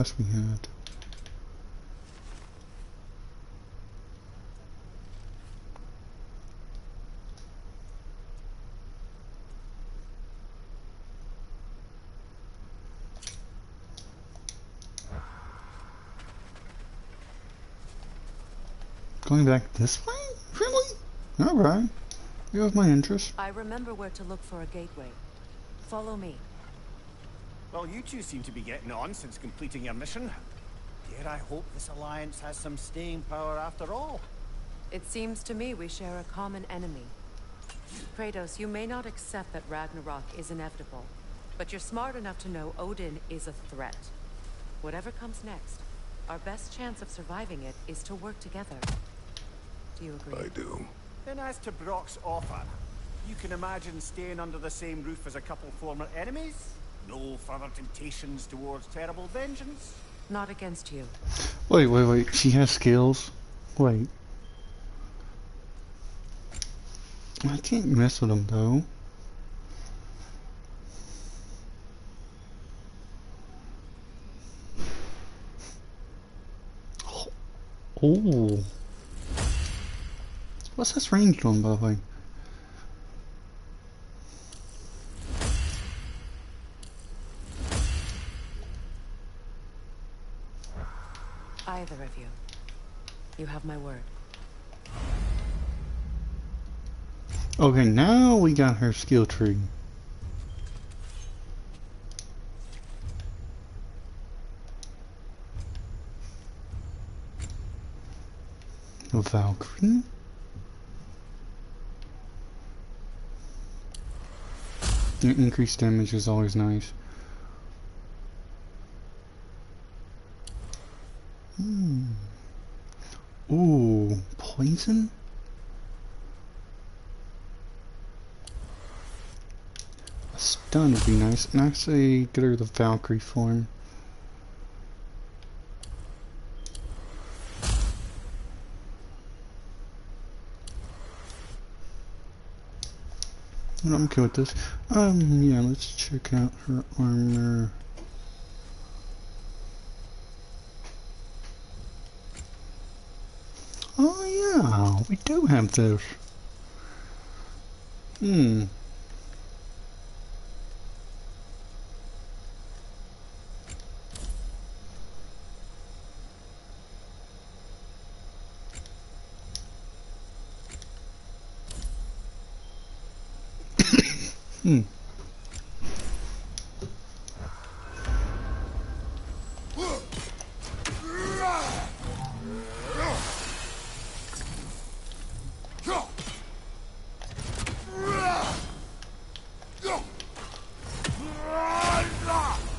Yes, we had. Going back this way? Really? Alright. You have my interest. I remember where to look for a gateway. Follow me. Well, you two seem to be getting on since completing your mission. Dare I hope this alliance has some staying power after all? It seems to me we share a common enemy. Kratos, you may not accept that Ragnarok is inevitable, but you're smart enough to know Odin is a threat. Whatever comes next, our best chance of surviving it is to work together. Do you agree? I do. Then as to Brock's offer, you can imagine staying under the same roof as a couple former enemies? No further temptations towards terrible vengeance? Not against you. Wait. She has skills. Wait. I can't mess with them though. Oh. What's this ranged on, by the way? Either of you. You have my word. Okay, now we got her skill tree. A Valkyrie? Increased damage is always nice. Ooh, poison? A stun would be nice. And actually get her the Valkyrie form. I'm okay with this. Yeah, let's check out her armor. Oh yeah, we do have this.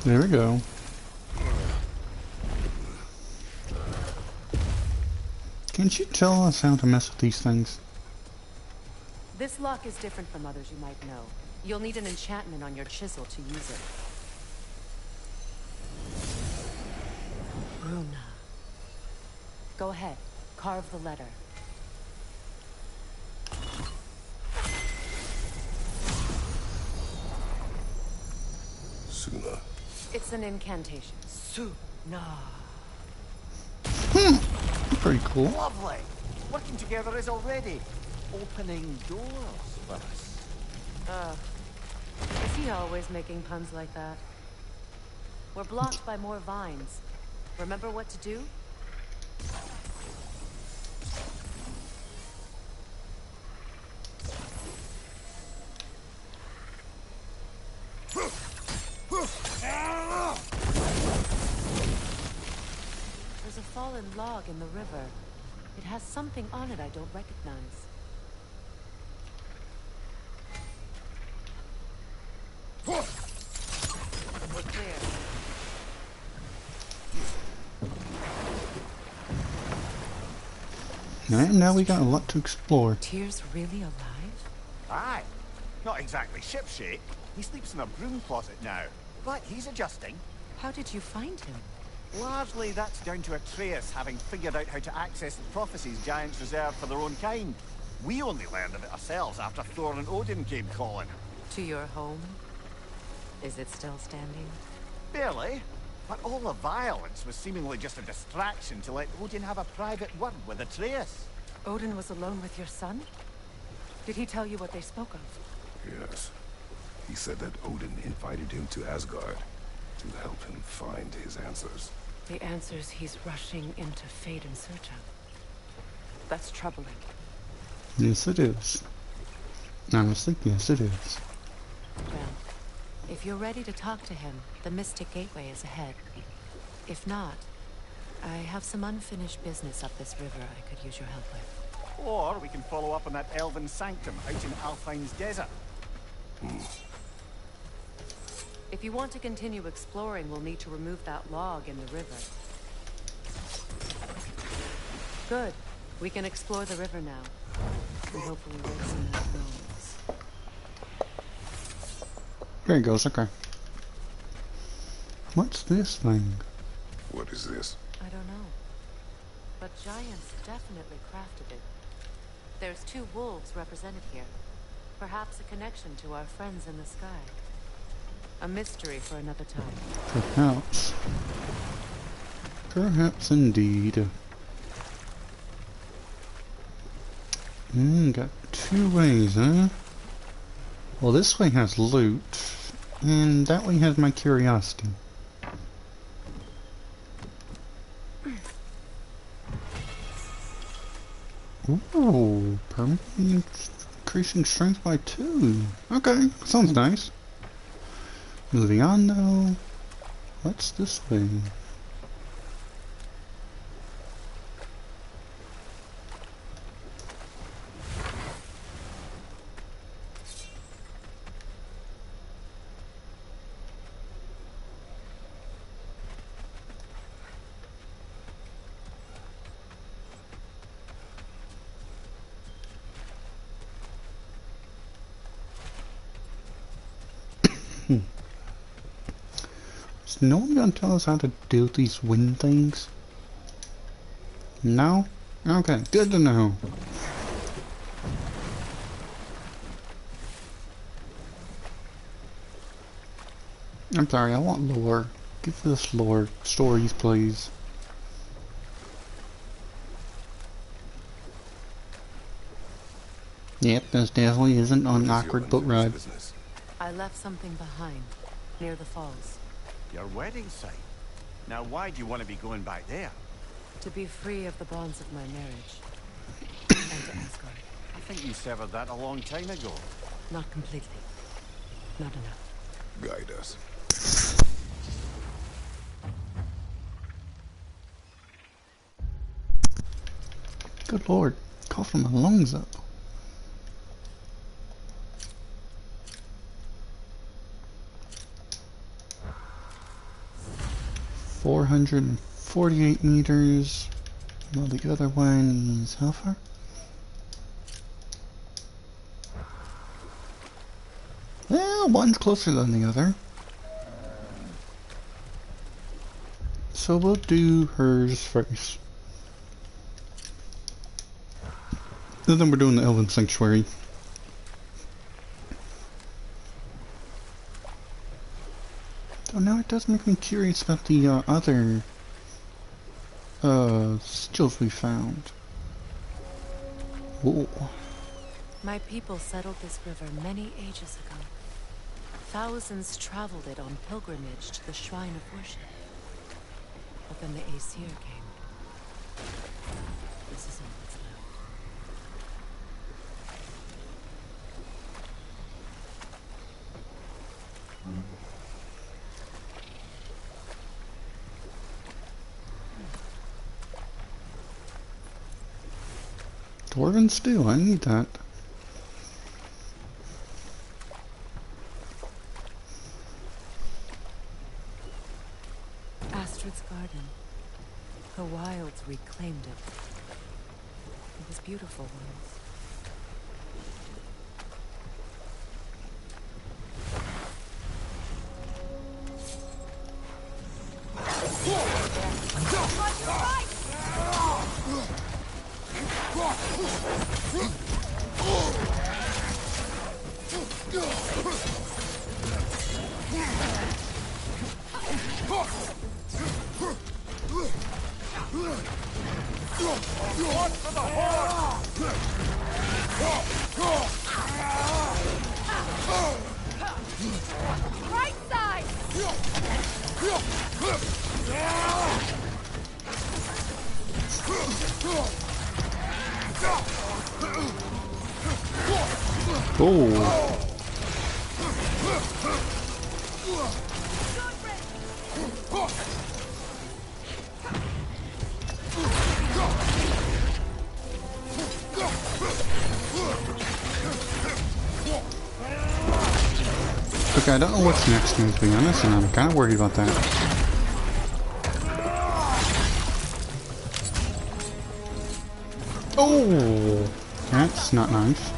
There we go. Can't you tell us how to mess with these things? This lock is different from others you might know. You'll need an enchantment on your chisel to use it. Runa. Go ahead. Carve the letter. Suna. It's an incantation. Suna. Pretty cool. Lovely! Working together is already opening doors for us. Is he always making puns like that? We're blocked by more vines. Remember what to do? There's a fallen log in the river. It has something on it I don't recognize. We're clear. And now we got a lot to explore. Tyr's really alive? Aye. Not exactly shipshape. He sleeps in a broom closet now. But he's adjusting. How did you find him? Largely that's down to Atreus having figured out how to access the prophecies giants reserved for their own kind. We only learned of it ourselves after Thor and Odin came calling. To your home? Is it still standing? Barely. But all the violence was seemingly just a distraction to let Odin have a private word with Atreus. Odin was alone with your son? Did he tell you what they spoke of? Yes. He said that Odin invited him to Asgard to help him find his answers. The answers he's rushing into fate in search of. That's troubling. Yes, it is. Honestly, yes, it is. Well, if you're ready to talk to him, the Mystic Gateway is ahead. If not, I have some unfinished business up this river I could use your help with. Or we can follow up on that elven sanctum out in Alfine's desert. If you want to continue exploring, we'll need to remove that log in the river. Good. We can explore the river now. And hopefully raise some gnomes. There he goes, okay. What's this thing? What is this? I don't know. But giants definitely crafted it. There's 2 wolves represented here. Perhaps a connection to our friends in the sky. A mystery for another time. Perhaps. Perhaps indeed. Got 2 ways, huh? Well, this way has loot, and that way has my curiosity. Ooh, permanently increasing strength by 2. Okay, sounds nice. Moving on though. What's this way? Is no one gonna tell us how to do these wind things? No? Okay, good to know. I'm sorry, I want lore. Give us lore. Stories, please. Yep, this definitely isn't an awkward boat ride. I left something behind, near the falls. Your wedding site. Now why do you want to be going back there? To be free of the bonds of my marriage. And to Asgard. I think you severed that a long time ago. Not completely. Not enough. Guide us. Good lord, coughing my lungs up. $448 meters. Well, the other one is how far? Well, one's closer than the other. So we'll do hers first. And then we're doing the Elven Sanctuary. So now it does make me curious about the other sigils we found. Whoa. My people settled this river many ages ago. Thousands traveled it on pilgrimage to the shrine of worship. But then the Aesir came. This is all that's left. Dwarven stew, I need that. Astrid's garden. The wilds reclaimed it. It was beautiful once. Right side! Oh. Okay, I don't know what's next to me, to be honest, and I'm kind of worried about that. Oh! That's not nice.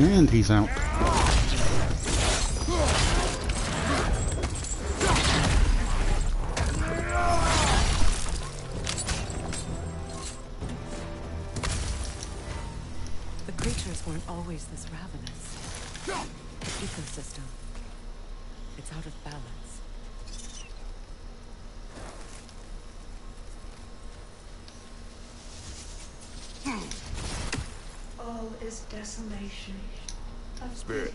And he's out. The creatures weren't always this ravenous. The ecosystem. It's out of balance. All is desolation. Spirit.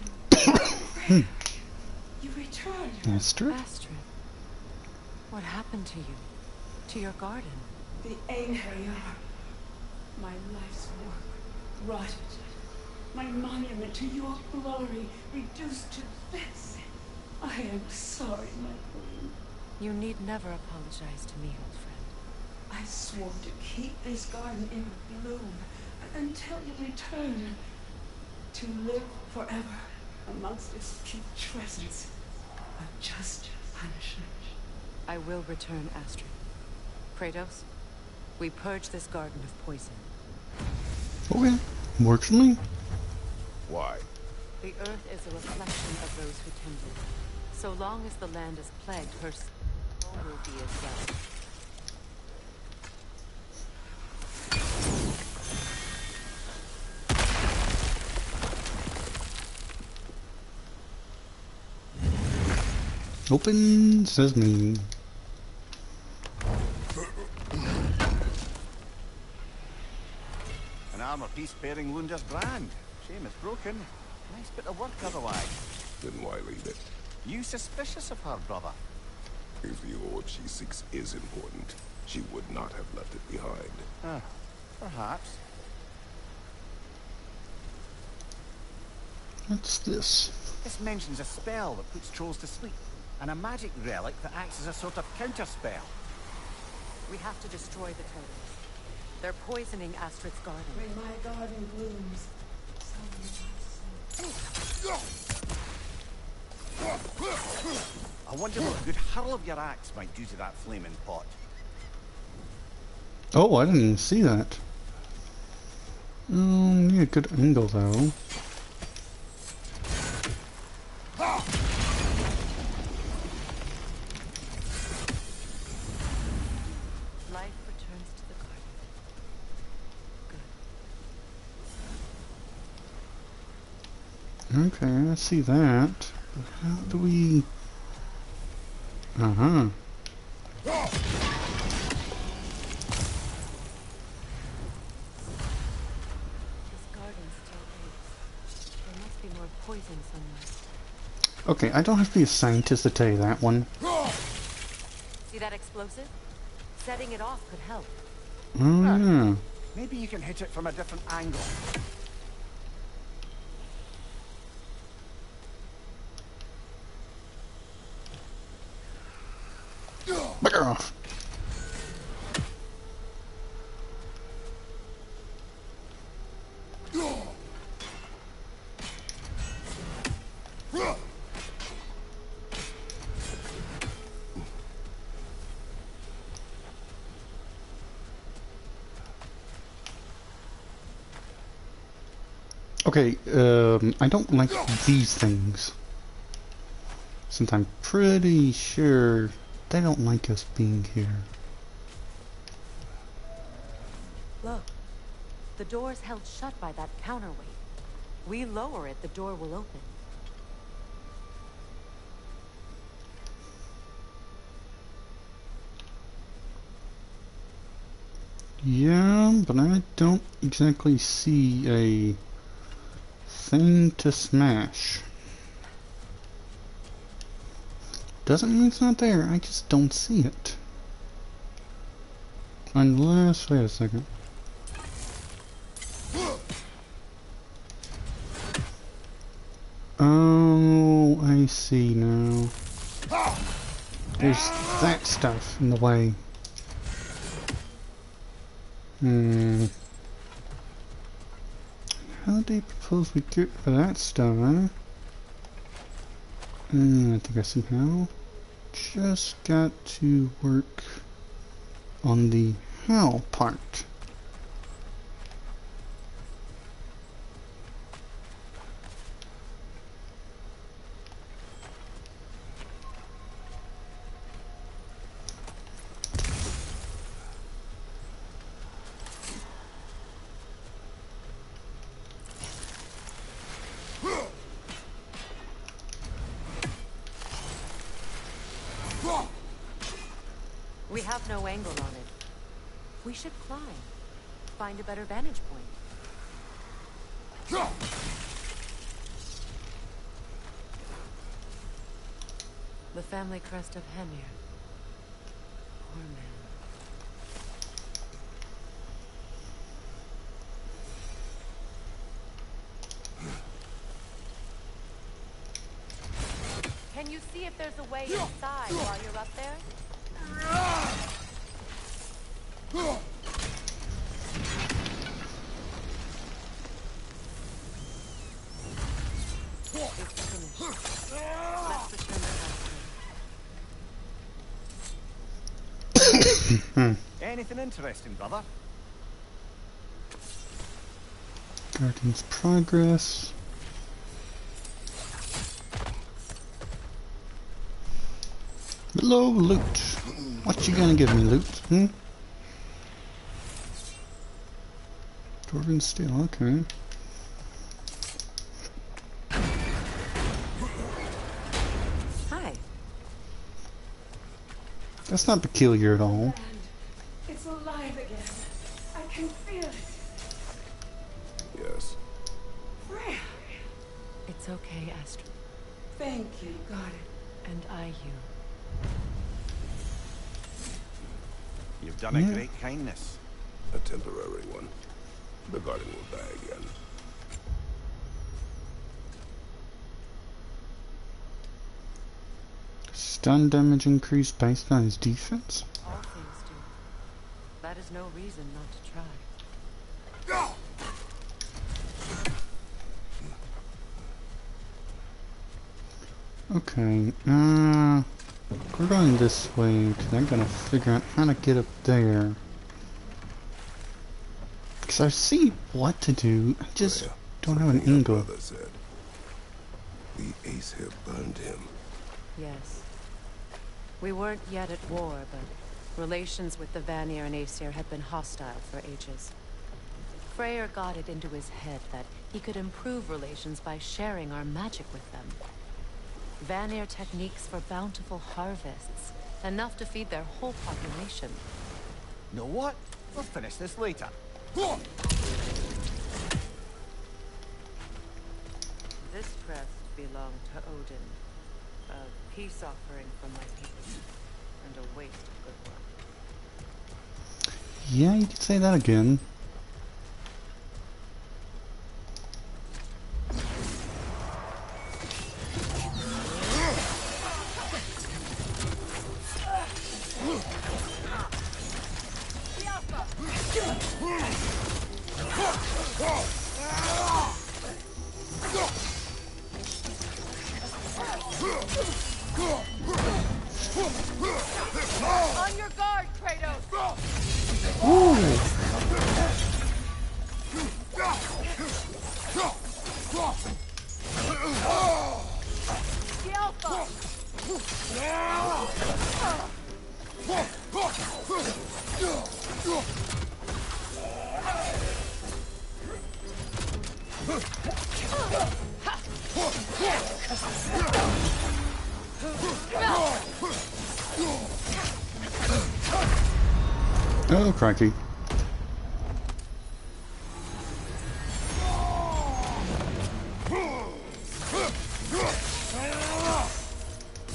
You returned. Astrid? Astrid, what happened to you? To your garden? The anger my life's work rotted. My monument to your glory reduced to this. I am sorry, my queen. You need never apologize to me, old friend. I swore to keep this garden in bloom until you return. To live forever amongst its putrescence of just punishment. I will return, Astrid. Kratos, we purge this garden of poison. Okay. Works for me. Why? The earth is a reflection of those who tend it. So long as the land is plagued, her soul will be as well. Open sesame. An armor piece bearing Lunda's brand. Shame it's broken. Nice bit of work otherwise. Then why leave it? You suspicious of her, brother? If the orb she seeks is important, she would not have left it behind. Perhaps. What's this? This mentions a spell that puts trolls to sleep, and a magic relic that acts as a sort of counter-spell. We have to destroy the turtles. They're poisoning Astrid's garden. When my garden blooms, so will my soul. I wonder what a good hurl of your axe might do to that flaming pot. Oh, I didn't even see that. Yeah, good angle though. Life returns to the garden. Good. Okay, I see that. But how do we... Uh-huh. This garden still aches. There must be more poison somewhere. Okay, I don't have to be a scientist to tell you that one. See that explosive? Setting it off could help. Oh, yeah. Maybe you can hit it from a different angle. Bugger off. Okay, I don't like these things. Since I'm pretty sure they don't like us being here. Look, the door's held shut by that counterweight. We lower it, the door will open. Yeah, but I don't exactly see a thing to smash. Doesn't mean it's not there, I just don't see it. Unless, wait a second. Oh, I see now. There's that stuff in the way. How do you propose we get rid of that stuff, huh? I think I see how. Just got to work on the how part. We have no angle on it. We should climb. Find a better vantage point. The family crest of Hemir. Poor man. Can you see if there's a way inside while you're up there? It's finished. Let's return to Aston. Anything interesting, brother? Guardian's progress. Hello, loot. What you gonna give me, loot? Dwarven steel, okay. Hi. That's not peculiar at all. It's alive again. I can feel it. Yes. Freya. It's okay, Astrid. Thank you, God. And I you. You've done a great kindness. A temporary one. The garden will die again. Stun damage increased based on his defense? All things do. That is no reason not to try. Okay, we're going this way because I'm gonna figure out how to get up there. Because I see what to do, I just Freya, don't have an something your angle. brother said. The Ace here burned him. Yes. We weren't yet at war, but relations with the Vanir and Aesir had been hostile for ages. Freyr got it into his head that he could improve relations by sharing our magic with them. Vanir techniques for bountiful harvests, enough to feed their whole population. Know what? We'll finish this later. This crest belonged to Odin. A peace offering from my people, and a waste of good work. Yeah, you could say that again. On your guard, Kratos! The Alpha! Oh, crikey.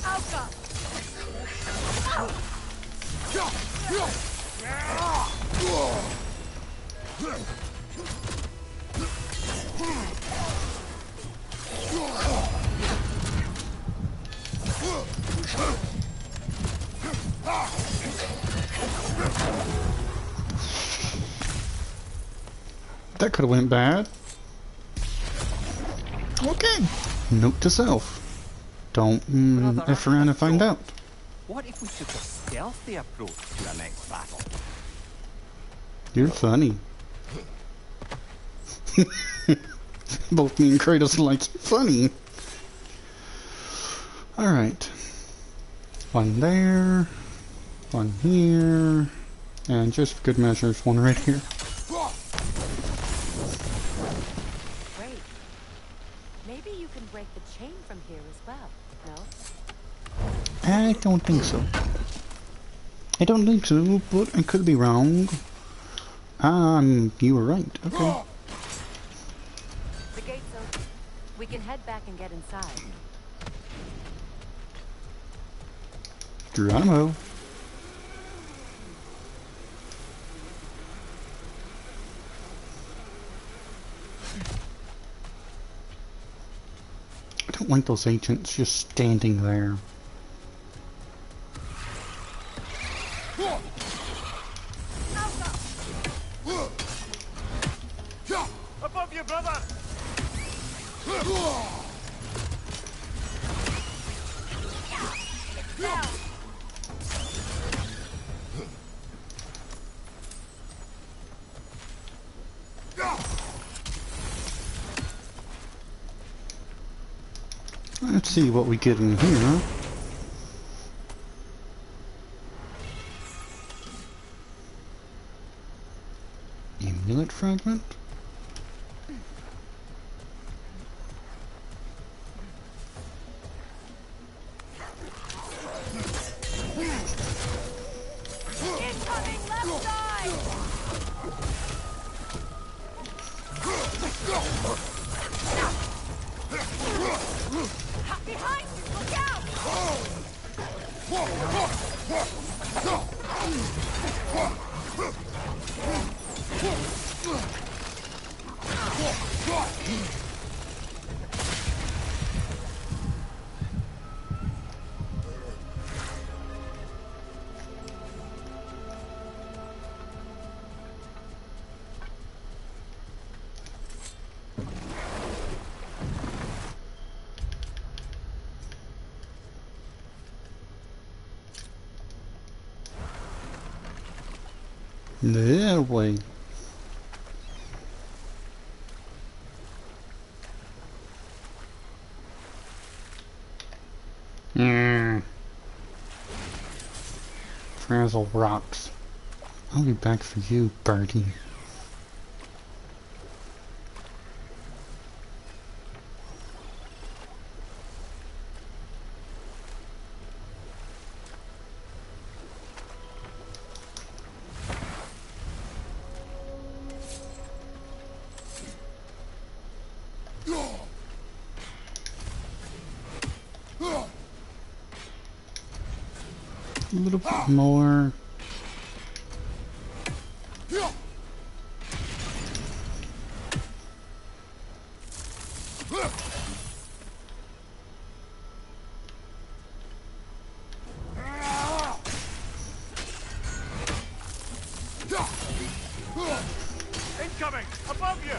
Alpha! That could have went bad. Okay. Note to self. Don't F around and find out. What if we took a stealthy approach to our next battle? You're funny. Both me and Kratos are like, funny. Alright. One there. One here. And just for good measures, one right here. Great. Maybe you can break the chain from here as well, no? I don't think so. I don't think so, but I could be wrong. You were right. Okay. The gate's open. We can head back and get inside. Geronimo. I don't like those agents just standing there. Above you, brother! Let's see what we get in here. Amulet fragment? Incoming left side! Behind you! Look out! That way. Frazzle rocks. I'll be back for you, birdie. A little bit more. Incoming! Above you!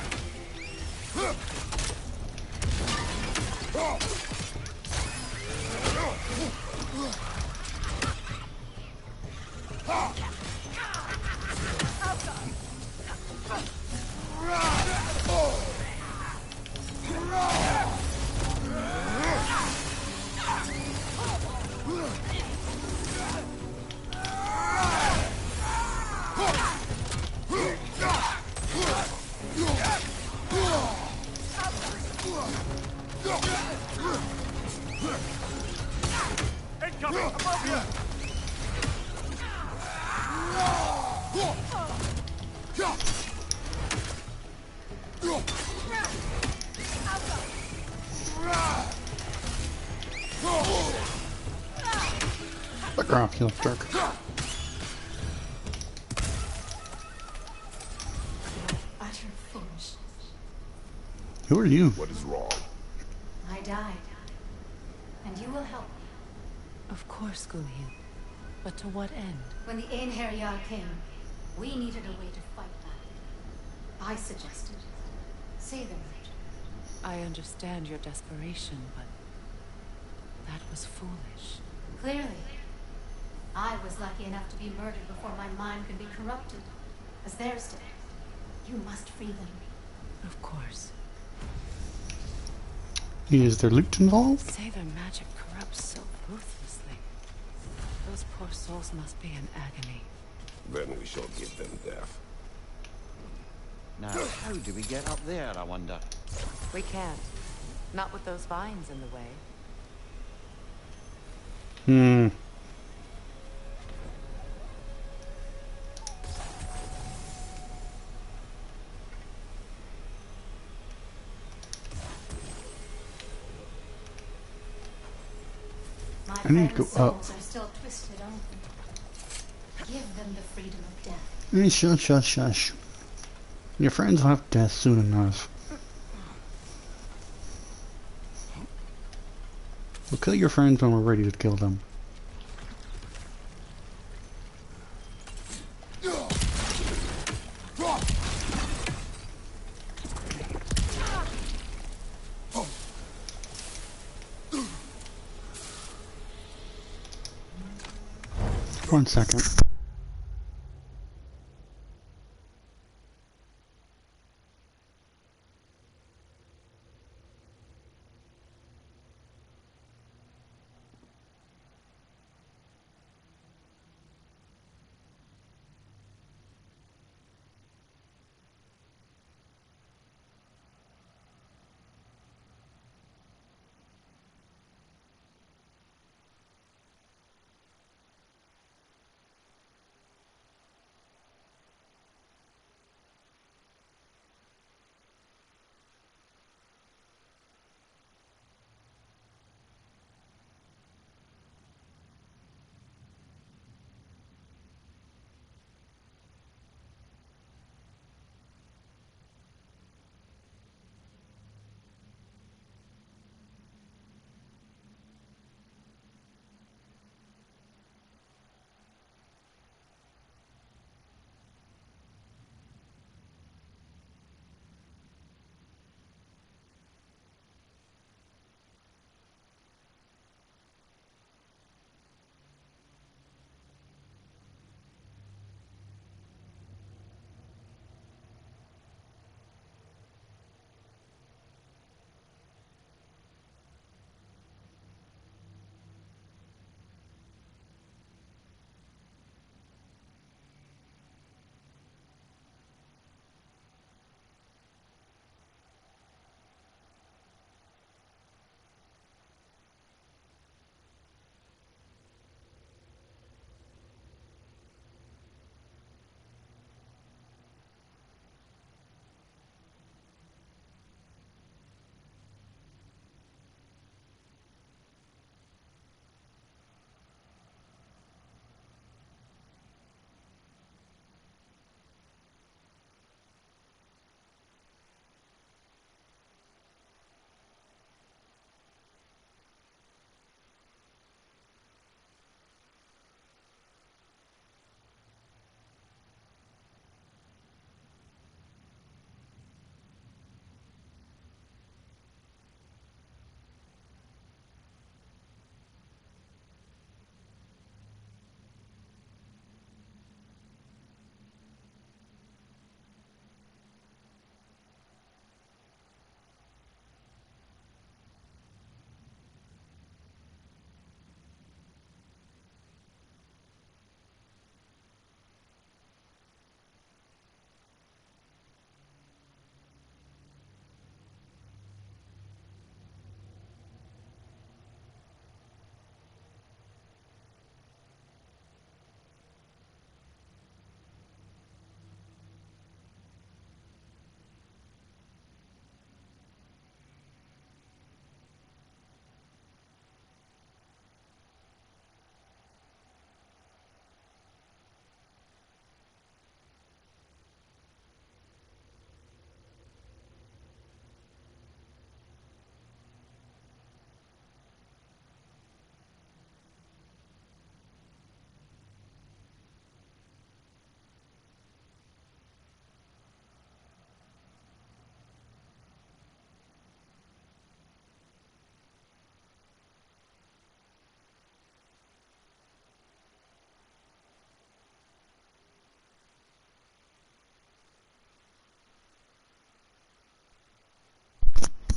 Crap, you look dark. Utter foolishness. Who are you? What is wrong? I died. And you will help me. Of course, Gulhin. But to what end? When the Einherjar came, we needed a way to fight back. I suggested. Say the word. I understand your desperation, but that was foolish. Clearly. I was lucky enough to be murdered before my mind could be corrupted, as theirs did. You must free them. Of course. Is there loot involved? Say their magic corrupts so ruthlessly. Those poor souls must be in agony. Then we shall give them death. Now, how do we get up there, I wonder? We can't. Not with those vines in the way. Hmm. My I need to friends' go up. souls are still twisted open. Give them the freedom of death. Hey, shush, shush, shush. Your friends will have death soon enough. We'll kill your friends when we're ready to kill them. One second.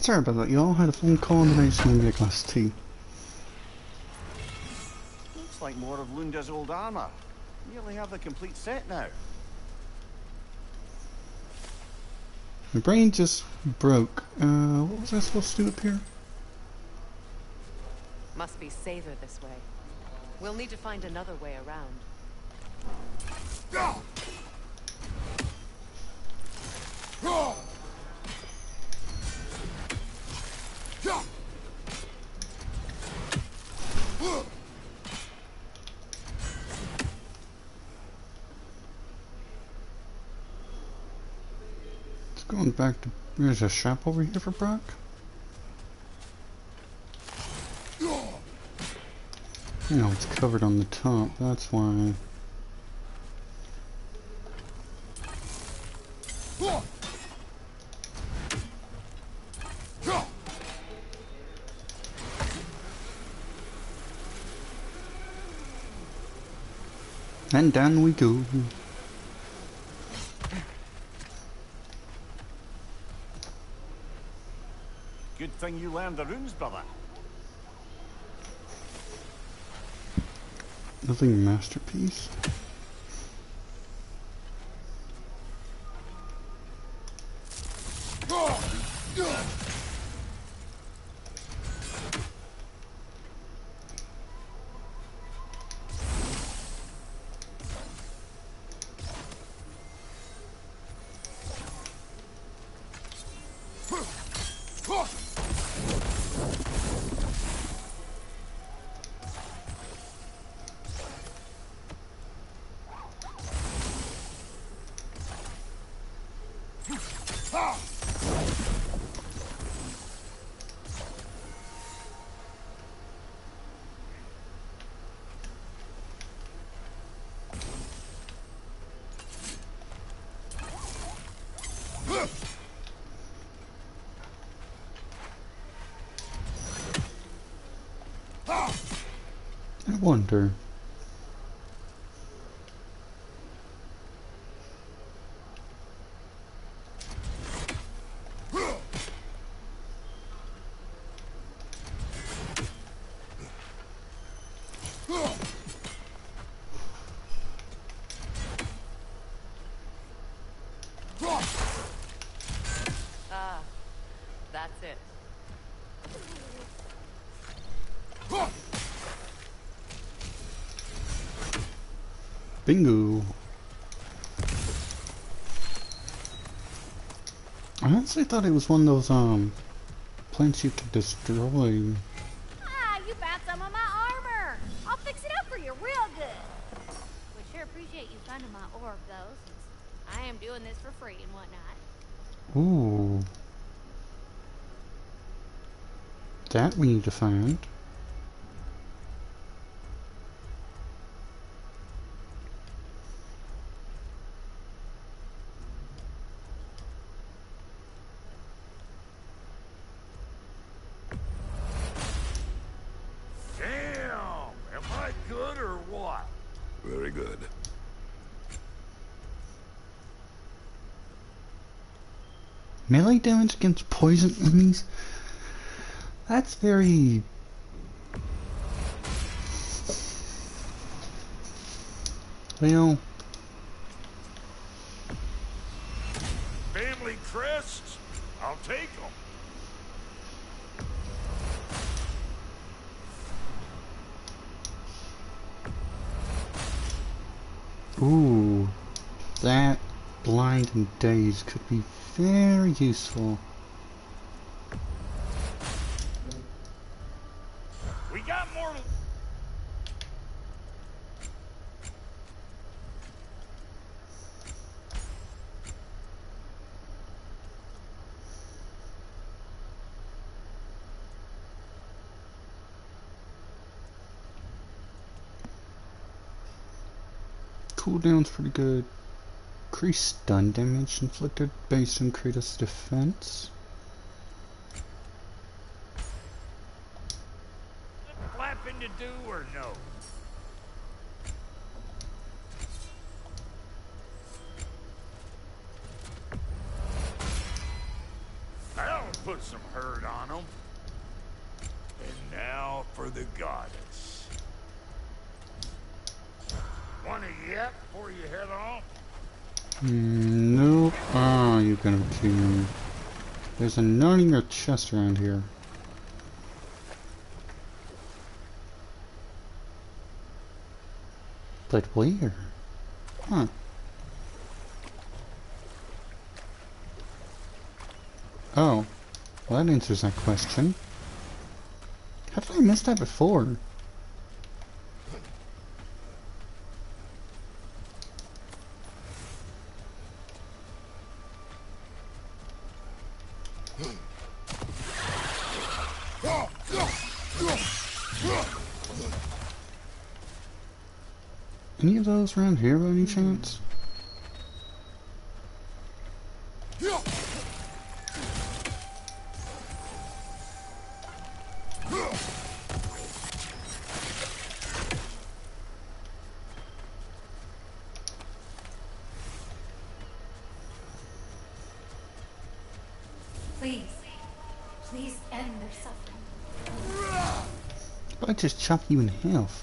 Sorry about that, y'all. Had a phone call and then I just made me a glass of tea. Looks like more of Lunda's old armor. Nearly have the complete set now. My brain just broke. What was I supposed to do up here? Must be safer this way. We'll need to find another way around. It's going back to... There's a shop over here for Brock? I know it's covered on the top, that's why. And down we go. Good thing you learned the runes, brother. Nothing masterpiece. I wonder. Ah, that's it. Bingo. I honestly thought it was one of those plants you could destroy. Ah, you found some of my armor. I'll fix it up for you real good. Would sure appreciate you finding my orb, though, since I am doing this for free and whatnot. Ooh. That we need to find. Very good. Melee damage against poison enemies? That's very... Well... Family crests? I'll take them. Ooh, that blind and daze could be very useful. We got more. Cooldown's pretty good. Increased stun damage inflicted based on Kratos' defense. Flapping to do or no? That'll put put some hurt on them. And now for the goddess. Want a yap before you head off? Nope. Ah, you're gonna kill me. There's a note in your chest around here. But where? Huh. Oh. Well, that answers that question. How did I miss that before? Any of those around here by any chance? Please. Please end their suffering. But I just chop you in half.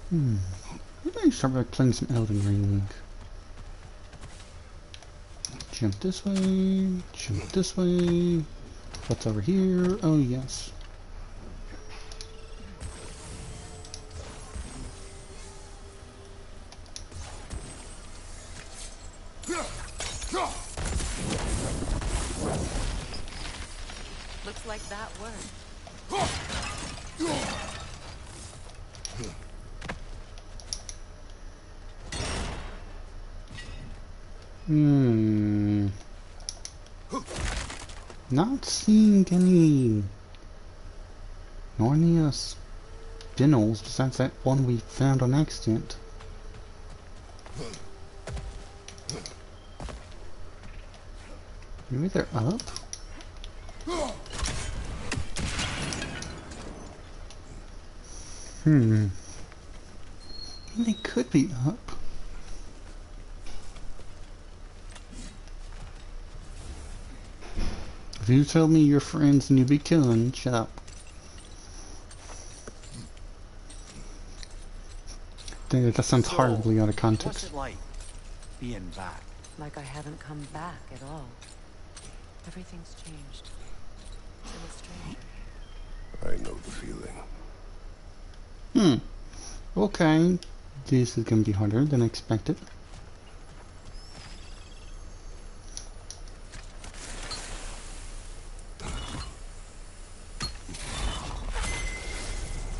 Maybe I should start by playing some Elden Ring. Jump this way, jump this way. What's over here? Oh, yes. Looks like that worked. Not seeing any Narnia spinels besides that one we found on accident. Maybe they're up? They could be up. If you tell me you're friends and you be killing, shut up. That sounds horribly out of context. What's it like being back? Like I haven't come back at all. Everything's changed. I'm a stranger. I know the feeling. Okay. This is gonna be harder than expected.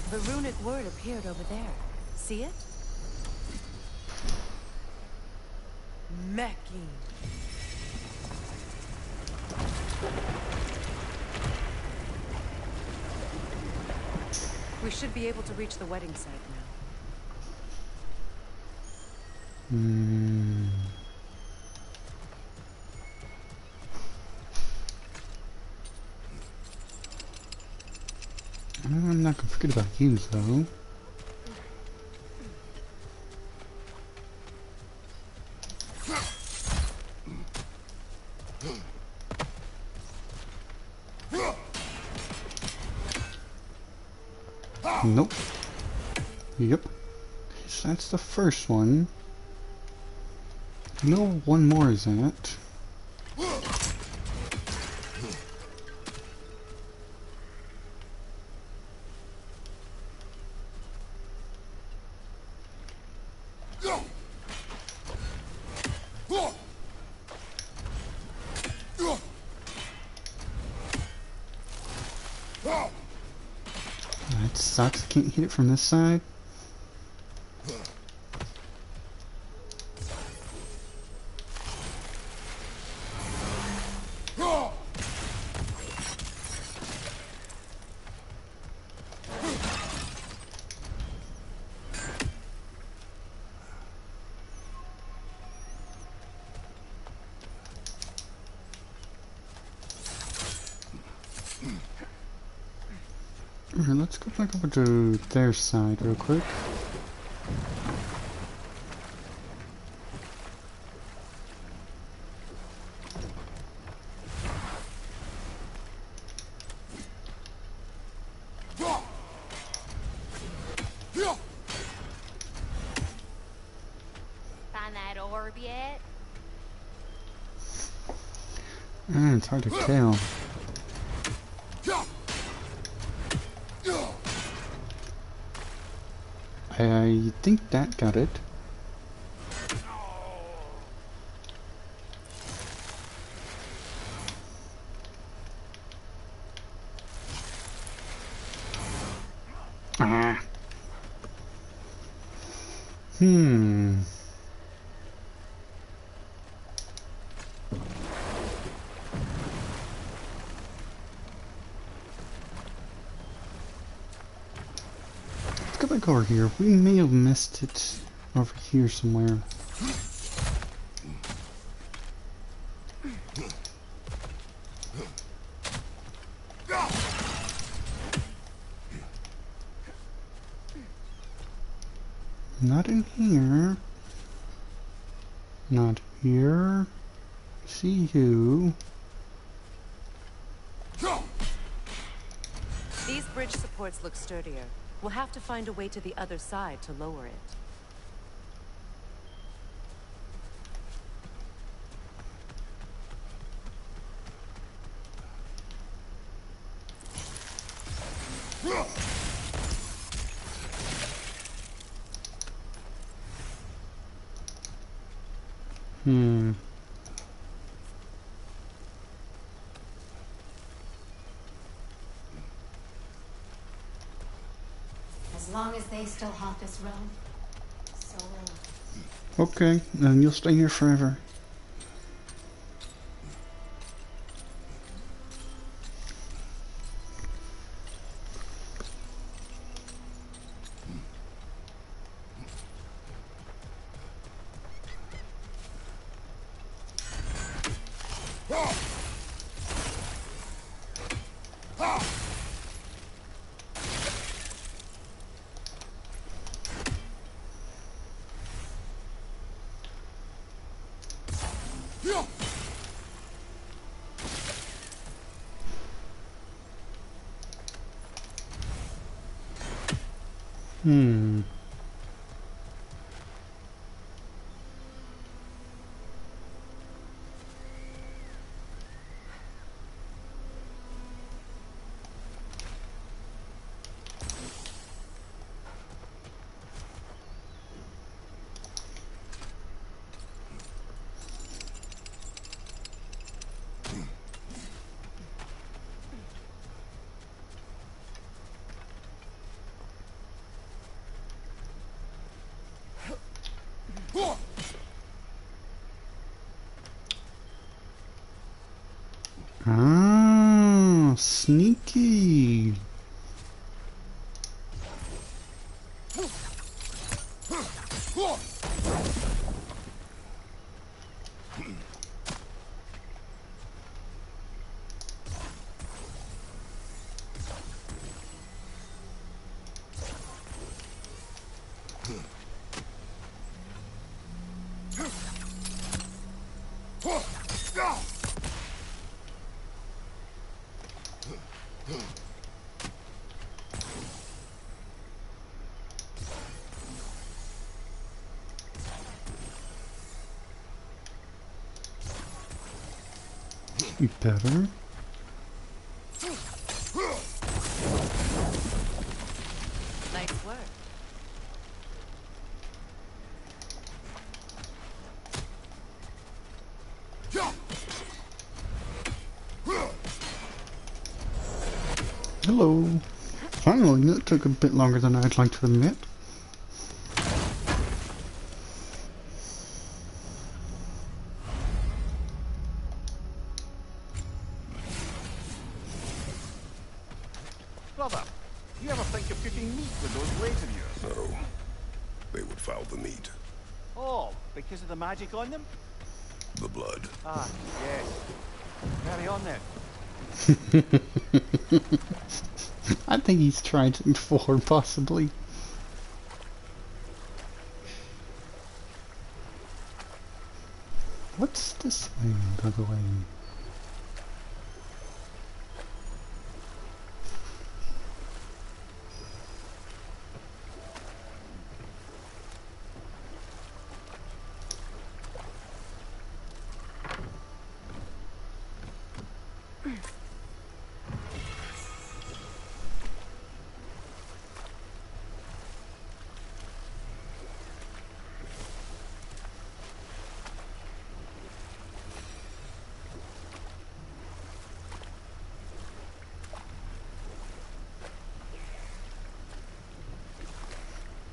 The runic word appeared over there. See it? Mecking. We should be able to reach the wedding site now. I'm not gonna forget about you, though. Nope. Yep. So that's the first one. No, one more is that. That sucks. I can't hit it from this side. Alright, let's go back over to their side real quick. It's hard to tell. I think that got it. Ah. Let's go back over here. We may have missed it over here somewhere. Not in here. Not here. See you. These bridge supports look sturdier. We'll have to find a way to the other side to lower it. As long as they still haunt this realm, so will I. Okay, then you'll stay here forever. Ah, sneaky. You better. Nice work. Hello. Finally, that took a bit longer than I'd like to admit. Brother, you ever think of cooking meat with those blades of yours? No. They would foul the meat. Oh, because of the magic on them? The blood. Ah, yes. Carry on then. I think he's tried it before, possibly. What's this way, by the way?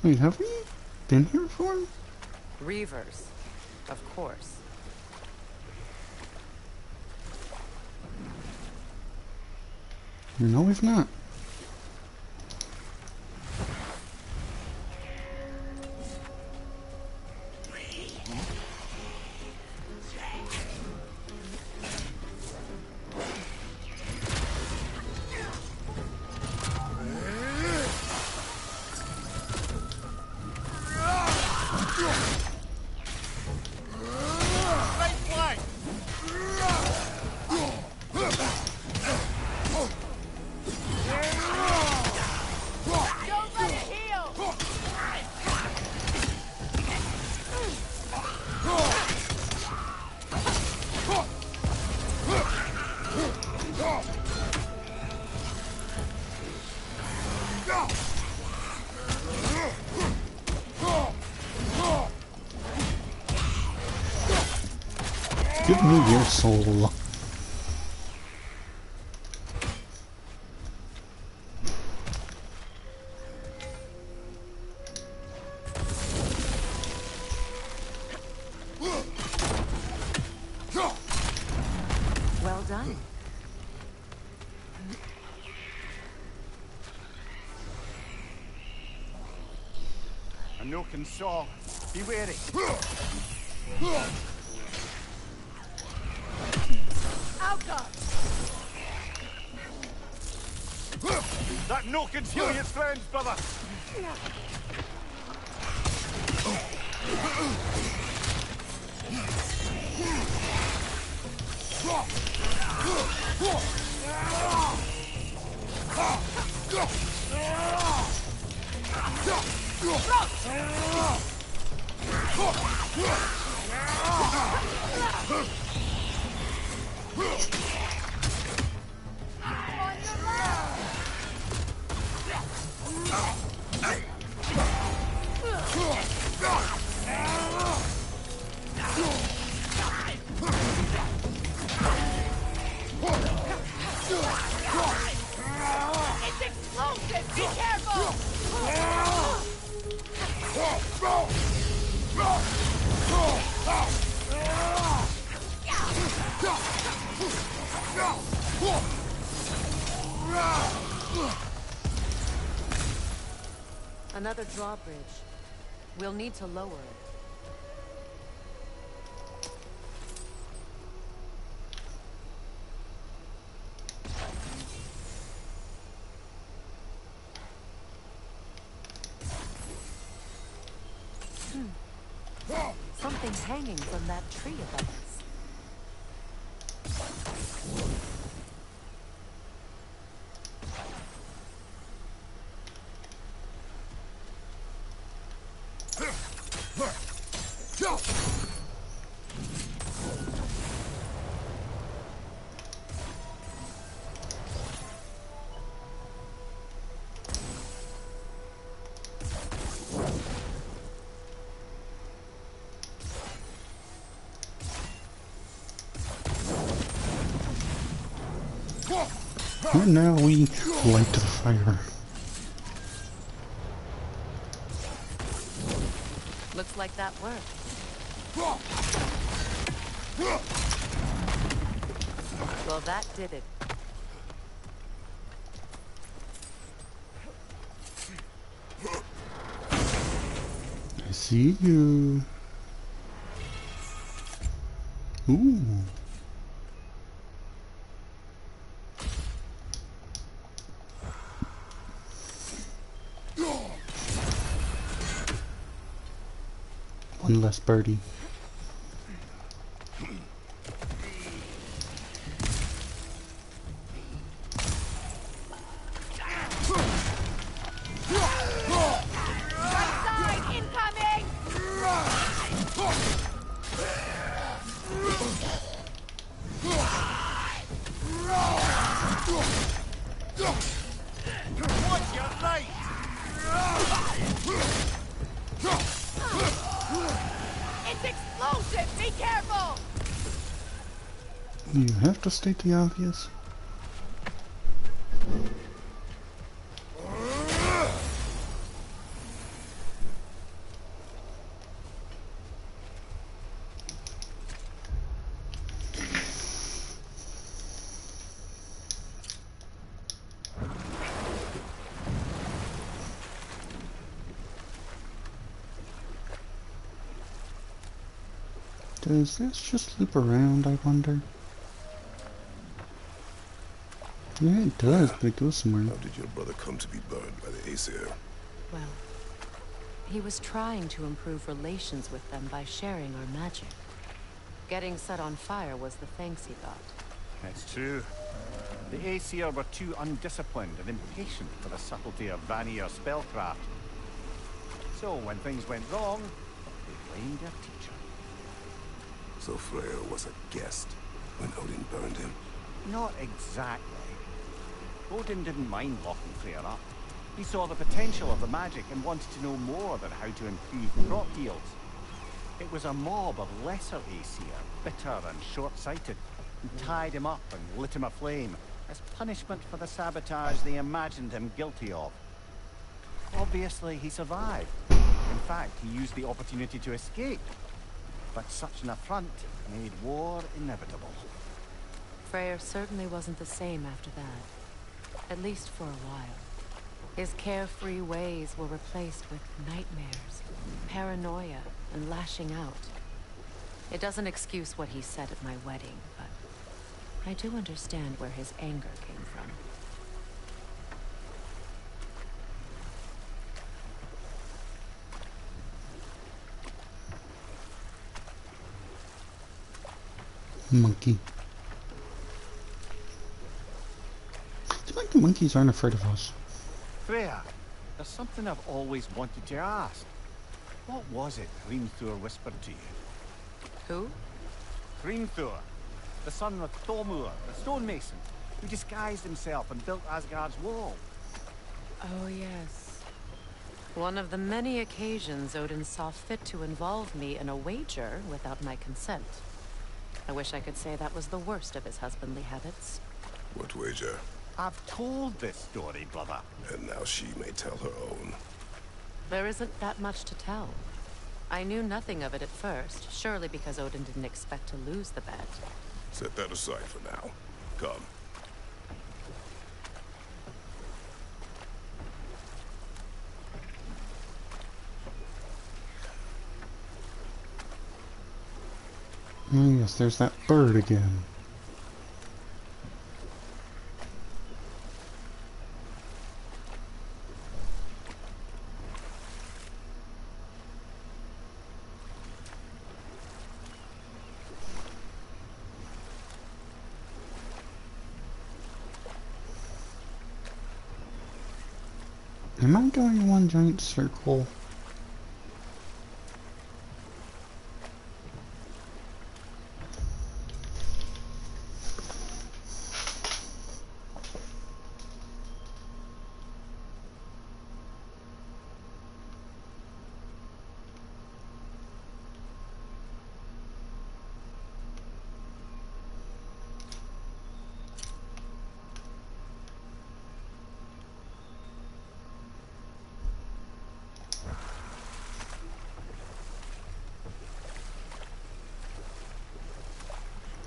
Wait, have we been here before? Reavers, of course. No, we've not. Give me your soul. Well done. A Noken saw. Be wary. That Noken's healing its friends, brother. It's explosive! Be careful! Another drawbridge. We'll need to lower it. Something's hanging from that tree above us. And now we light the fire. Looks like that worked. Well, that did it. I see you. Ooh. One less birdie. What's your right? It's explosive! Be careful! You have to state the obvious. Does this just loop around, I wonder? Yeah, it does, but it goes somewhere. How did your brother come to be burned by the Aesir? Well, he was trying to improve relations with them by sharing our magic. Getting set on fire was the thanks he got. It's true. The Aesir were too undisciplined and impatient for the subtlety of Vanir spellcraft. So when things went wrong, they blamed their teacher. So Freyr was a guest when Odin burned him? Not exactly. Odin didn't mind locking Freyr up. He saw the potential of the magic and wanted to know more than how to improve crop yields. It was a mob of lesser Aesir, bitter and short-sighted, who tied him up and lit him aflame as punishment for the sabotage they imagined him guilty of. Obviously, he survived. In fact, he used the opportunity to escape. But such an affront made war inevitable. Freyr certainly wasn't the same after that. At least for a while. His carefree ways were replaced with nightmares, paranoia, and lashing out. It doesn't excuse what he said at my wedding, but I do understand where his anger came from. Monkey. It's like the monkeys aren't afraid of us. Freya, there's something I've always wanted to ask. What was it Hrimthur whispered to you? Who? Hrimthur, the son of Thormur, the stonemason, who disguised himself and built Asgard's wall. Oh, yes. One of the many occasions Odin saw fit to involve me in a wager without my consent. I wish I could say that was the worst of his husbandly habits. What wager? I've told this story, brother. And now she may tell her own. There isn't that much to tell. I knew nothing of it at first, surely because Odin didn't expect to lose the bet. Set that aside for now. Come. Oh yes, there's that bird again. Am I going in one giant circle?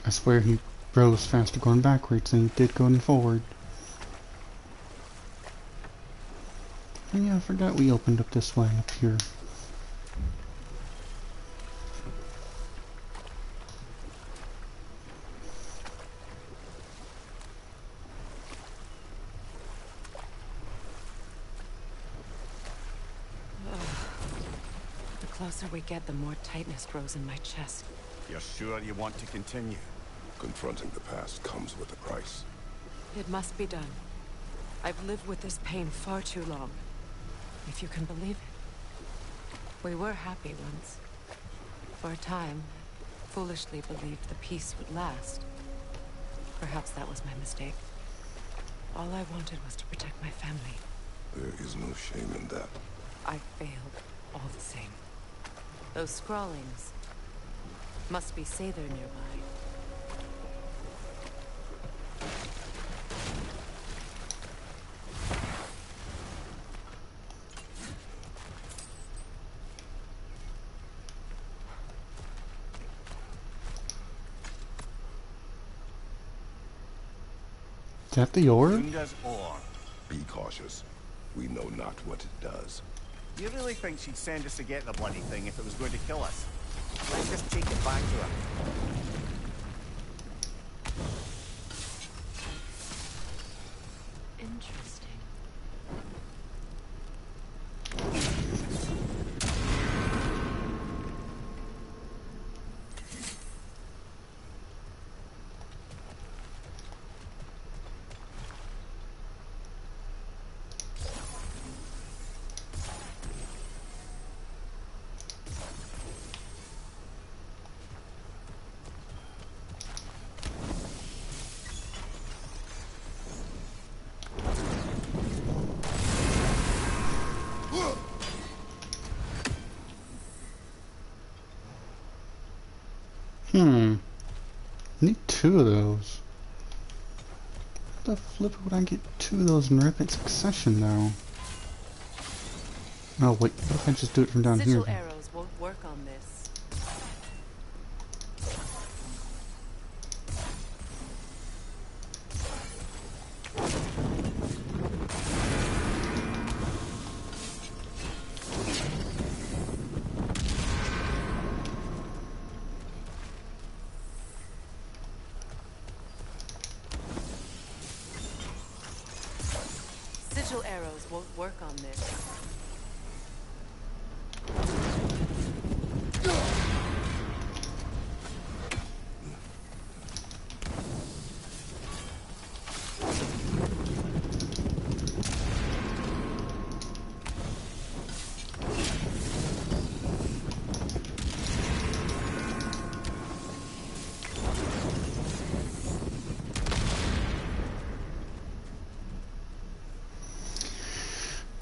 I swear he rose faster going backwards than he did going forward. Oh yeah, I forgot we opened up this way up here. The closer we get, the more tightness grows in my chest. You're sure you want to continue? Confronting the past comes with a price. It must be done. I've lived with this pain far too long. If you can believe it. We were happy once. For a time, foolishly believed the peace would last. Perhaps that was my mistake. All I wanted was to protect my family. There is no shame in that. I failed, all the same. Those scrawlings must be Sather nearby. Is that the orb? Lunda's ore. Be cautious. We know not what it does. You really think she'd send us to get the bloody thing if it was going to kill us? Let's just take it back to her. Interesting. Need 2 of those. What the flip would I get 2 of those in rapid succession though? Oh wait, what if I just do it from down Sigil here? arrows won't work on this. Sigil arrows won't work on this.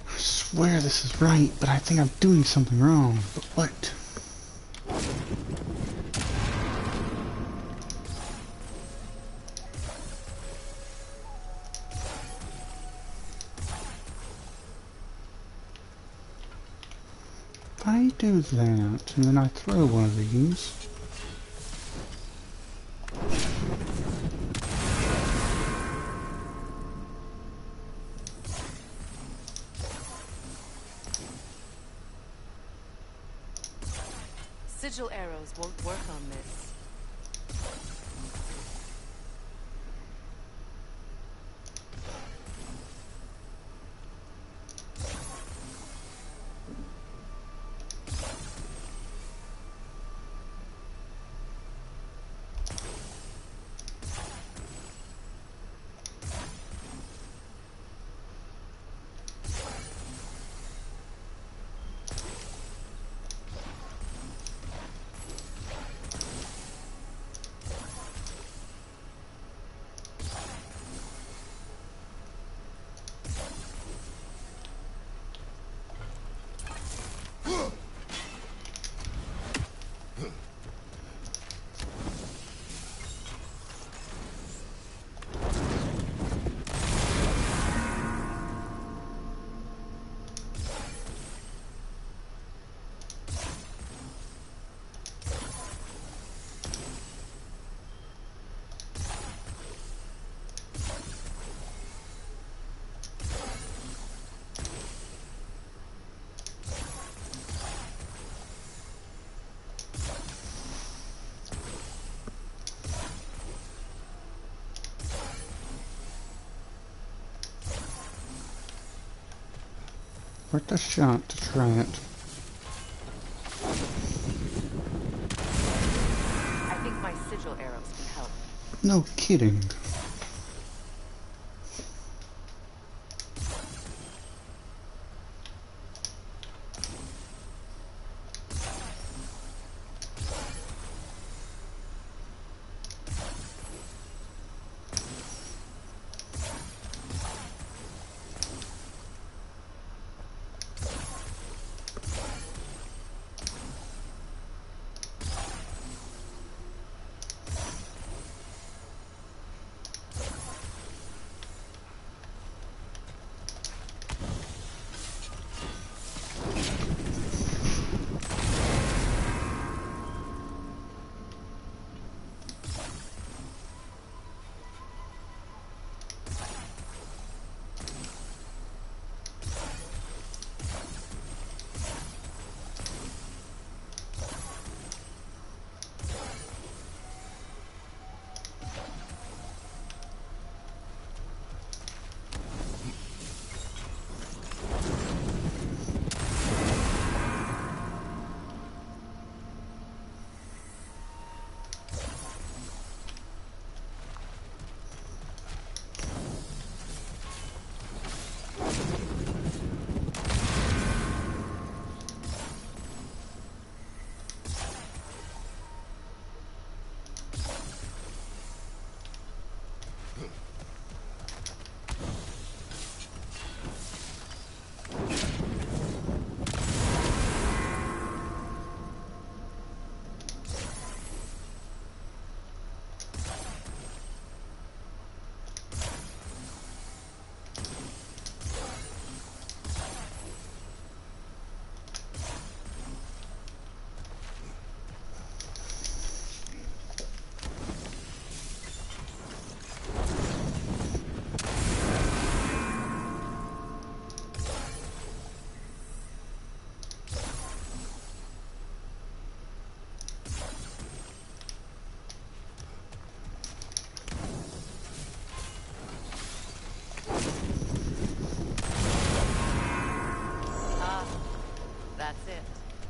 I swear this is right, but I think I'm doing something wrong. But what? If I do that, and then I throw one of these. Sigil arrows won't work on this. Worth a shot to try it. I think my sigil arrows can help. No kidding.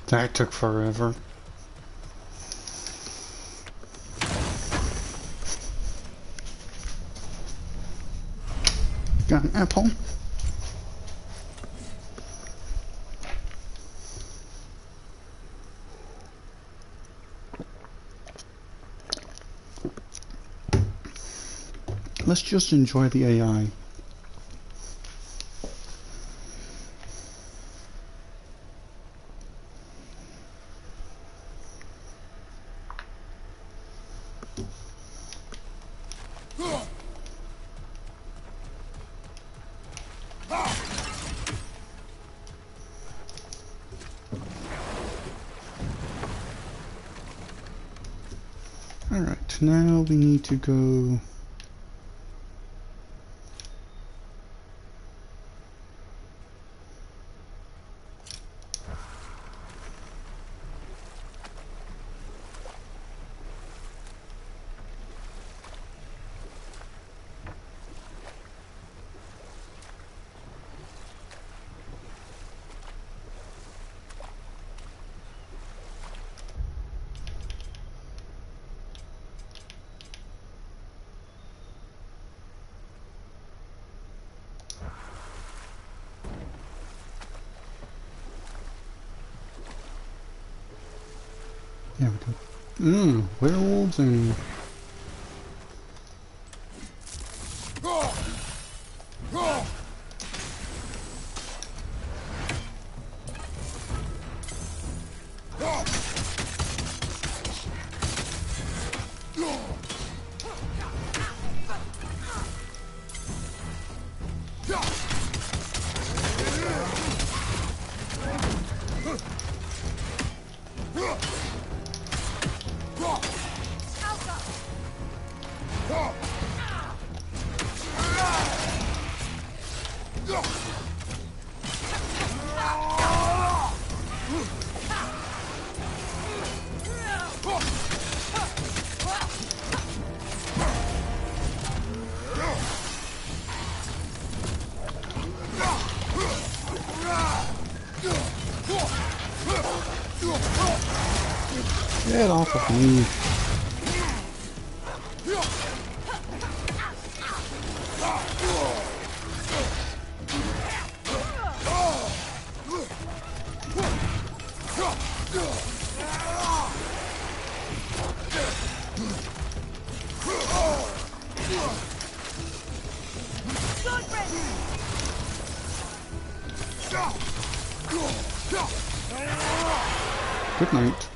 That took forever. Got an apple. Let's just enjoy the AI. Alright, now we need to go... There we go. Werewolves and... Get off of me. Good night.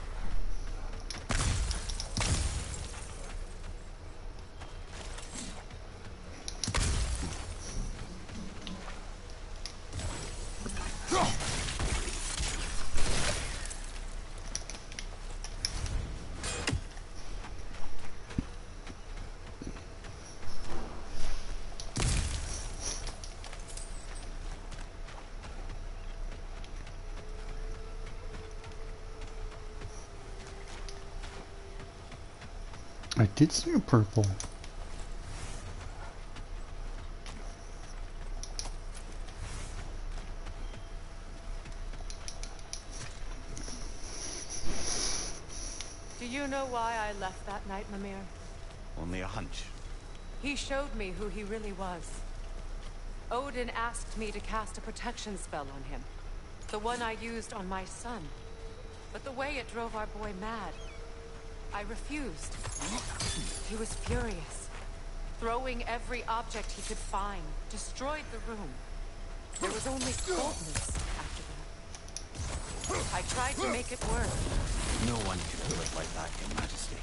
I did see a purple. Do you know why I left that night, Mimir? Only a hunch. He showed me who he really was. Odin asked me to cast a protection spell on him. The one I used on my son. But the way it drove our boy mad, I refused. He was furious, throwing every object he could find, destroyed the room. There was only coldness after that. I tried to make it work. No one could do it like that, Your Majesty.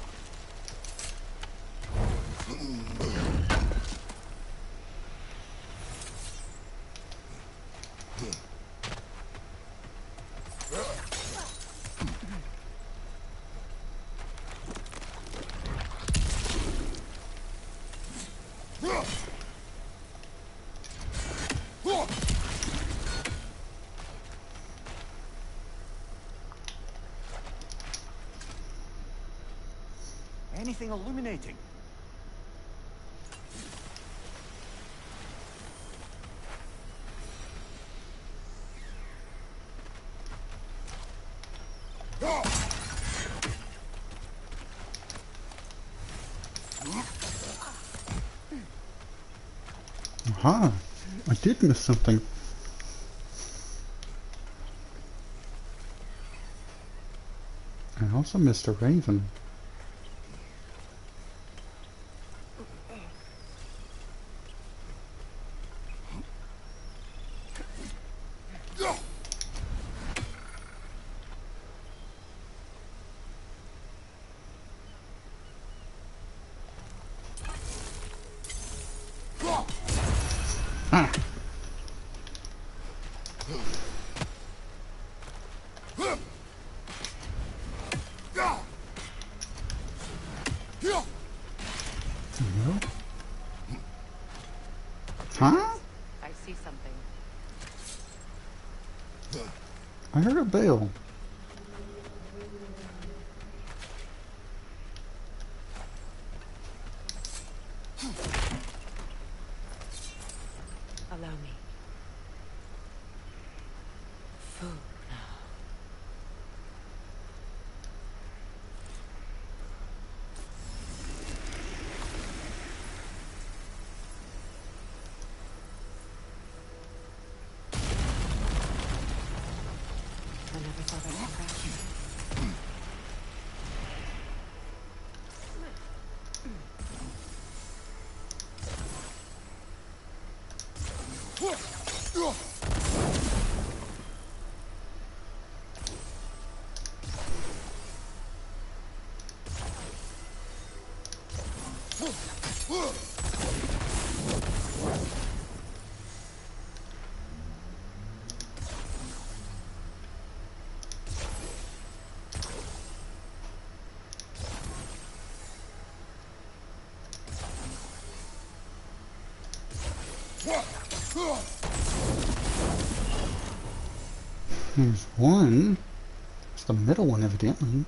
Anything illuminating? Aha! I did miss something. I also missed a raven. Ah! No. Huh? I see something. I heard a bell. Allow me. Food now. I never thought I'd come back here. There's one. It's the middle one, evidently.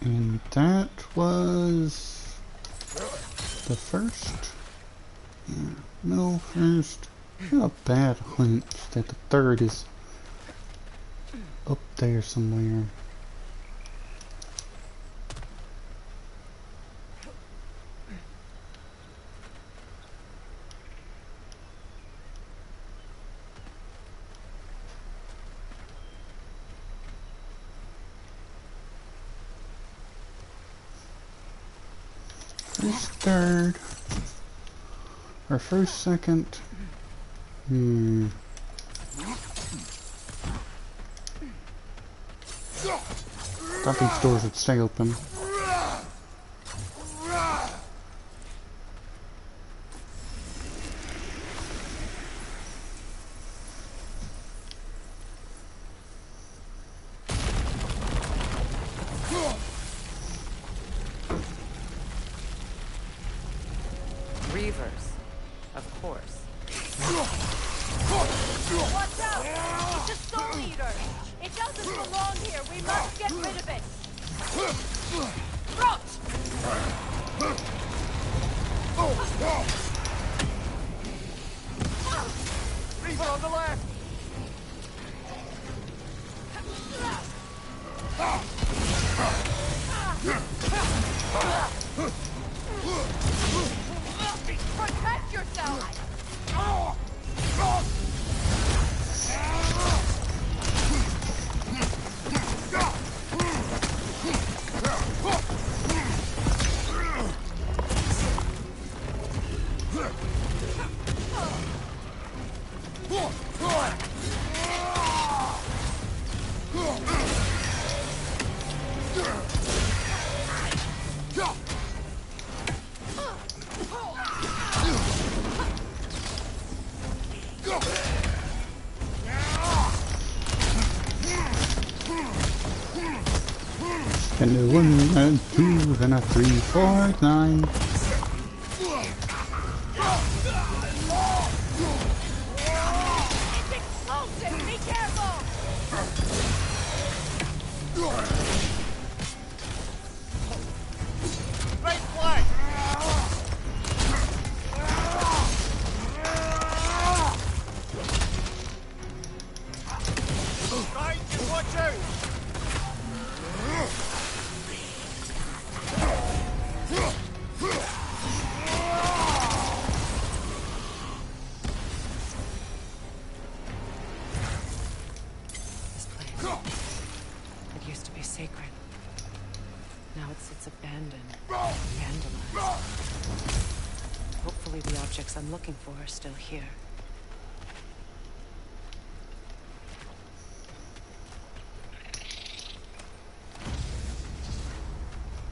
And that was the first. Yeah, middle, first. I got a bad hunch that the third is up there somewhere. First, third, or first, second. Thought these doors would stay open. Reavers, of course. Watch out! It's a soul eater! It doesn't belong here! We must get rid of it! Roach! Reaver on the left! Protect yourself! And a 1, and 2, and a 3, 4, 9. It's explosive! Be careful! Right flag! Right, just watch out! This place. It used to be sacred. Now it sits abandoned, vandalized. Hopefully the objects I'm looking for are still here.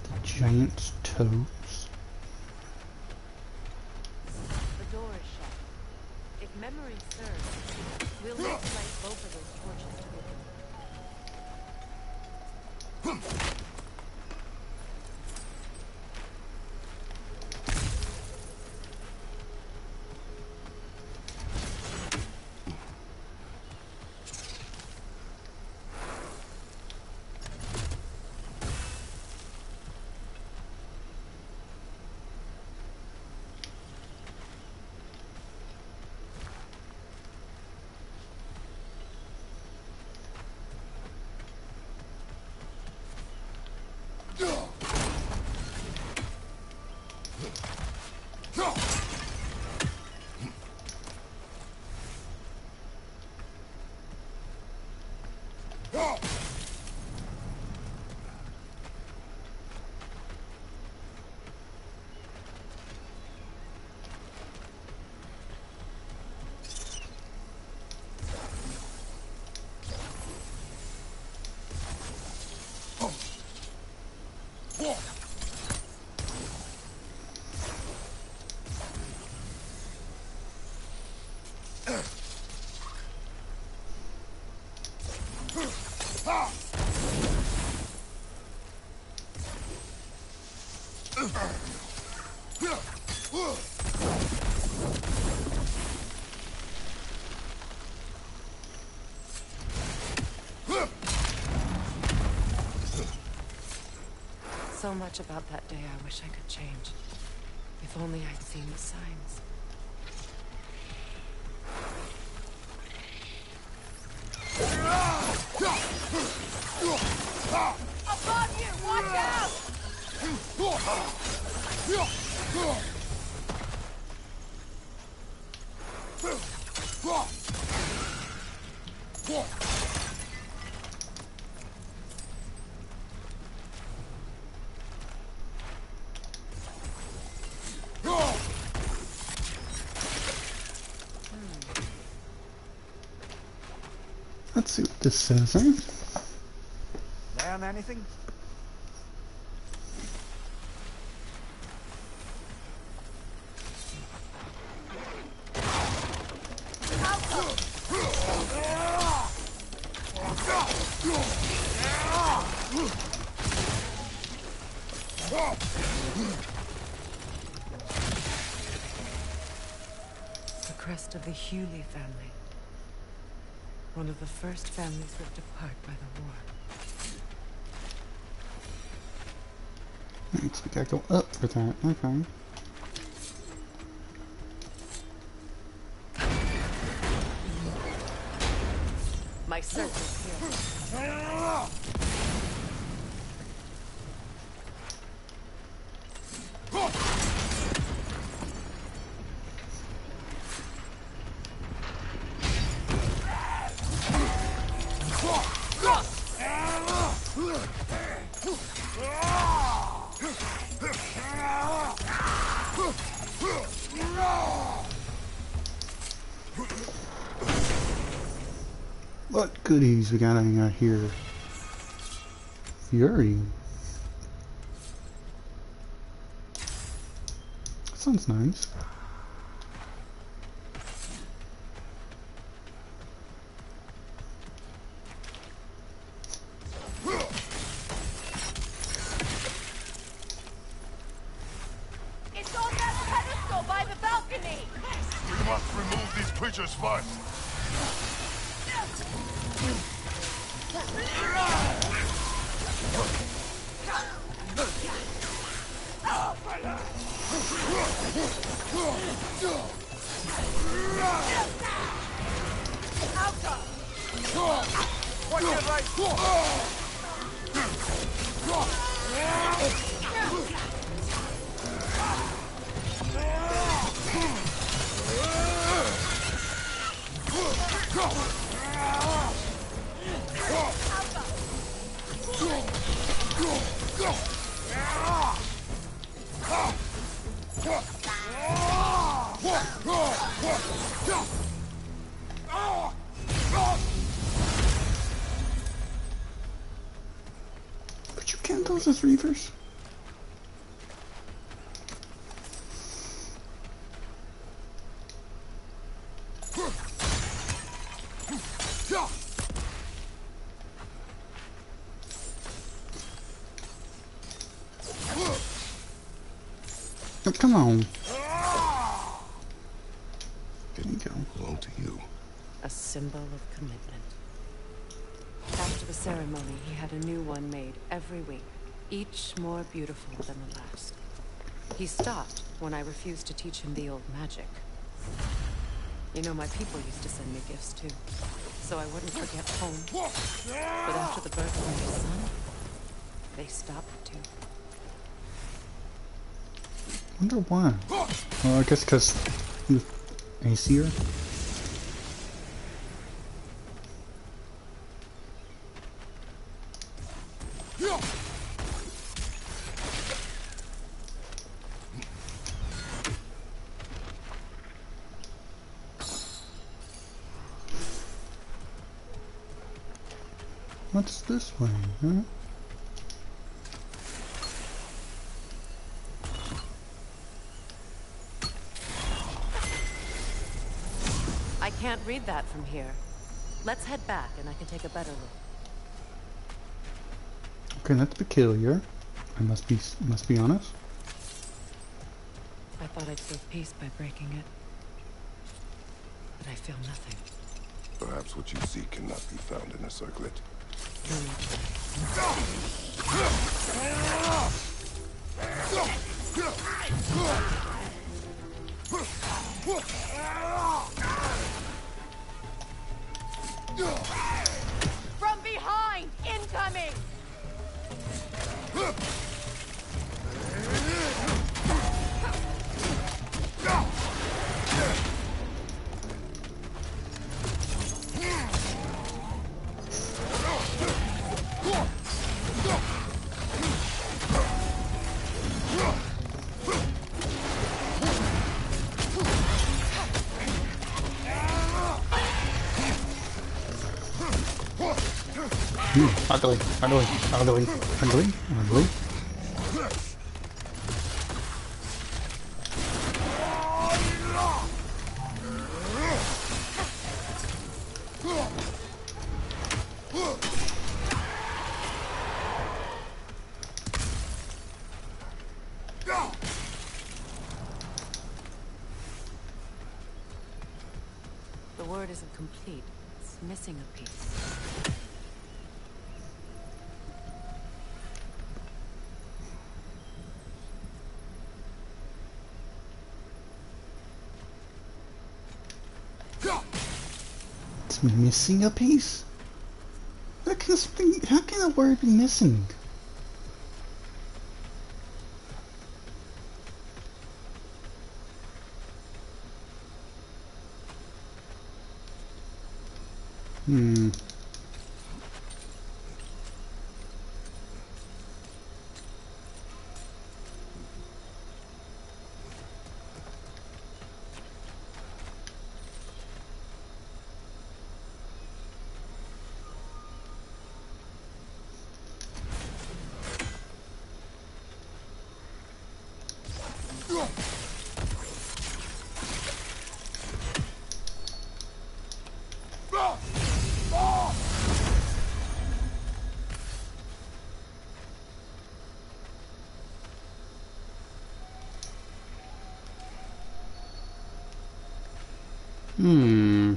The giant's toes. The door is shut. If memory serves, we'll need to light both of those torches to open it. So much about that day I wish I could change. If only I'd seen the signs. Above you! Watch out! Let's see what this says, huh? Learn anything? The crest of the Hewley family. One of the first families ripped apart by the war. Right, so we gotta go up for that. Okay. My search is here. What goodies we got in here? Fury. Sounds nice. must remove these creatures first. Watch your right. But you count those as reavers? Oh, come on. There you go. Belong to you. A symbol of commitment. After the ceremony, he had a new one made every week, each more beautiful than the last. He stopped when I refused to teach him the old magic. You know, my people used to send me gifts too, so I wouldn't forget home. But after the birth of my son, they stopped too. Wonder why. Well, I guess because he was a seer. What's this way, huh? I can't read that from here. Let's head back and I can take a better look. Okay, that's peculiar. I must be honest. I thought I'd feel peace by breaking it. But I feel nothing. Perhaps what you seek cannot be found in a circlet. From behind! Incoming! Ugly, ugly, ugly, ugly, ugly. The word isn't complete. It's missing a piece. It's missing a piece? How can a word be missing? Hmm. Hmm.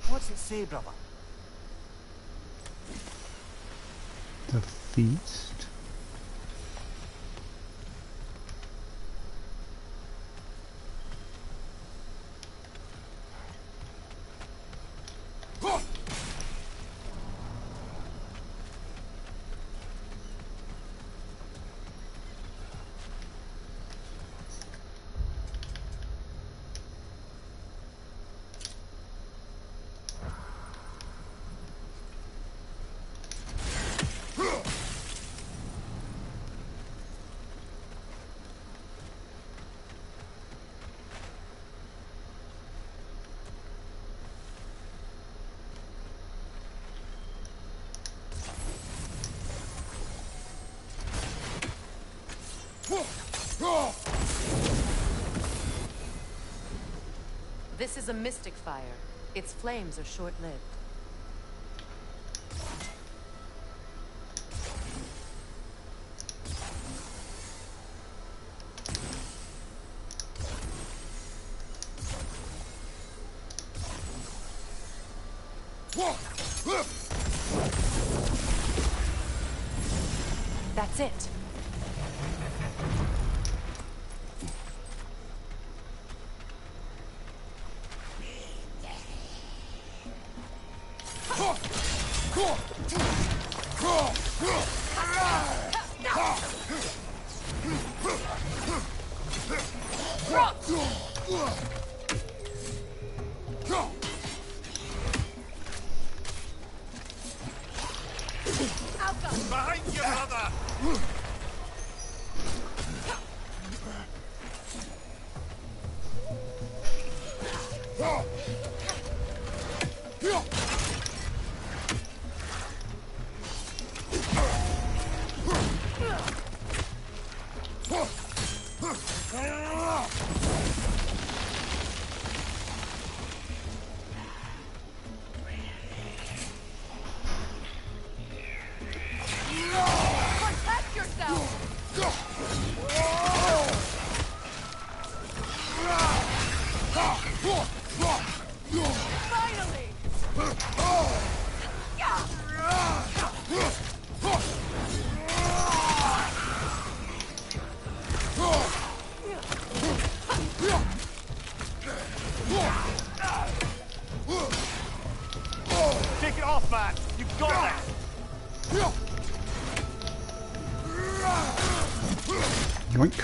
What's it say, brother? The feast. This is a mystic fire. Its flames are short-lived. That's it. Behind you, brother! Protect yourself! Finally! Take it off, man! You got this! Yoink.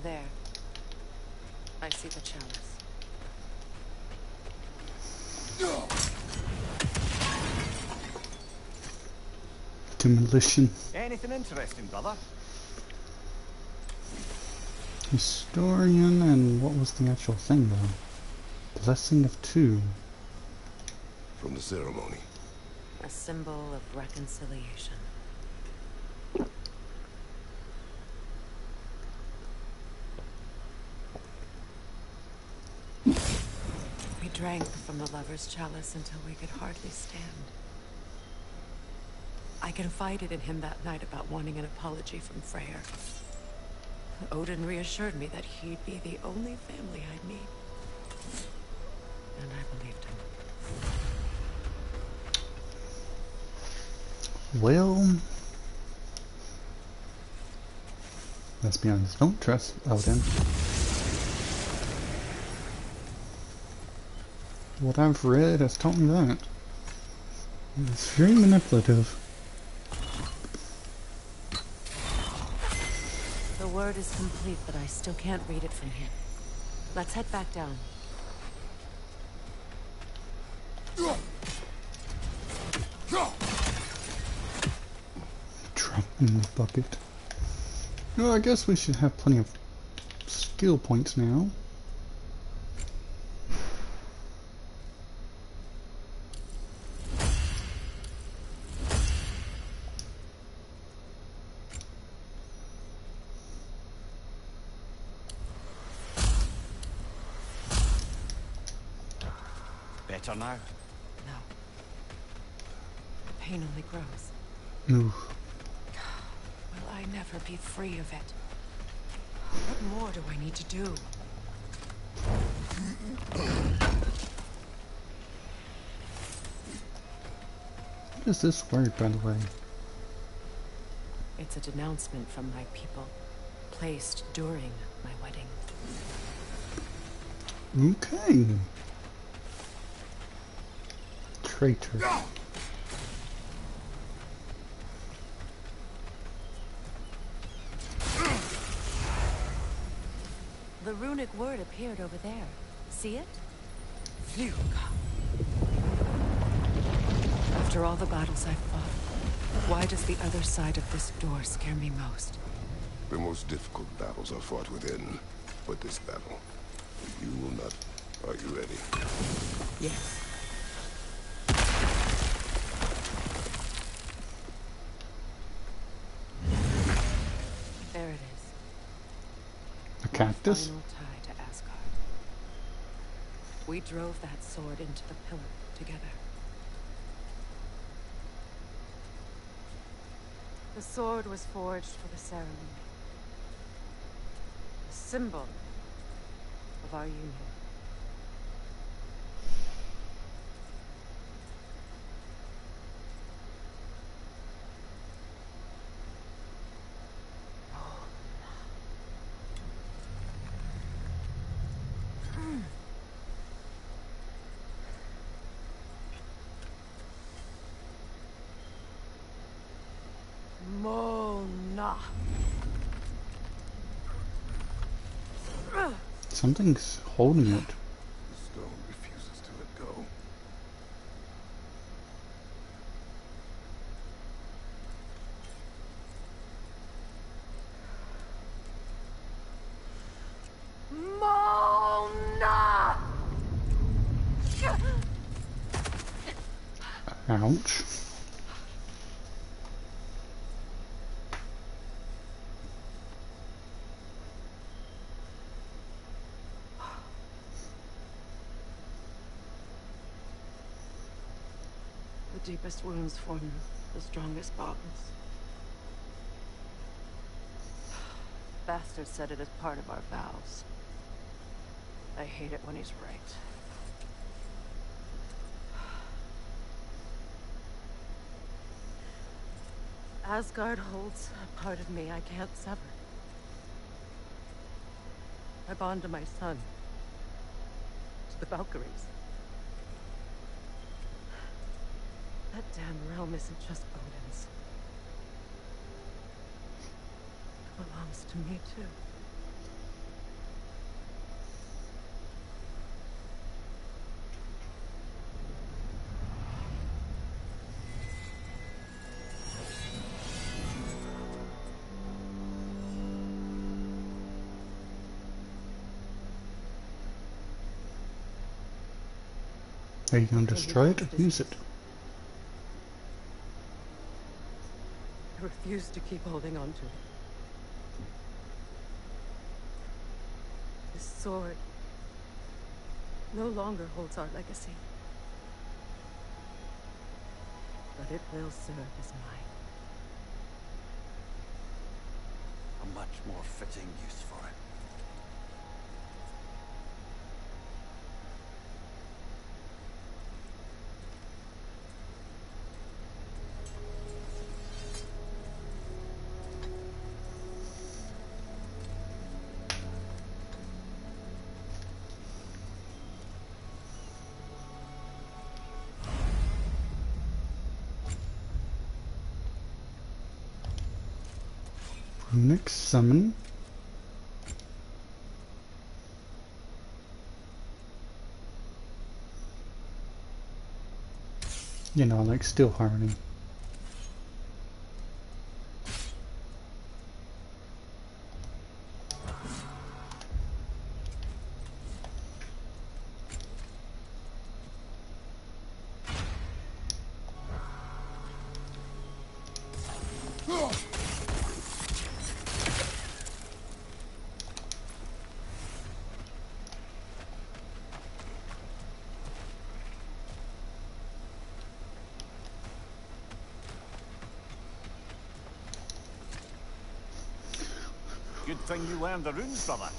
There. I see the chalice. Demolition. Anything interesting, brother? Historian, and what was the actual thing though? Blessing of two. From the ceremony. A symbol of reconciliation. We drank from the lover's chalice until we could hardly stand. I confided in him that night about wanting an apology from Freyr. Odin reassured me that he'd be the only family I'd meet. And I believed him. Well, let's be honest, don't trust Odin. What I've read has taught me that. It's very manipulative. The word is complete, but I still can't read it from here. Let's head back down. Drop in the bucket. No, I guess we should have plenty of skill points now. Better now? No. The pain only grows. Ooh. Will I never be free of it? What more do I need to do? What is this word, by the way? It's a denouncement from my people, placed during my wedding. Okay. Traitor. The runic word appeared over there. See it? Phew. After all the battles I've fought, why does the other side of this door scare me most? The most difficult battles are fought within, but this battle, you will not. Are you ready? Yes. There it is. A cactus? Final tie to Asgard. We drove that sword into the pillar together. The sword was forged for the ceremony. A symbol of our union. Mona. Something's holding it. The stone refuses to let go. Mona! Ouch. The deepest wounds form the strongest bonds. Bastard said it as part of our vows. I hate it when he's right. Asgard holds a part of me I can't sever. I bond to my son. To the Valkyries. That damn realm isn't just Odin's. It belongs to me, too. Are you gonna destroy it? Use it. I refuse to keep holding on to it. This sword no longer holds our legacy. But it will serve as mine. A much more fitting use for it. Next summon. You know, like still hardening. Good thing you learned the runes, brother.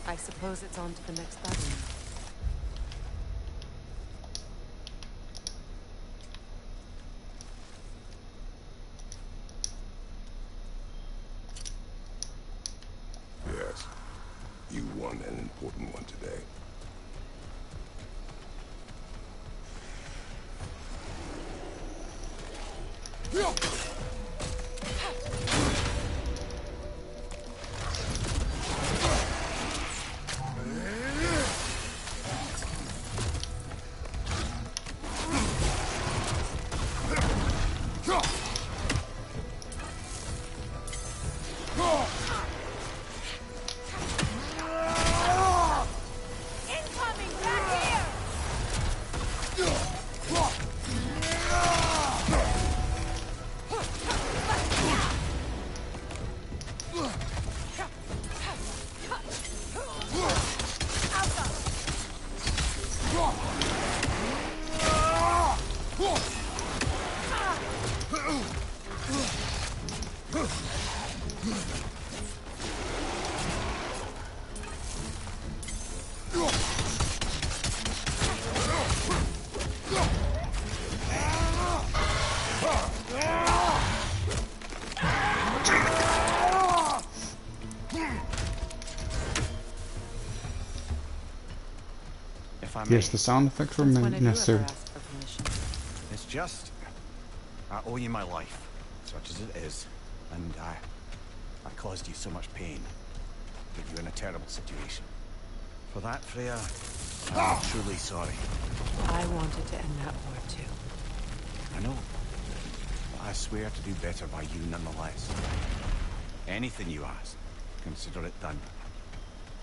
I suppose it's on to the next battle now. Yes. You won an important one today. Incoming back here! If I may, Yes, the sound effects were Since when have you necessary. ever asked for permission? it's just... I owe you my life, such as it is. And I caused you so much pain. Put you in a terrible situation. For that, Freya, I'm truly sorry. I wanted to end that war too. I know. But I swear to do better by you nonetheless. Anything you ask, consider it done.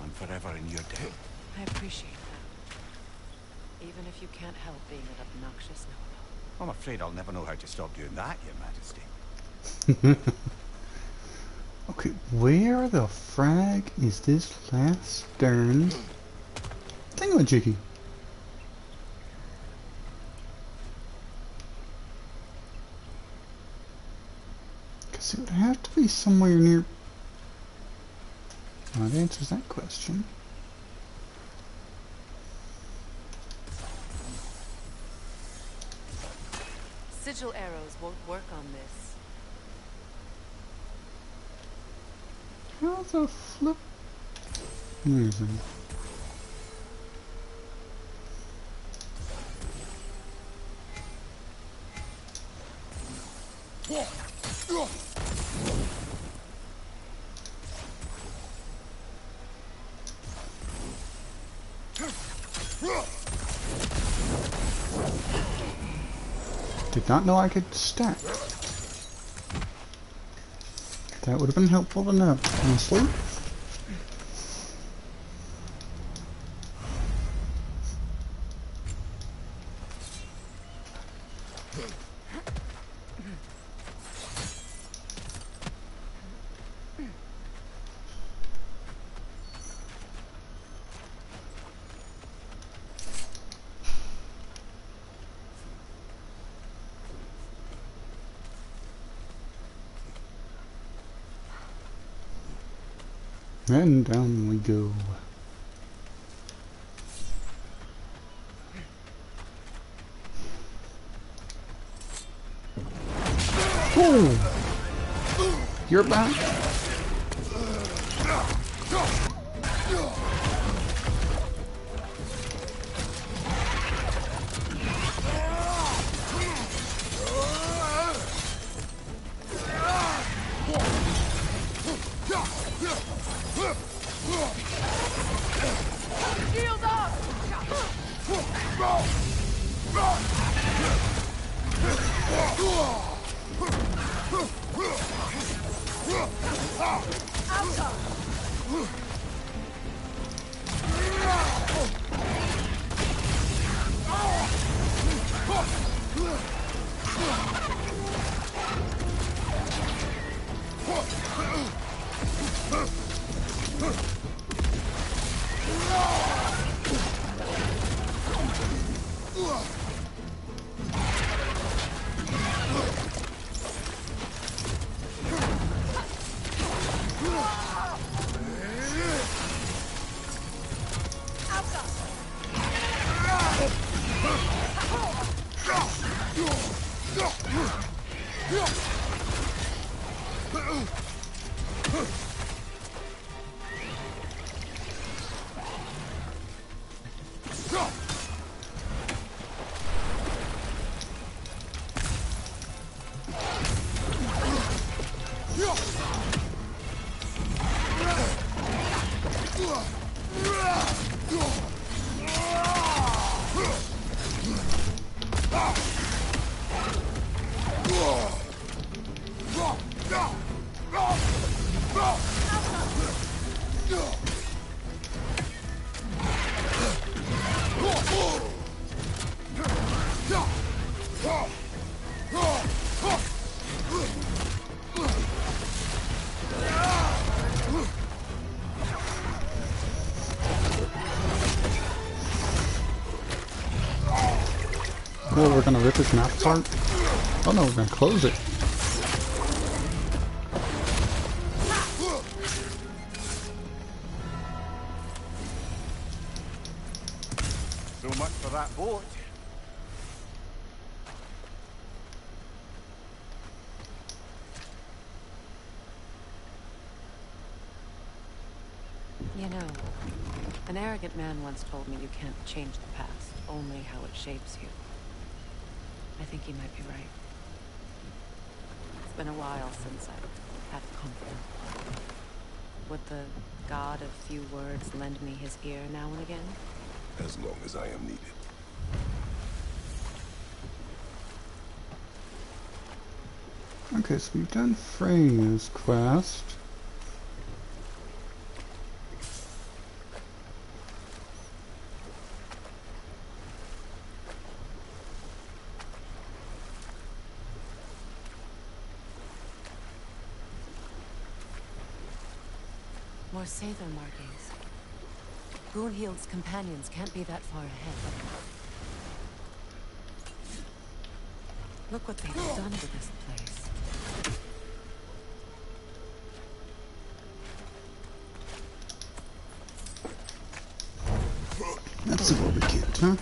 I'm forever in your debt. I appreciate that. Even if you can't help being an obnoxious know-it-all. I'm afraid I'll never know how to stop doing that, Your Majesty. Okay, where the frag is this last darn thingamajiggy? Because it would have to be somewhere near... Well, that answers that question. Sigil arrows won't work on this. How the flip? There's a... Did not know I could stack. That would have been helpful enough, honestly. And down we go. Oh! You're back? Shield up! Oh, we're gonna rip this map apart? Oh no, we're gonna close it. So much for that boat. You know, an arrogant man once told me you can't change the past, only how it shapes you. I think he might be right. It's been a while since I've had a confidant. Would the god of few words lend me his ear now and again? As long as I am needed. Okay, so we've done Freya's quest. More Sather markings. Gunhild's companions can't be that far ahead. Look what they've done to this place. Let's see what we get, huh?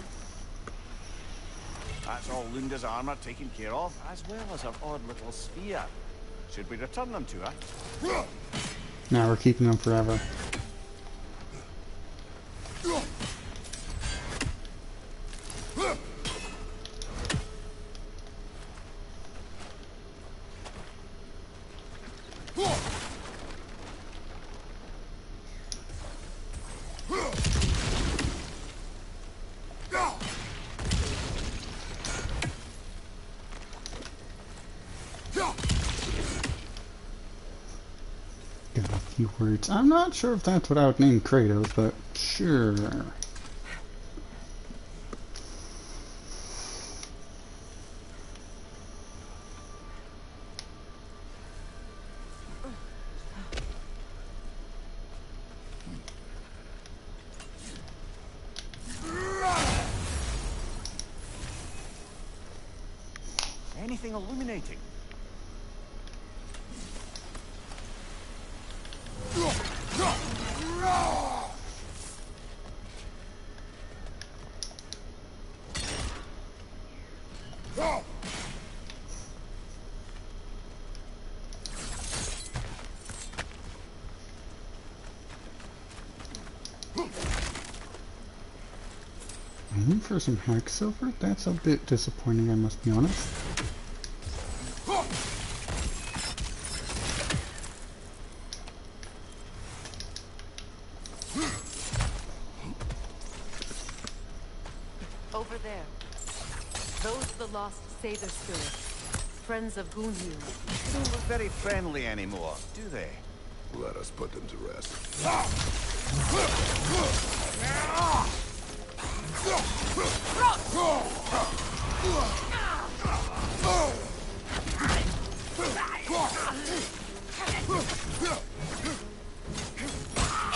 That's all Lunda's armor taken care of, as well as her odd little sphere. Should we return them to her? Now we're keeping them forever. Got a few words. I'm not sure if that's what I would name Kratos, but sure. Anything illuminating? Aiming for some hack silver? That's a bit disappointing, I must be honest. Over there. Those are the lost Sather spirits. friends of Gunhild. Don't look very friendly anymore, do they? Let us put them to rest.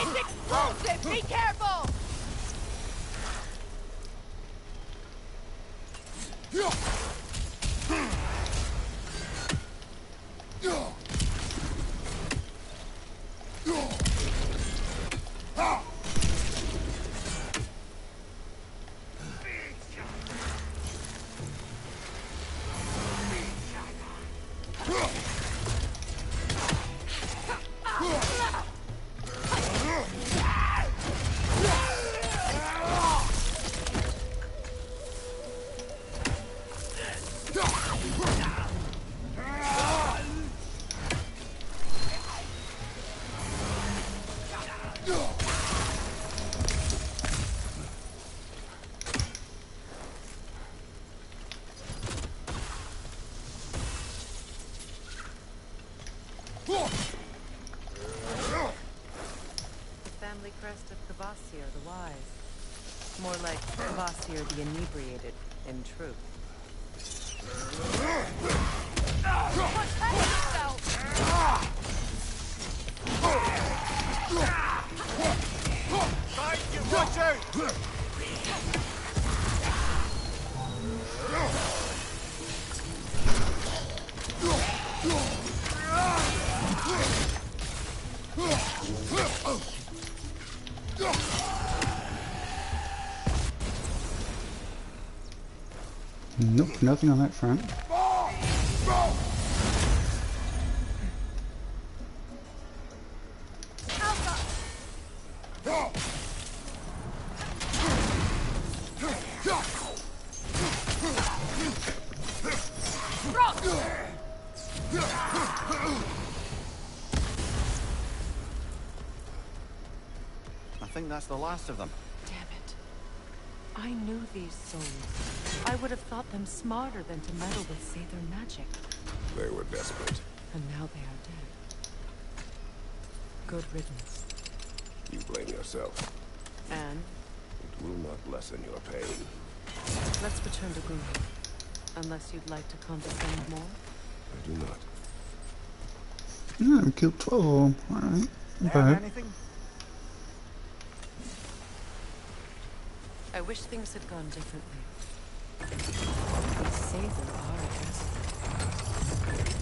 It's explosive! Be careful! Crest of Kvasir the Wise. More like Kvasir the Inebriated, in truth. Watch out! Nope, nothing on that front. I think that's the last of them. Damn it. I knew these souls. I would have thought them smarter than to meddle with Sather magic. They were desperate. And now they are dead. Good riddance. You blame yourself. And It will not lessen your pain. let's return to Gunhild. Unless you'd like to condescend more. I do not. Yeah, I killed 12 of them. Alright. Learn Okay. anything? I wish things had gone differently. These Sather are a desperate.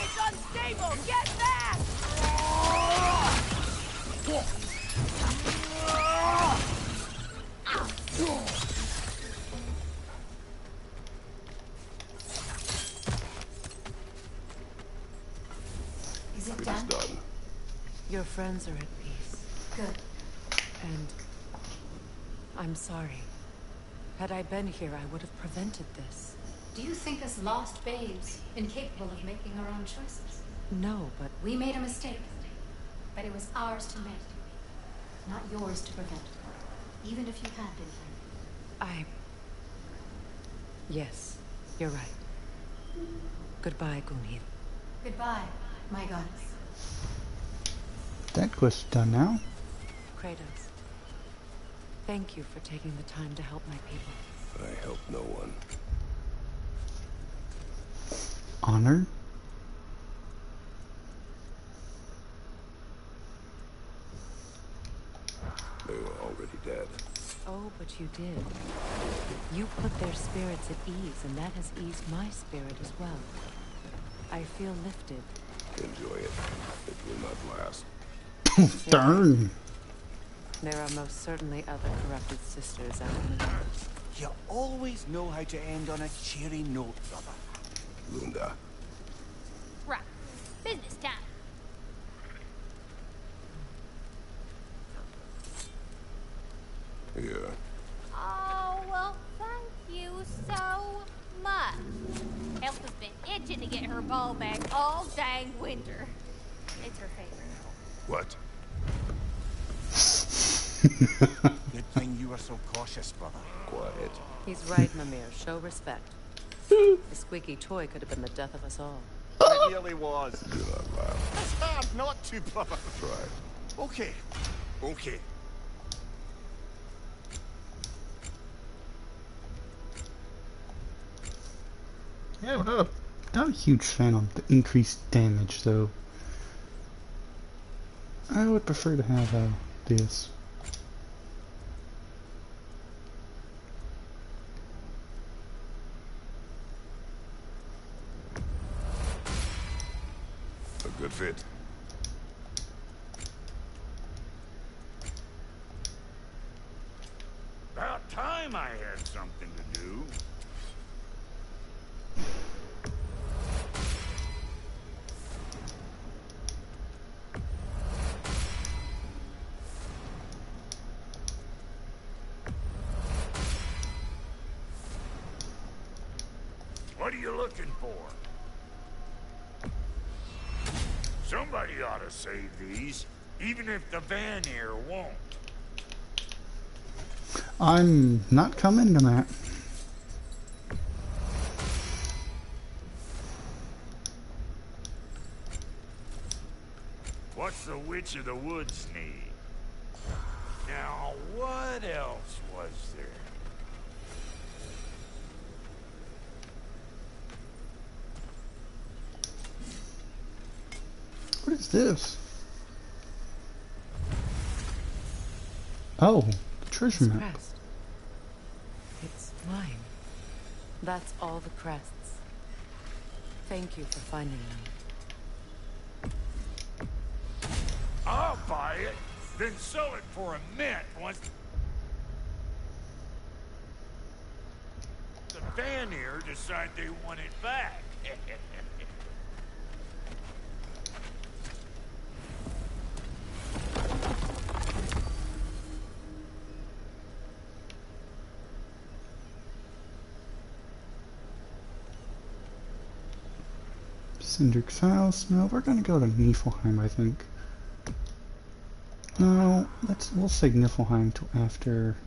It's unstable! Get back! Is it It is done? done. Your friends are at peace. Good. And I'm sorry. Had I been here, I would have prevented this. Do you think us lost babes, incapable of making our own choices? No, but We made a mistake, but it was ours to make, not yours to prevent. Even if you had been here. Yes, you're right. Goodbye, Gunhild. Goodbye, my goddess. That quest's done now. Kratos. Thank you for taking the time to help my people. I help no one. Honor. They were already dead. Oh, but you did. You put their spirits at ease, and that has eased my spirit as well. I feel lifted. Enjoy it. It will not last. Darn. There are most certainly other corrupted sisters out in the world. You always know how to end on a cheery note, brother. Lunda. Right. Business time. Here. Oh, well, thank you dang winter. It's her favorite. What? Good thing you were so cautious, brother. Quiet. He's right, Mimir. Show respect. The squeaky toy could have been the death of us all. It nearly was. Do not laugh. It's hard not to, brother. Try. Okay. Okay. Yeah, not a huge fan of the increased damage, though. I would prefer to have this. A good fit. About time I had something to do. What are you looking for? Somebody ought to save these, even if the Vanir won't. I'm not coming to that. What's the Witch of the Woods need? Now, what else was there? What is this? Oh, the treasure This map. crest. It's mine. That's all the crests. Thank you for finding them. I'll buy it, then sell it for a mint once the Vanir decide they want it back. Cindric's house. No, we're gonna go to Niflheim, I think. No, we'll say Niflheim till after.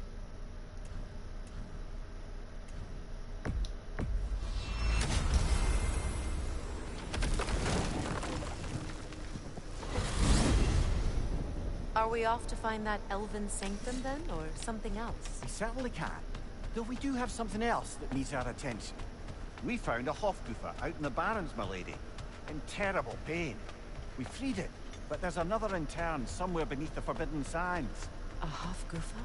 Are we off to find that elven sanctum then, or something else? We certainly can. Though we do have something else that needs our attention. We found a Hofgufa out in the Barrens, my lady. In terrible pain. We freed it, but there's another intern somewhere beneath the Forbidden Sands. A Hofgufa?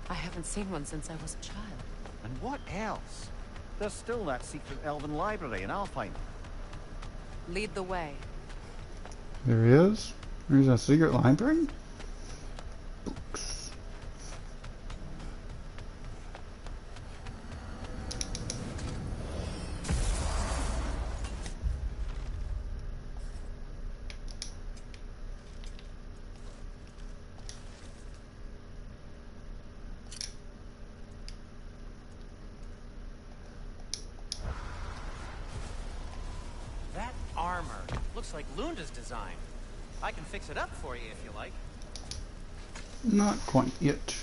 I haven't seen one since I was a child. And what else? There's still that secret elven library in Alfheim. Lead the way. There is? There's a secret library? Books. That armor looks like Lunda's design. I can fix it up for you if you like. Not quite yet.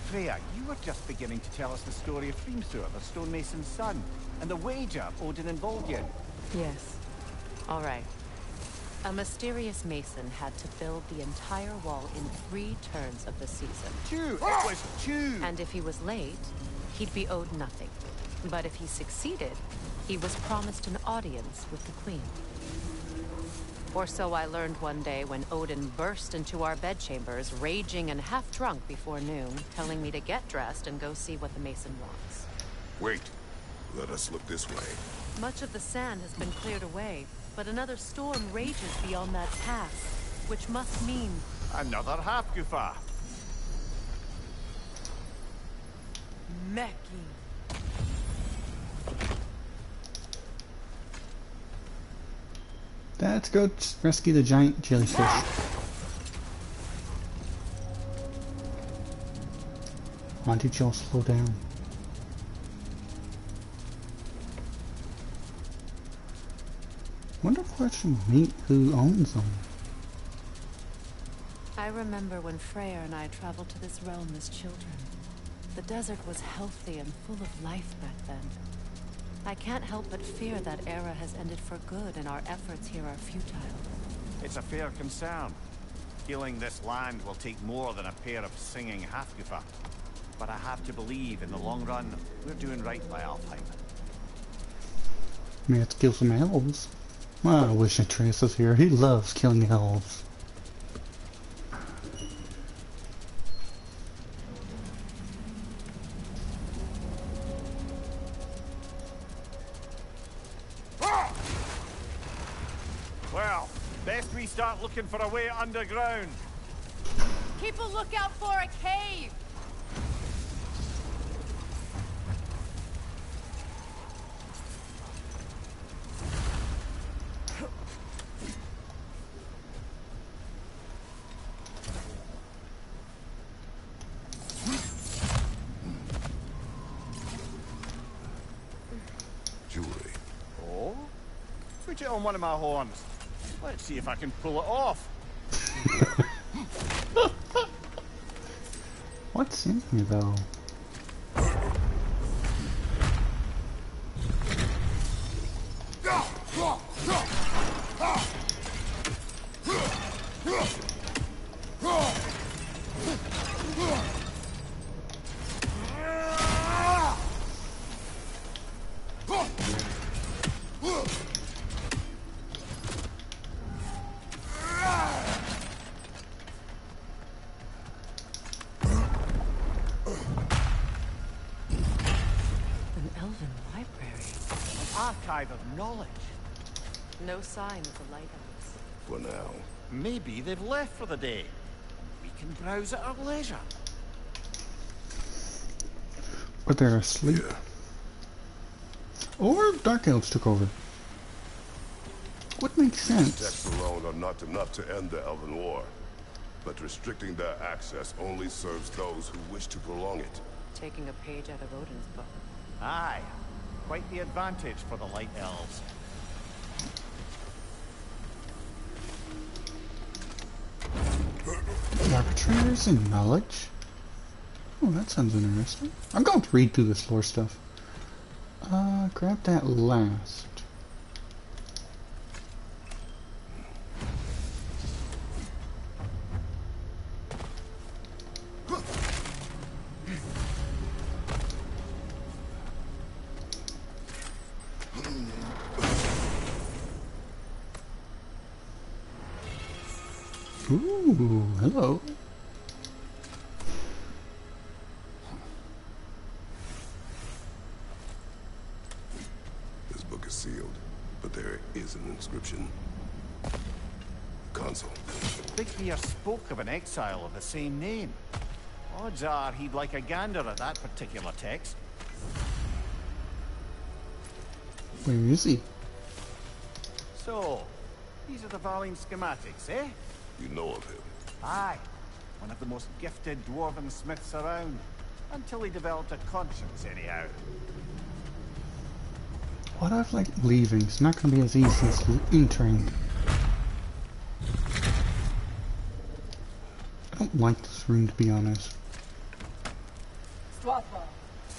Freya, you were just beginning to tell us the story of Hrimthur, the stonemason's son, and the wager Odin involved you in. Yes. All right. A mysterious mason had to build the entire wall in 3 turns of the season. Two! It was two! And if he was late, he'd be owed nothing. But if he succeeded, he was promised an audience with the queen. Or so I learned one day when Odin burst into our bedchambers, raging and half drunk before noon, telling me to get dressed and go see what the mason wants. Wait. Let us look this way. Much of the sand has been cleared away, but another storm rages beyond that pass, which must mean... Another Hofgufa! Meki. Let's go rescue the giant jellyfish. Why did y'all slow down? Wonder if I should meet who owns them. I remember when Freya and I traveled to this realm as children. The desert was healthy and full of life back then. I can't help but fear that era has ended for good and our efforts here are futile. It's a fair concern. Healing this land will take more than a pair of singing Halfgoofer. But I have to believe, in the long run, we're doing right by Alfheim. May have to kill some elves. Well, I wish Atreus was here. He loves killing elves. Well, best we start looking for a way underground. Keep a lookout for a cave. Jewelry. Oh? Put it on one of my horns. Let's see if I can pull it off. What's in here, though? Archive of knowledge. No sign of the light elves. For now. Maybe they've left for the day. We can browse at our leisure. Or they're asleep. Yeah. Or Dark Elves took over. Would make sense. Texts alone are not enough to end the Elven War. But restricting their access only serves those who wish to prolong it. Taking a page out of Odin's book. Aye. Quite the advantage for the Light Elves. Arbitrators and knowledge. Oh, that sounds interesting. I'm going to read through this lore stuff. Grab that last. Ooh, hello. This book is sealed, but there is an inscription. Console. Bigbear spoke of an exile of the same name. Odds are he'd like a gander at that particular text. Where is he? So, these are the Valine schematics, eh? You know of him. Aye. One of the most gifted dwarven smiths around. Until he developed a conscience, anyhow. What I've like leaving. It's not going to be as easy as entering. I don't like this room, to be honest.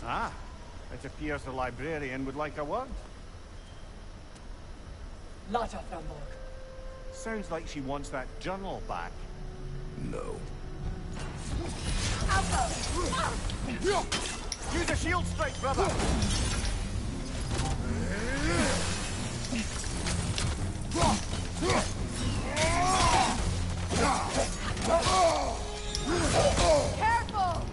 Ah, it appears the librarian would like a word. Sounds like she wants that journal back. No. Use a shield strike, brother! Careful!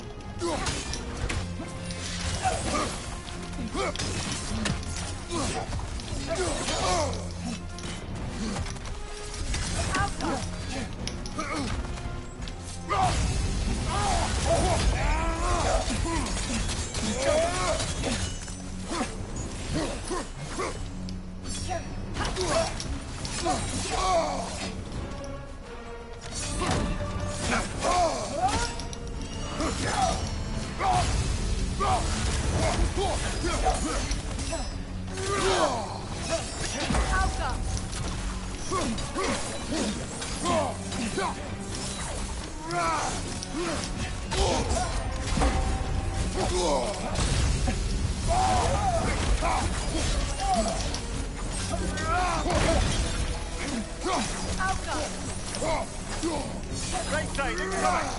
Right side, incoming!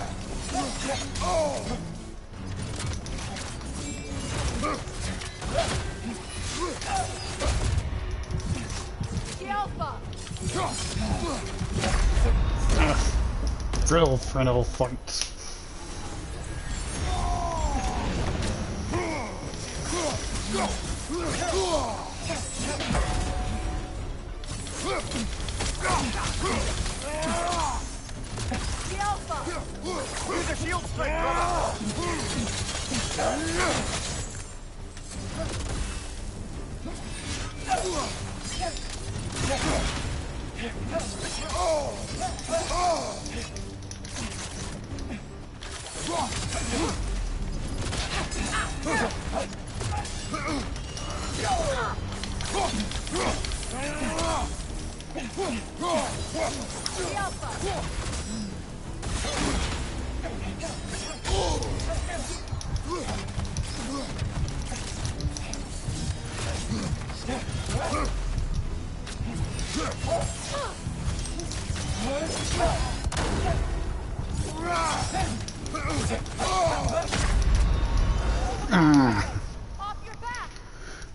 Drill frenel fights. Use a shield strike, brother!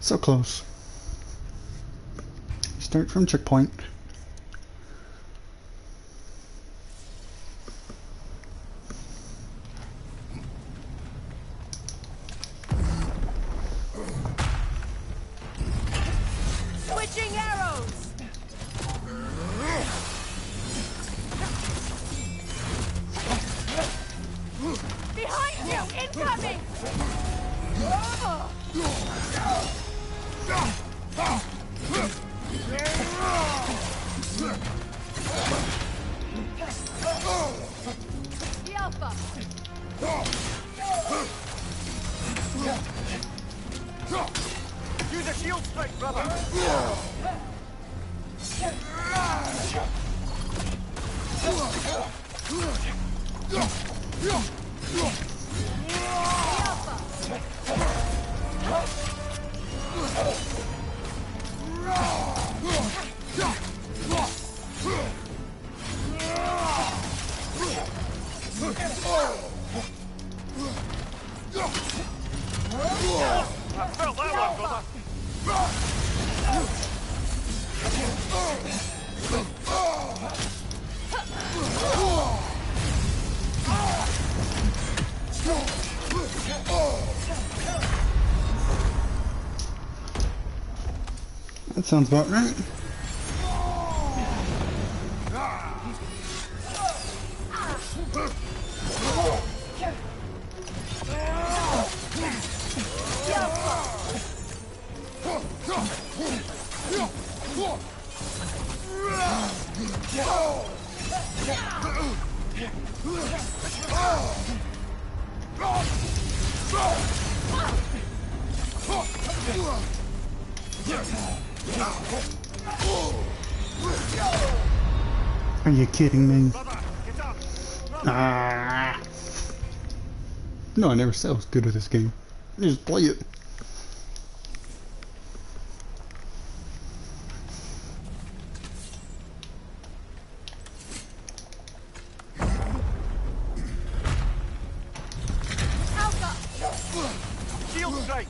So close. Start from checkpoint. Switching arrows! Behind you! Incoming! The Alpha! Use a shield strike, brother! I felt that one, brother! That sounds about right. Are you kidding me? Ah. No, I never said I was good at this game. Just play it. Shield strike!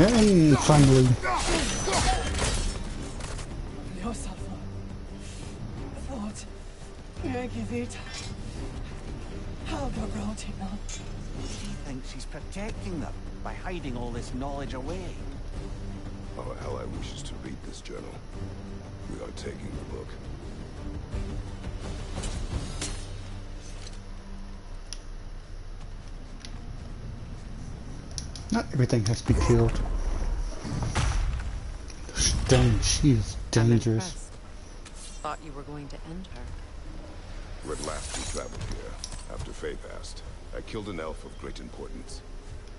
And finally. She thinks she's protecting them by hiding all this knowledge away. Our ally wishes to read this journal. We are taking the book. Not everything has to be killed. Dang, she is dangerous. Thought you were going to end her. When last we traveled here, after Faye passed, I killed an elf of great importance.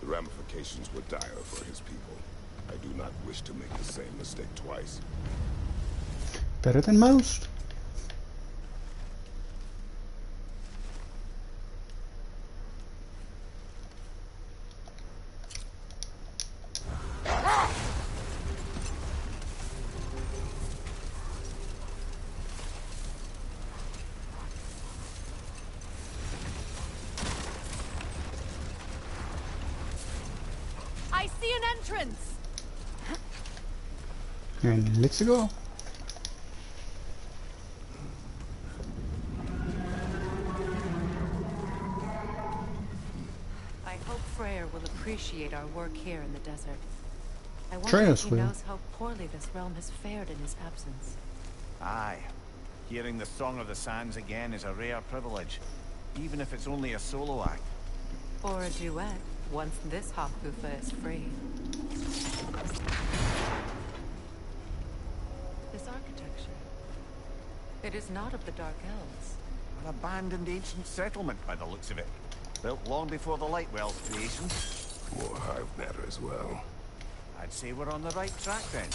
The ramifications were dire for his people. I do not wish to make the same mistake twice. Better than most. I see an entrance. And let's go. I hope Freyr will appreciate our work here in the desert. I wonder Atreus if he will. knows how poorly this realm has fared in his absence. Aye. Hearing the Song of the Sands again is a rare privilege, even if it's only a solo act. Or a duet, once this Hofgufa is free. This architecture. It is not of the Dark Elves. An abandoned ancient settlement by the looks of it. Built long before the Lightwell's creation. More hive matter as well. I'd say we're on the right track then.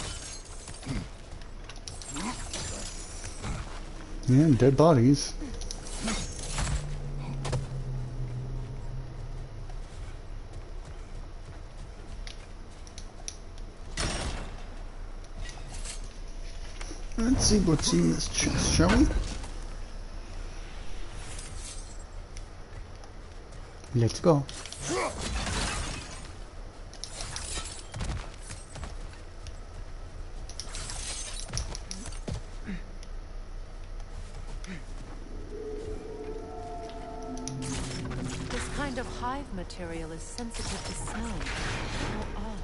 Yeah, dead bodies. Let's see what's in this chest, shall we? Let's go. This kind of hive material is sensitive to sound. How odd.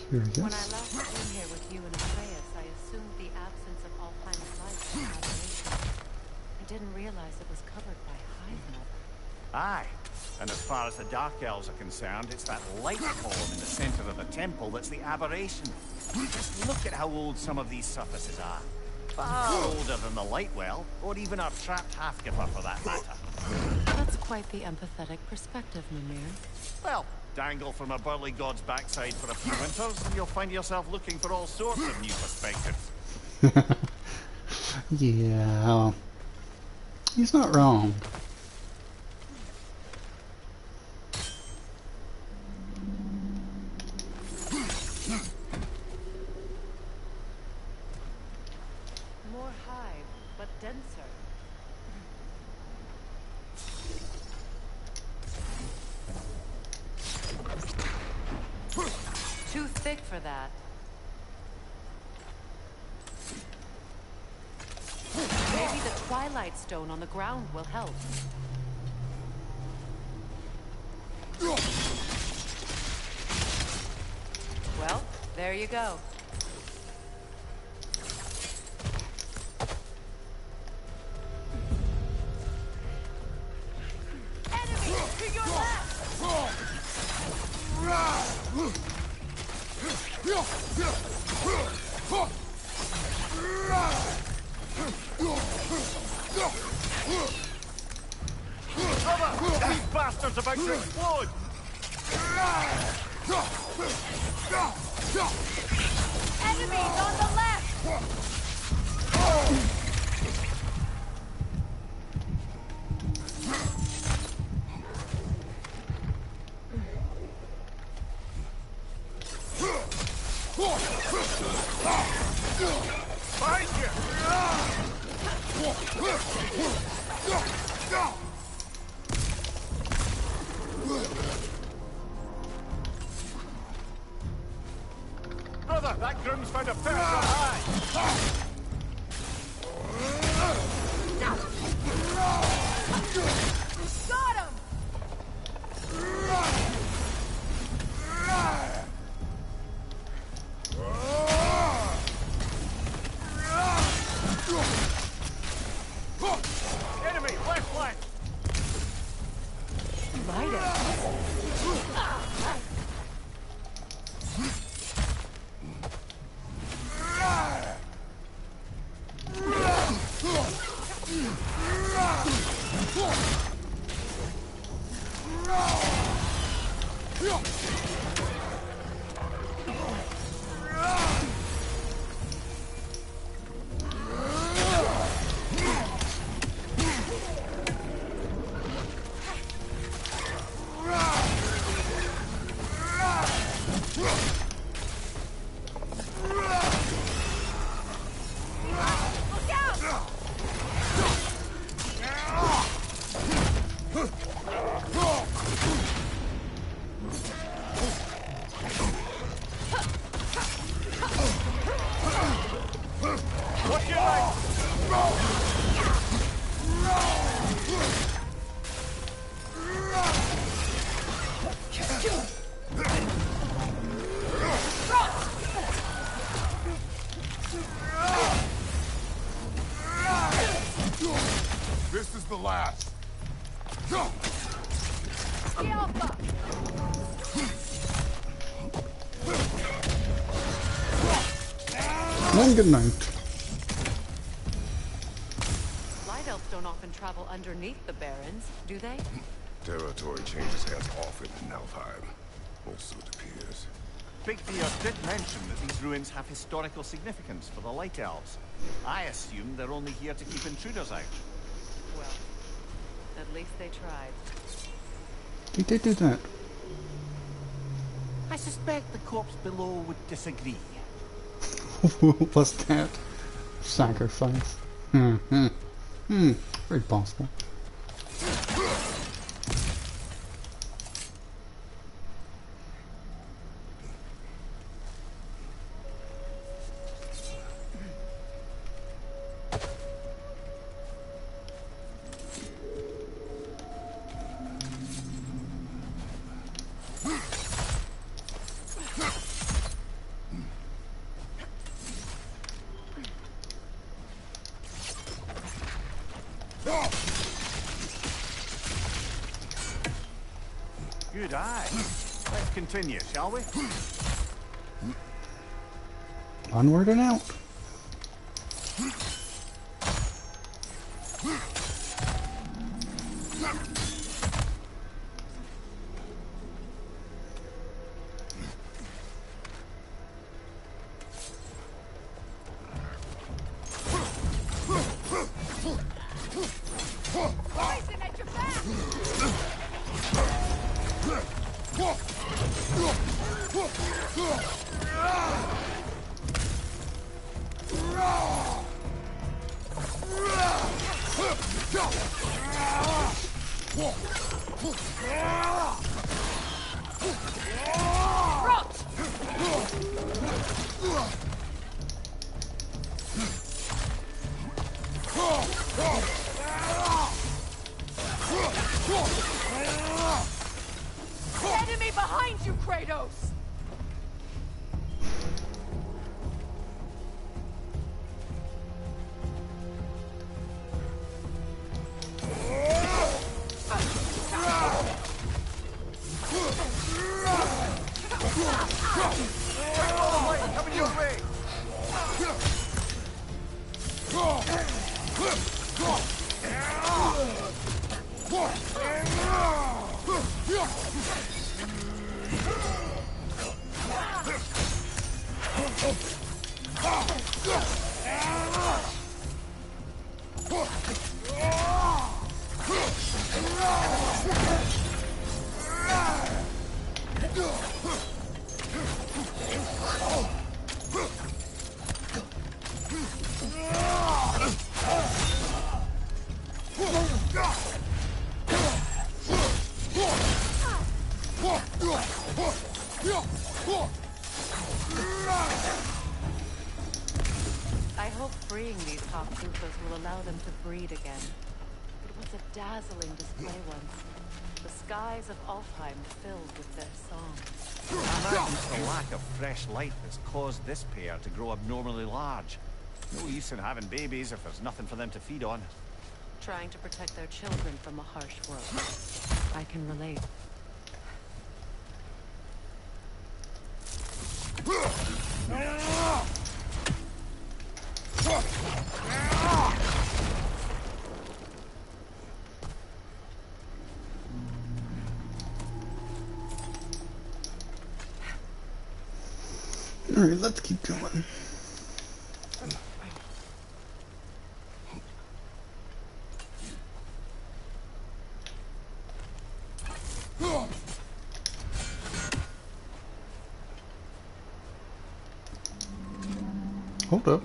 Curious. When I last came here with you and Atreus, I assumed the absence of all kind of life was an aberration. I didn't realize it was covered by hive matter. Aye. And as far as the Dark Elves are concerned, it's that light column in the center of the temple that's the aberration. Just look at how old some of these surfaces are. Far older than the Lightwell, or even our trapped Hafgifer for that matter. That's quite the empathetic perspective, Mimir. Well, dangle from a burly god's backside for a few winters, and you'll find yourself looking for all sorts of new perspectives. Yeah. He's not wrong. More hive, but denser. Too thick for that. Maybe the Twilight Stone on the ground will help. Well, there you go. Enemy to your left! Brother, these bastards about to explode! Enemies on the left! Behind you! Brother, that groom's found a person high! Got him! Enemy, left flank! Light it. Look out! Watch your right! This is the last. The Alpha! And good night. Light elves don't often travel underneath the barrens, do they? Territory changes hands often in Nalfheim. Or so it appears. Big Beard did mention that these ruins have historical significance for the Light Elves. I assume they're only here to keep intruders out. Well, at least they tried. He did do that. I suspect the corpse below would disagree. Was that sacrifice? Very possible. Good eye. Let's continue, shall we? Onward and out. Poison at your back! Oh! got you, Kratos! Coming your way! I hope freeing these top troopers will allow them to breed again. It was a dazzling display once. The skies of Alfheim filled with their songs. I imagine it's the lack of fresh light that's caused this pair to grow abnormally large. No use in having babies if there's nothing for them to feed on. Trying to protect their children from a harsh world. I can relate. Alright, let's keep going. Hold up.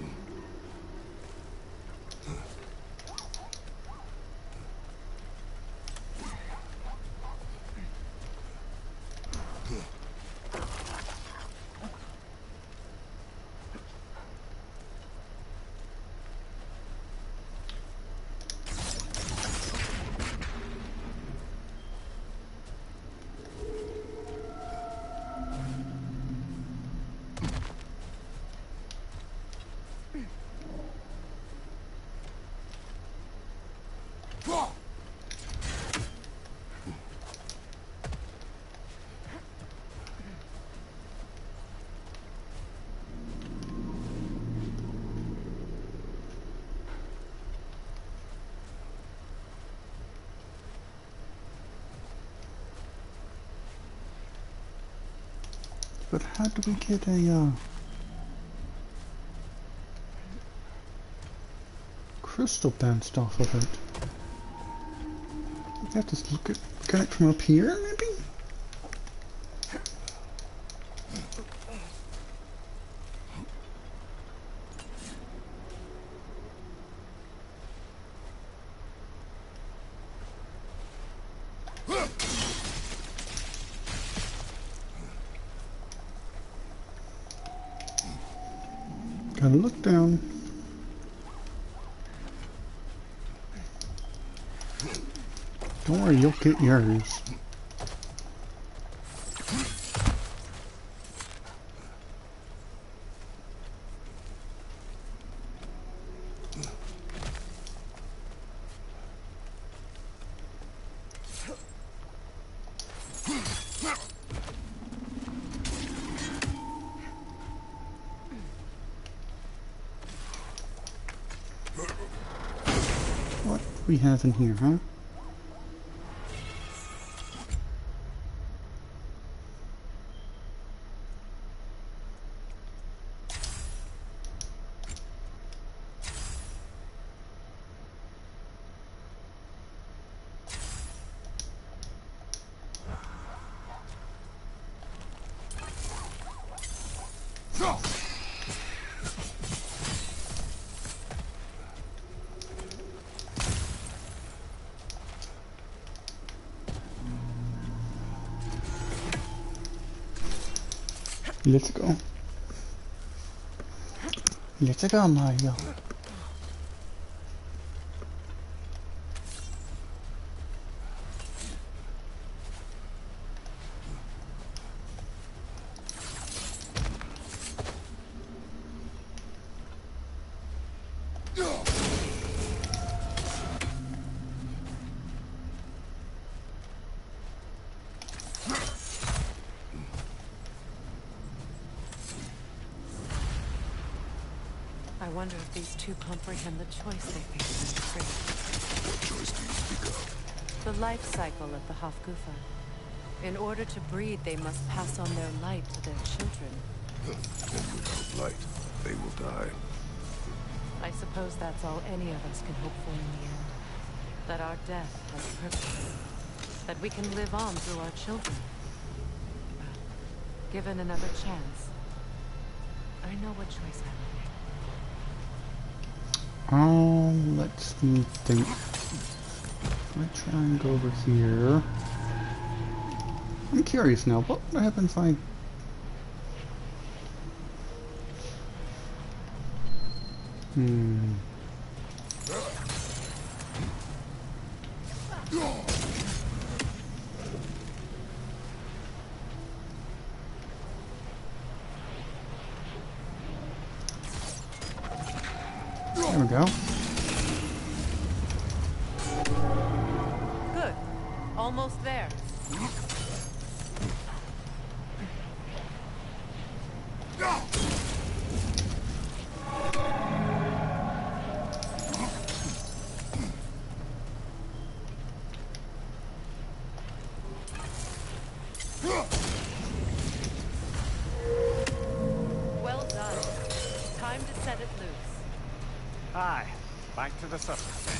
But how do we get a crystal bounced off of it? We have to look at it from up here, maybe? Gotta look down. Don't worry, you'll get yours. What do we have in here, huh? Let's go. Let's go, Mario. I wonder if these two comprehend the choice they face in the tree. What choice do you speak of? The life cycle of the Hofgufa. In order to breed, they must pass on their light to their children. And without light, they will die. I suppose that's all any of us can hope for in the end. That our death has purpose. That we can live on through our children. Given another chance, I know what choice I will make. Let's think. Let's try and go over here. I'm curious now, what would happen if I... There we go. Good. Almost there. Well done. Time to set it loose. Aye, back to the surface then.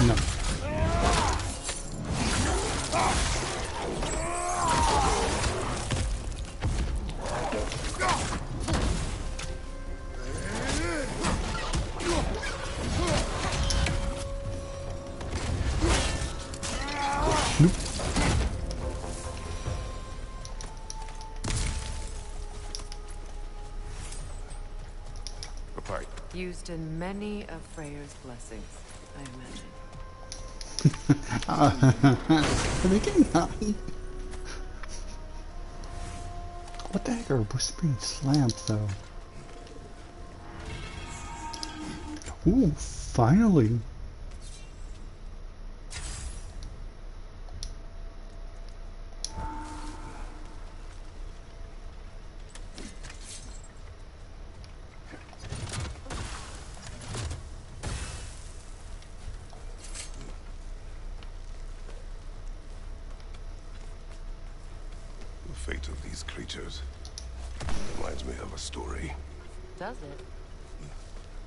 No. Nope. A pipe. Used in many of Freyr's blessings, I imagine. Are they getting high? What the heck are whispering slabs, though? Ooh, finally! The fate of these creatures reminds me of a story. Does it?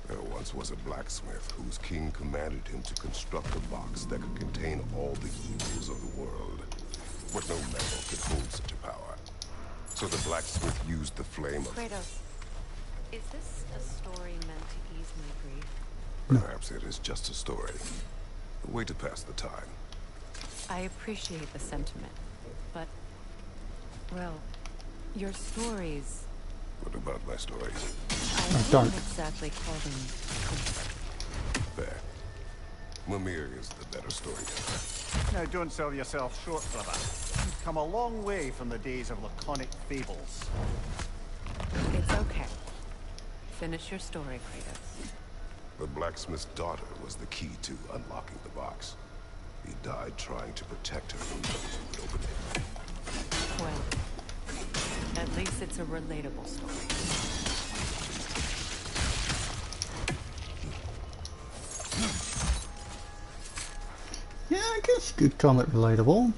There once was a blacksmith whose king commanded him to construct a box that could contain all the evils of the world. But no metal could hold such a power. So the blacksmith used the flame of... Kratos, is this a story meant to ease my grief? Perhaps it is just a story. A way to pass the time. I appreciate the sentiment, but, well, your stories... What about my stories? I darn. wouldn't exactly call them comfort. Fair. Mimir is the better storyteller. Now don't sell yourself short, brother. You've come a long way from the days of laconic fables. It's okay. Finish your story, Kratos. The blacksmith's daughter was the key to unlocking the box. He died trying to protect her from those who would open it. Well, at least it's a relatable story. Yeah, I guess you could call it relatable.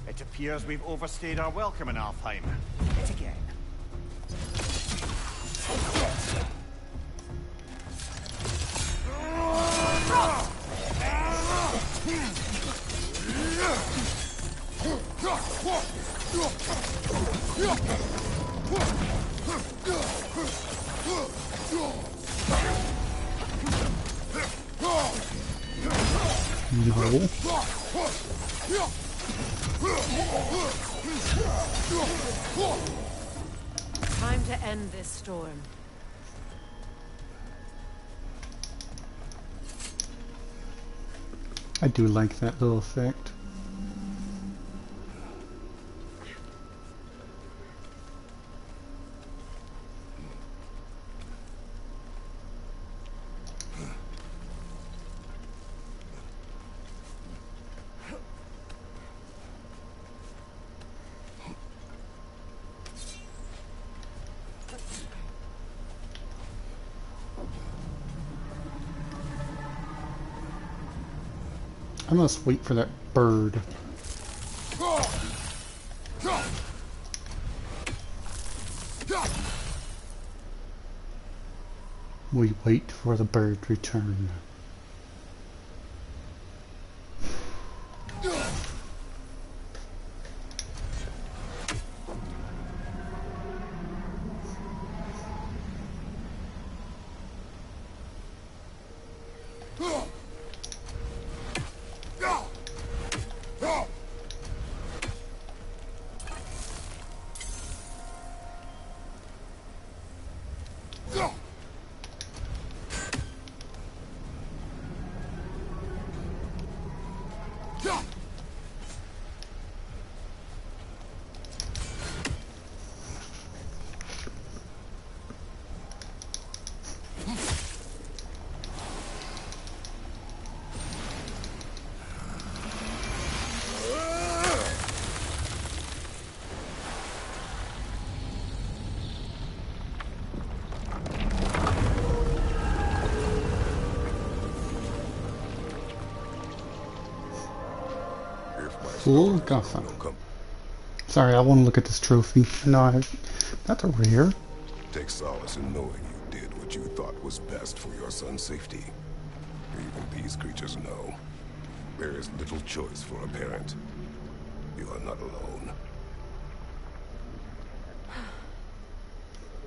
It appears we've overstayed our welcome in Alfheim. Yet again. No. Time to end this storm. I do like that little effect. I must wait for that bird. We wait for the bird return. Full Gotham. Sorry, I want to look at this trophy. No, that's a rare. Take solace in knowing you did what you thought was best for your son's safety. Even these creatures know. There is little choice for a parent. You are not alone.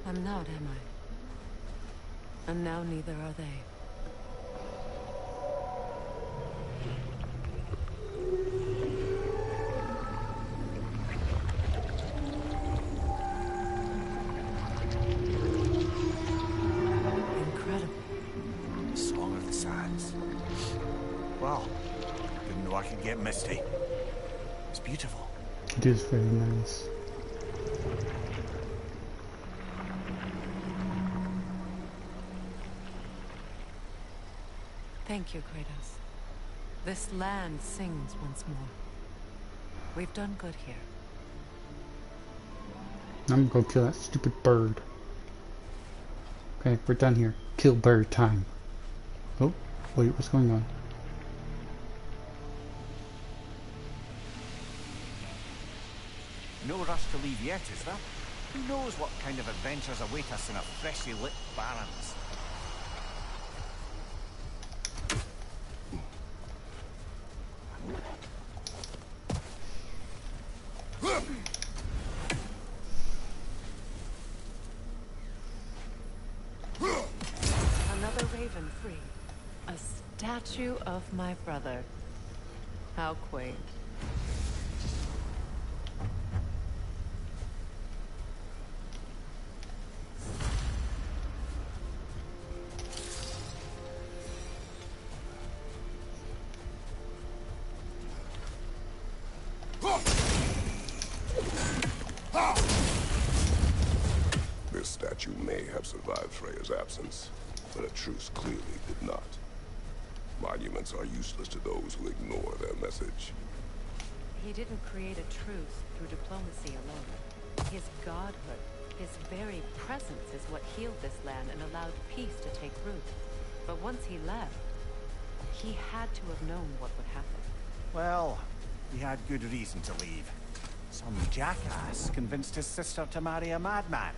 I'm not, am I? And now neither are they. Get misty. It's beautiful. It is very nice. Thank you, Kratos. This land sings once more. We've done good here. I'm gonna go kill that stupid bird. Okay, we're done here. Kill bird time. Oh, wait, what's going on? No rush to leave yet, is there? Who knows what kind of adventures await us in our freshly lit barrens? Another raven free. A statue of my brother. How quaint. This statue may have survived Freya's absence, but a truce clearly did not. Monuments are useless to those who ignore their message. He didn't create a truce through diplomacy alone. His godhood, his very presence is what healed this land and allowed peace to take root. But once he left, he had to have known what would happen. Well, he had good reason to leave. Some jackass convinced his sister to marry a madman.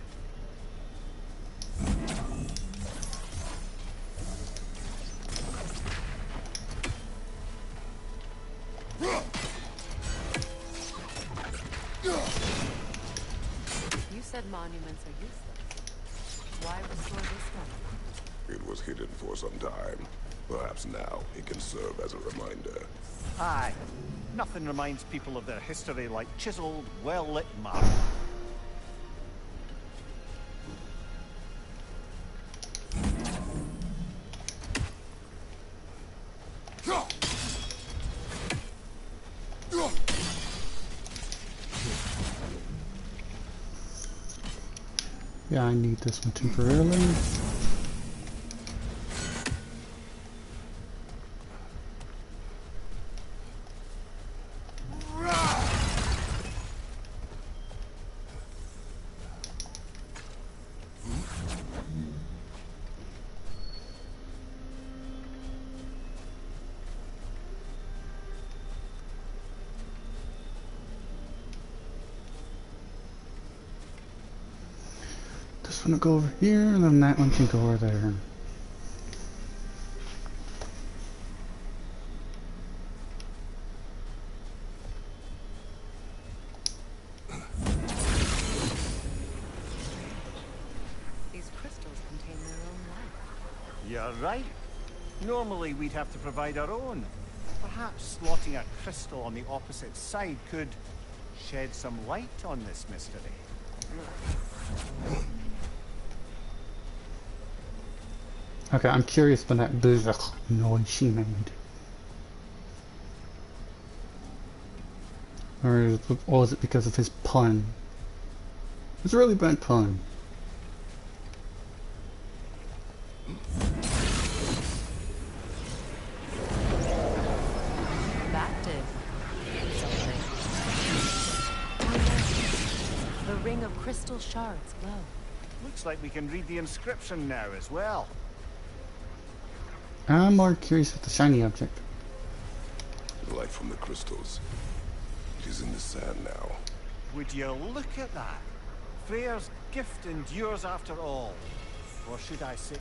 You said monuments are useless. Why restore this one? hidden for some time. Perhaps now it can serve as a reminder. Aye. Nothing reminds people of their history like chiseled, well-lit marble. Yeah, I need this one temporarily. This one will go over here, and then that one can go over there. These crystals contain their own life. You're right. Normally we'd have to provide our own. Perhaps slotting a crystal on the opposite side could shed some light on this mystery. Okay, I'm curious about that buzz noise she made. Or was it because of his pun? It's a really bad pun. That did something. The ring of crystal shards glow. Looks like we can read the inscription now as well. I'm more curious with the shiny object. The light from the crystals. It is in the sand now. Would you look at that? Freyr's gift endures after all. Or should I say...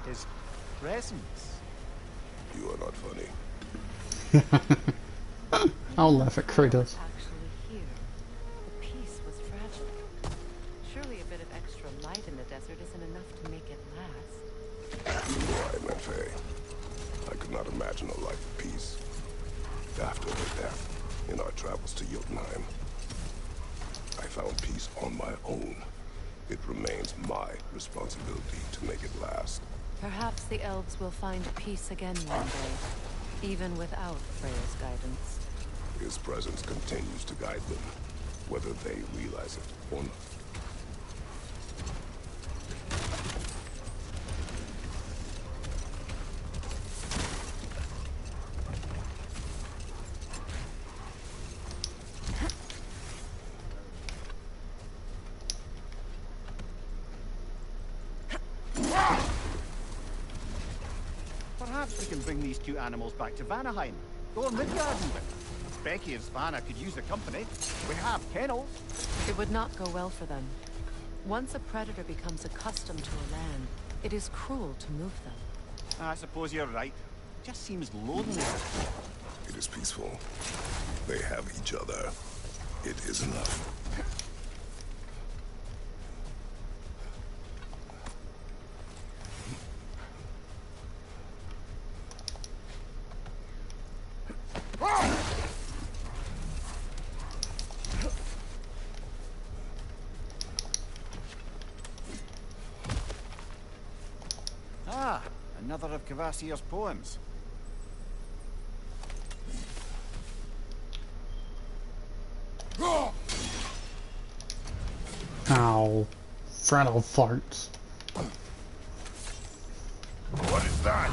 his presence. You are not funny. I'll laugh at Kratos. Actually here. The peace was fragile. Surely a bit of extra light in the desert isn't enough to make it last. You are right, Menfe. I could not imagine a life of peace. After her death, in our travels to Jotunheim, I found peace on my own. It remains my responsibility to make it last. Perhaps the elves will find peace again one day, even without Freya's guidance. His presence continues to guide them, whether they realize it or not. Perhaps we can bring these two animals back to Vanaheim. Or Midgard even. Becky and Svanna could use the company. We have kennels. It would not go well for them. Once a predator becomes accustomed to a land, it is cruel to move them. I suppose you're right. It just seems lonely. It is peaceful. They have each other. It is enough. Ah, another of Kvasir's poems. Ow. Frontal farts. What is that? A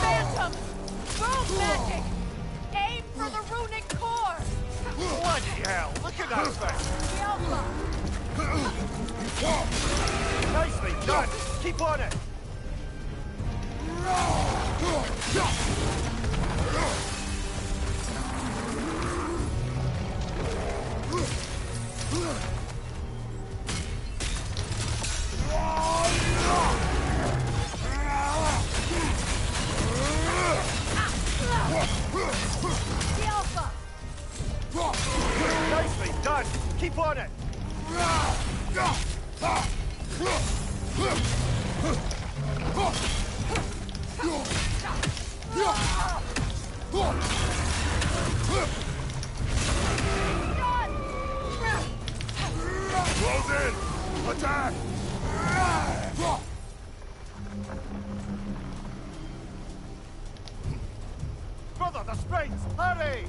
phantom! Rune magic! Aim for the runic core! Bloody hell, look at that thing! Yelpa! Nicely done! Keep on it! got it! Close in! Attack! Brother, the springs! Hurry!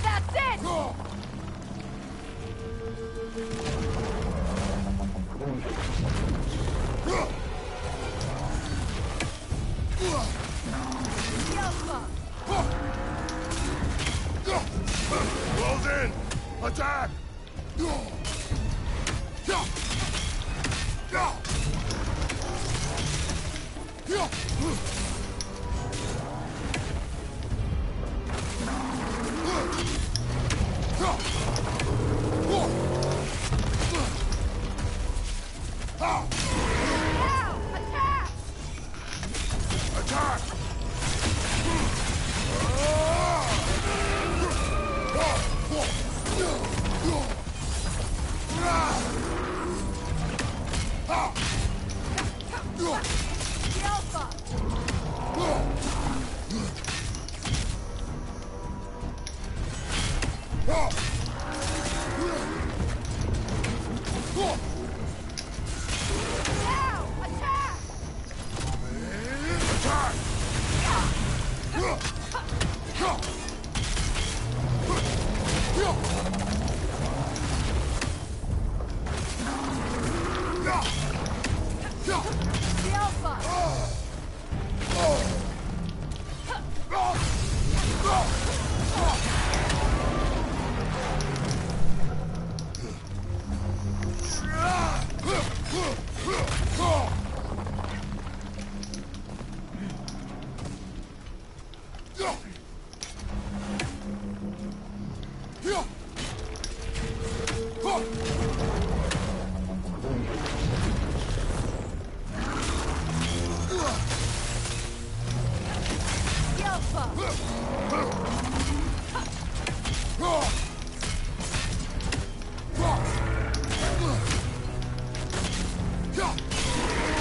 That's it! Close in! Attack! Attack!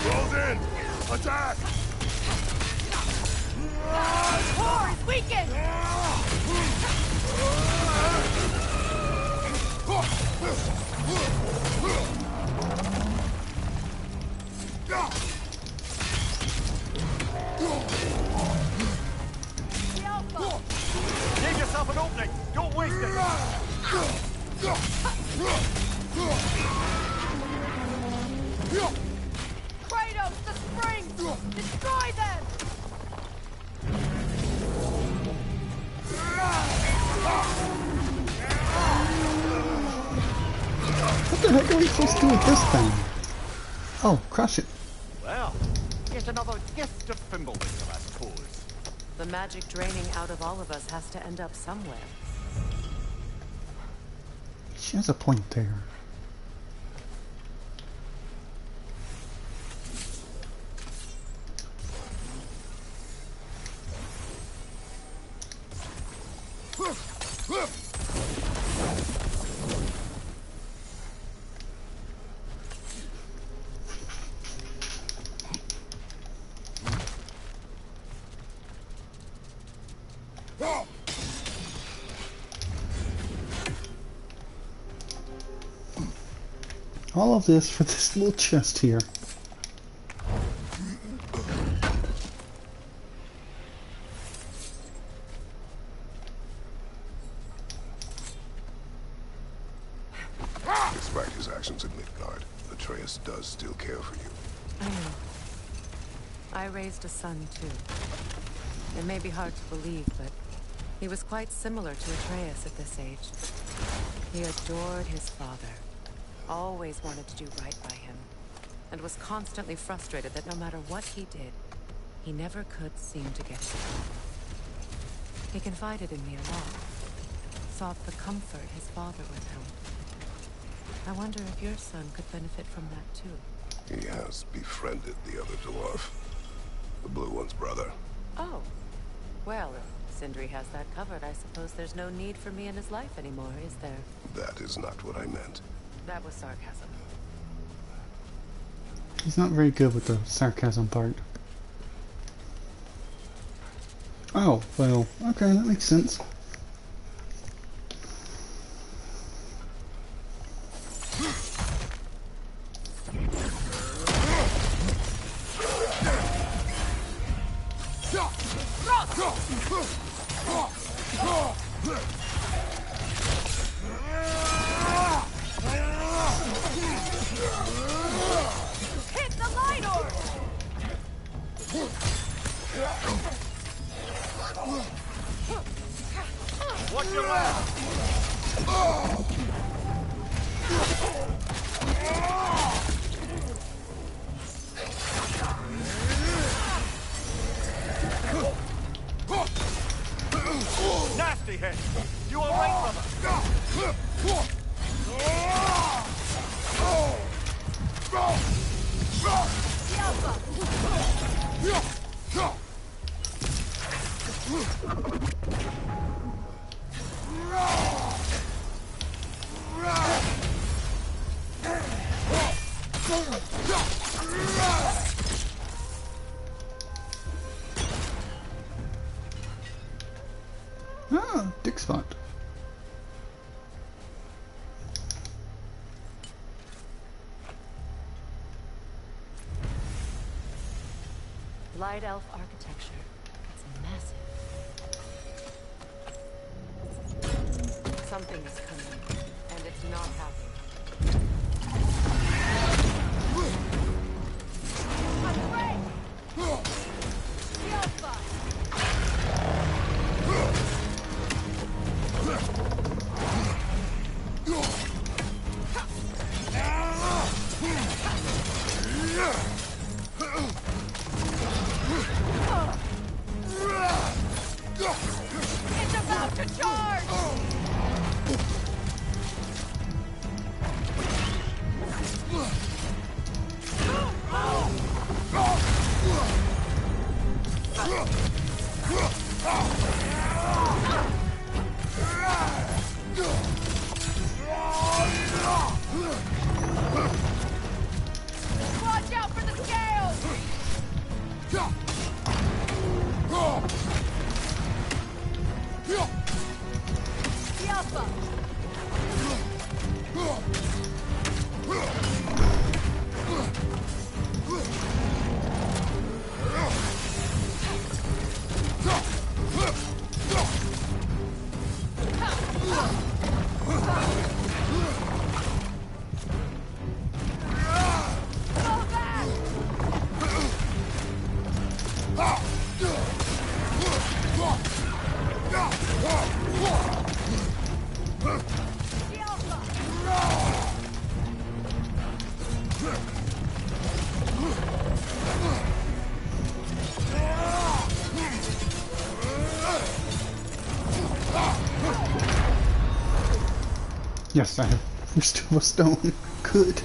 Close in! Attack! Core is weakened! Give yourself an opening! Don't waste it! Kratos, the springs! Destroy them! What the heck are we supposed to do with this thing? Oh, crush it. Well, yet another gift of Fimbulwinter, I suppose. The magic draining out of all of us has to end up somewhere. She has a point there. All of this for this little chest here. Despite his actions in Midgard, Atreus does still care for you. I know. I raised a son, too. It may be hard to believe, but he was quite similar to Atreus at this age. He adored his father, always wanted to do right by him, and was constantly frustrated that no matter what he did, he never could seem to get it done. He confided in me a lot, sought the comfort his father withheld. I wonder if your son could benefit from that too. He has befriended the other dwarf, the blue one's brother. Oh, well, if Sindri has that covered, I suppose there's no need for me in his life anymore, is there? That is not what I meant. That was sarcasm. He's not very good with the sarcasm part. Oh, well, okay, that makes sense. Hit the light orb! Watch your left! Nasty hit! You alright, brother? Ah, dick spot. Light elf architecture. It's massive. Something is coming, and it's not happy. It's about to charge! Watch out for the scales! The alpha! Go back! The alpha! Yes, I have Fist of a Stone. Good.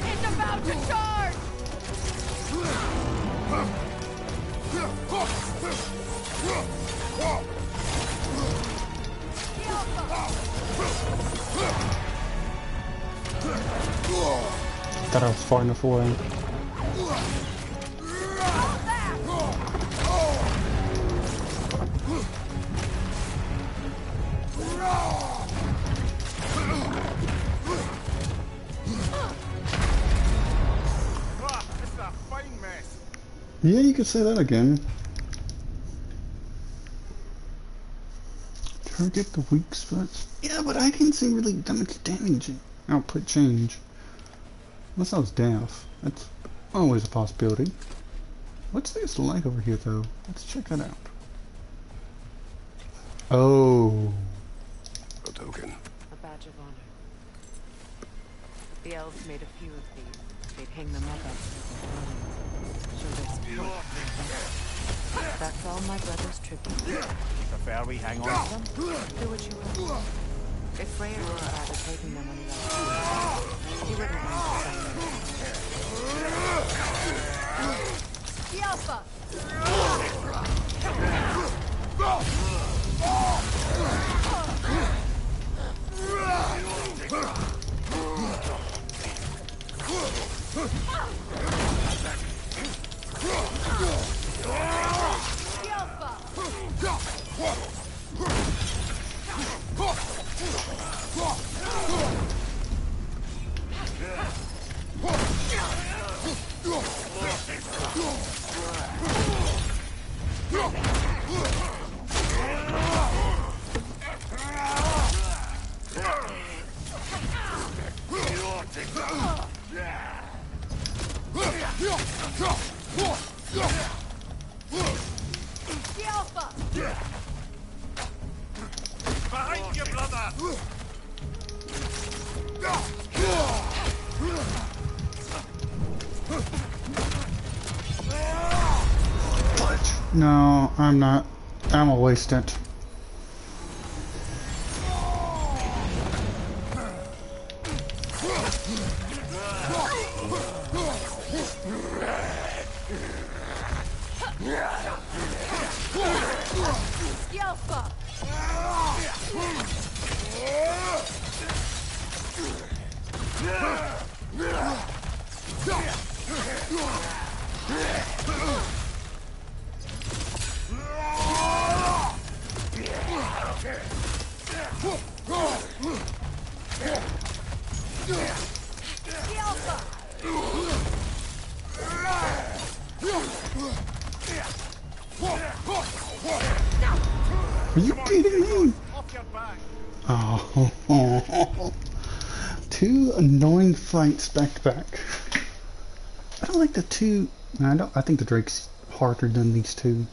It's about to charge! The alpha! Thought I was far enough away. Fall back! Ah, this is a fine mess. Yeah, you could say that again. Target the weak spots. Yeah, but I didn't see really that much damage. Output change. Unless I was deaf. That's always a possibility. What's this light over here, though? Let's check that out. Oh. A token. A badge of honor. The elves made a few of these. They'd hang them up outside their dwellings. Show their support. That's all my brother's tribute. Prefer we hang on to them? Do what you will. If Freya were about to taking them on the other, he wouldn't mind selling them. The alpha! Behind you, brother! No, I'm not. I'm gonna waste it. Are you kidding me? Oh, two annoying fights back to back. I don't like the two. I think the Drake's harder than these two.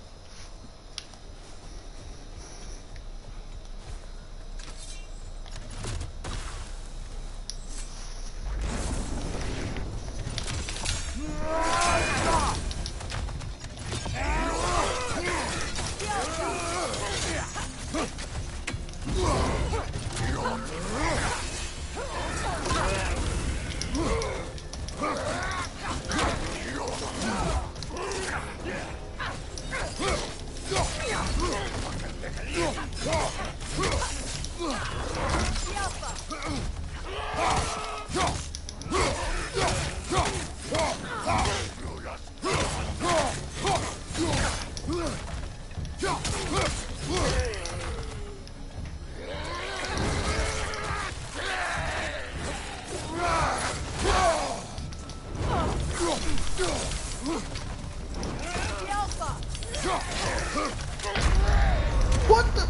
What the?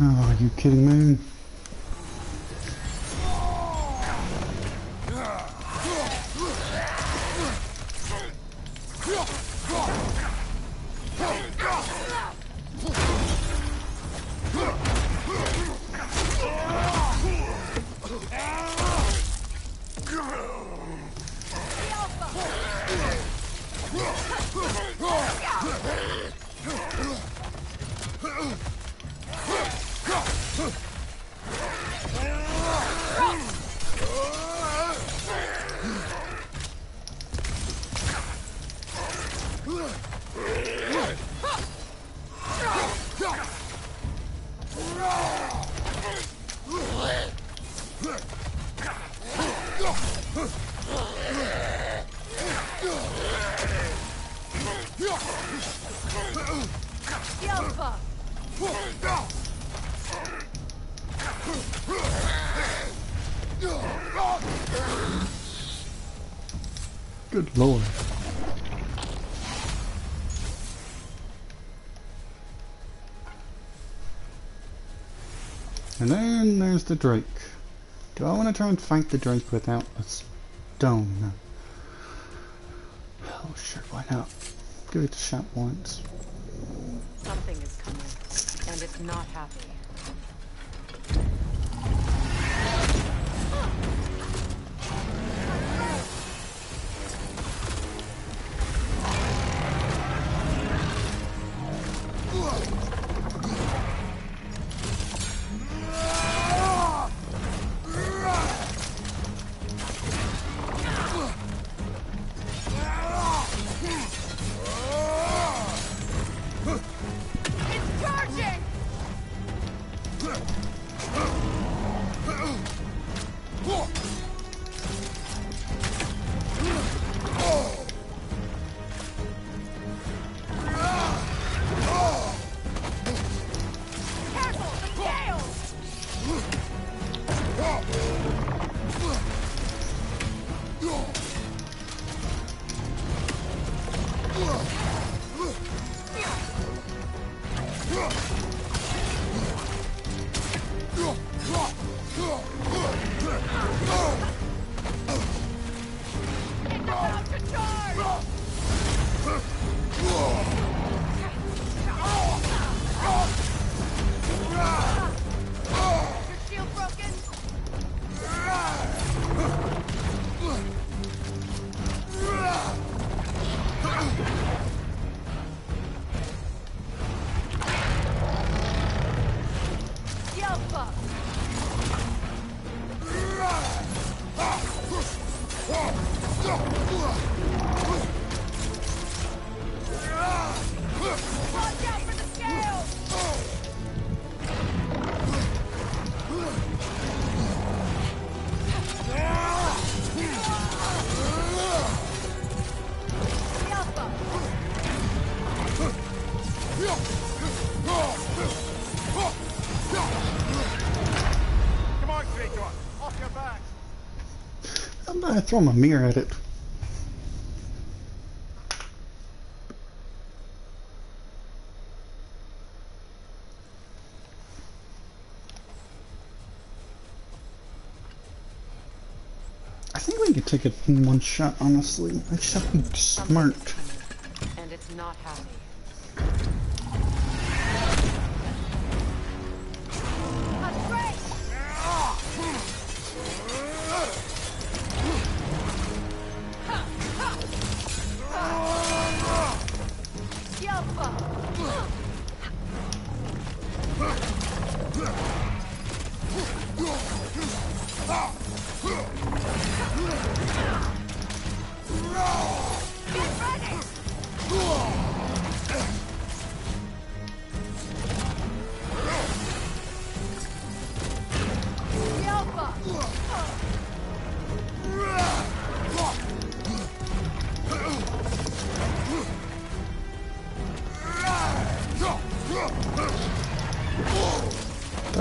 Oh, are you kidding me? Good lord. And then there's the Drake. Do I want to try and fight the Drake without a stone? Oh sure, why not? Give it a shot once. Something is coming, and it's not happy. Come on, Kratos, off your back. I'm gonna throw my mirror at it. I think we could take it in one shot, honestly. I just have to be smart. And it's not happy.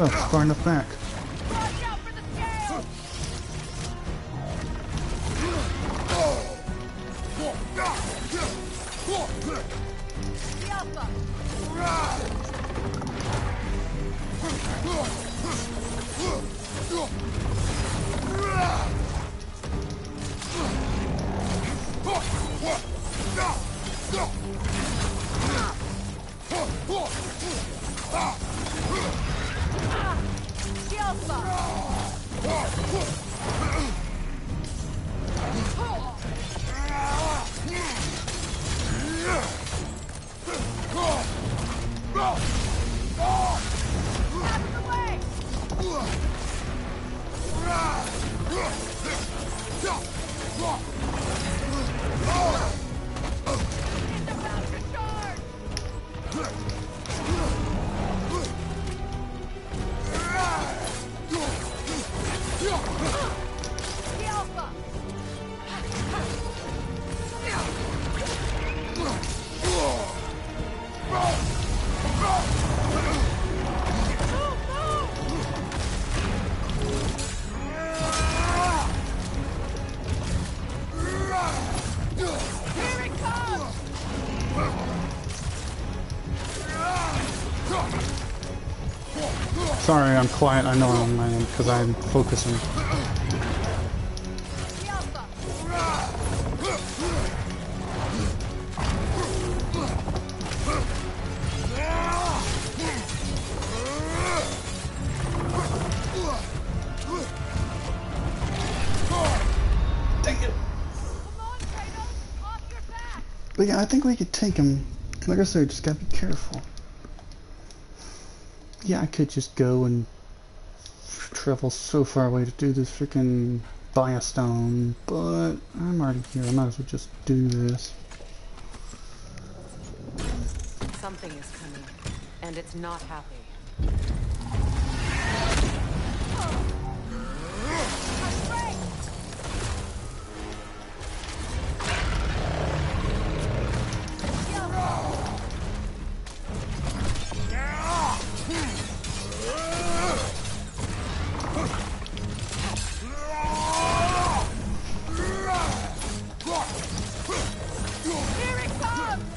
Oh, far enough back. Sorry, I'm quiet. I know I'm lying because I'm focusing. But yeah, I think we could take him. Like I said, just gotta be careful. Yeah, I could just go and travel so far away to do this freaking buy a stone, but I'm already here. I might as well just do this. Something is coming, and it's not happy. Here it comes!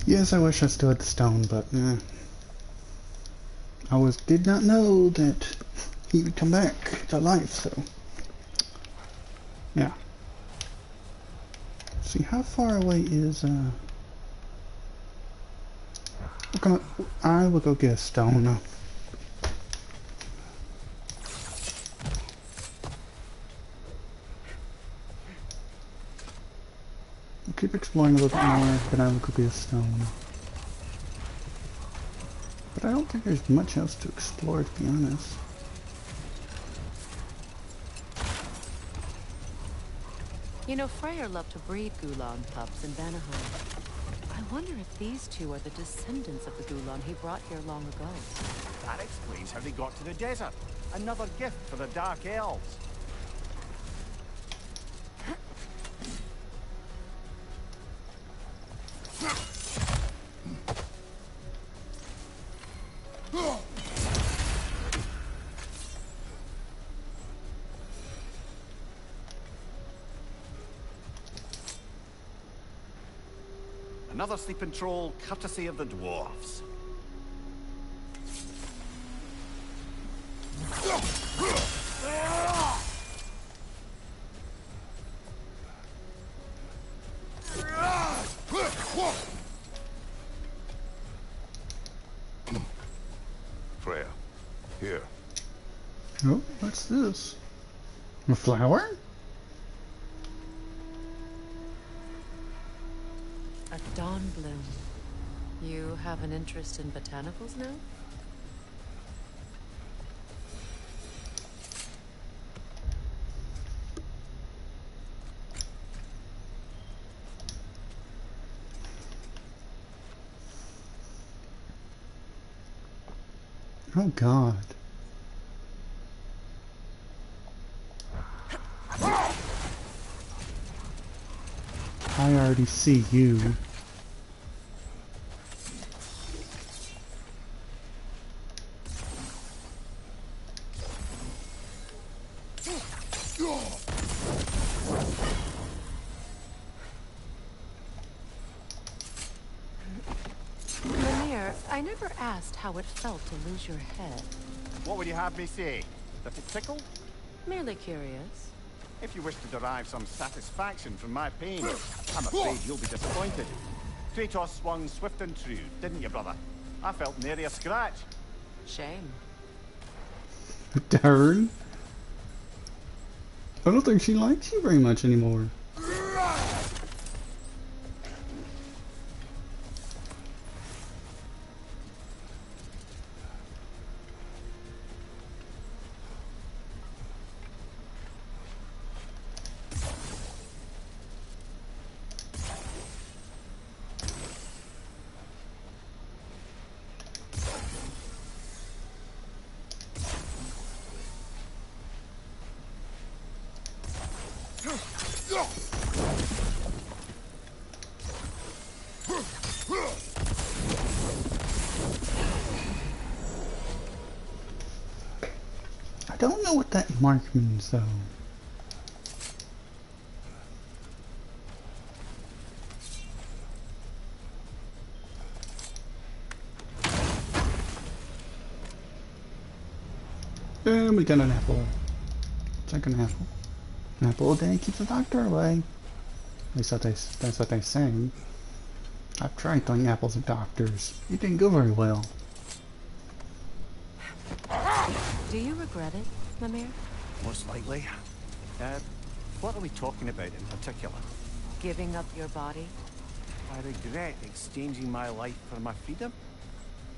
Yes, I wish I still had the stone, but I did not know that he would come back to life, so yeah. Let's see, how far away is I will go get a stone. I'll keep exploring a little bit more, then I will go get a stone. But I don't think there's much else to explore, to be honest. You know, Freyr loved to breed Gulan pups in Vanaheim. I wonder if these two are the descendants of the Gulan he brought here long ago. That explains how they got to the desert. Another gift for the Dark Elves. Another sleeping troll, courtesy of the dwarves. Freya, here. Oh, what's this? A flower? A dawn bloom. You have an interest in botanicals now? Oh God. I already see you. Mimir, I never asked how it felt to lose your head. What would you have me say? That it tickled? Merely curious. If you wish to derive some satisfaction from my pain, I'm afraid you'll be disappointed. Kratos swung swift and true, didn't you, brother? I felt nary a scratch. Shame. Darn. I don't think she likes you very much anymore. don't know what that mark means though. And we got an apple. Second apple. An apple a day keeps the doctor away. At least that's what they say. I've tried throwing apples at doctors. It didn't go very well. Do you regret it, Lemire? Most likely. What are we talking about in particular? Giving up your body? I regret exchanging my life for my freedom?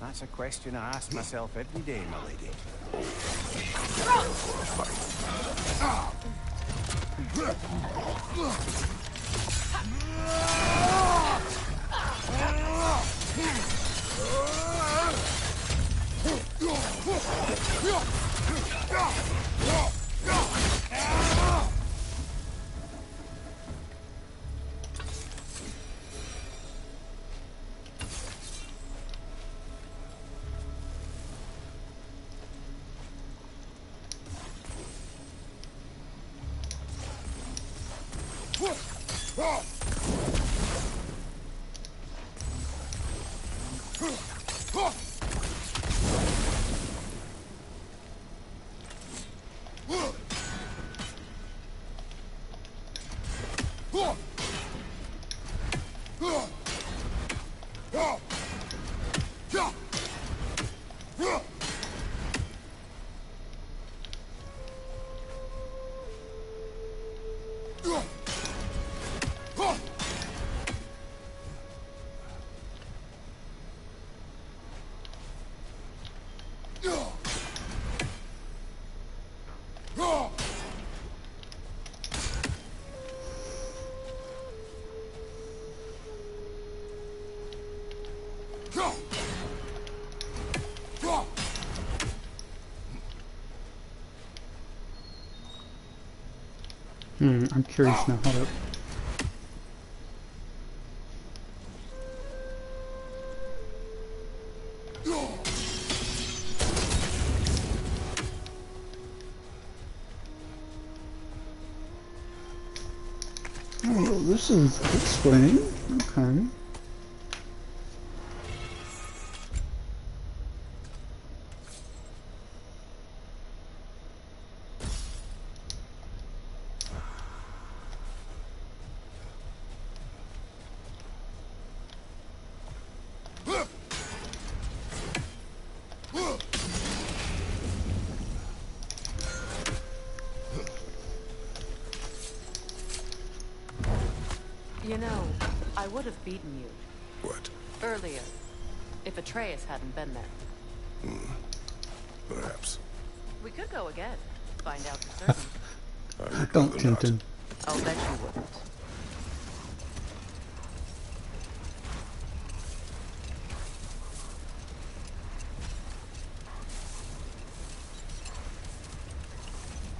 That's a question I ask myself every day, my lady. I'm curious now how to... Oh, this is this way. Okay. You know, I would have beaten you. What? Earlier. If Atreus hadn't been there. Perhaps. We could go again. Find out for certain. I would Don't rather tempt not. him. I'll bet you wouldn't.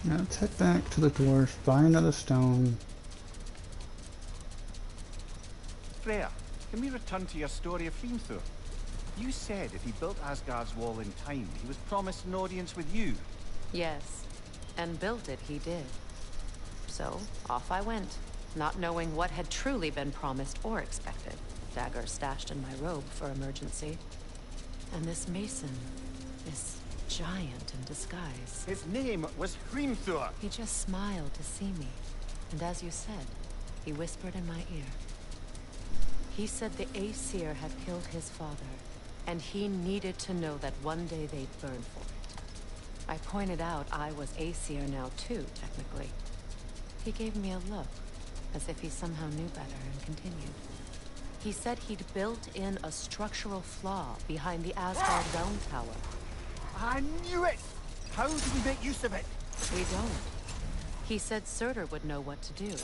Now let's head back to the dwarf, buy another stone. Freya, can we return to your story of Hrimthur? You said if he built Asgard's wall in time, he was promised an audience with you. Yes. And built it he did. So, off I went, not knowing what had truly been promised or expected. Dagger stashed in my robe for emergency. And this mason, this giant in disguise. His name was Hrimthur. He just smiled to see me. And as you said, he whispered in my ear. He said the Aesir had killed his father, and he needed to know that one day they'd burn for it. I pointed out I was Aesir now too, technically. He gave me a look, as if he somehow knew better, and continued. He said he'd built in a structural flaw behind the Asgard Realm Tower. I knew it! How do we make use of it? We don't. He said Surtur would know what to do.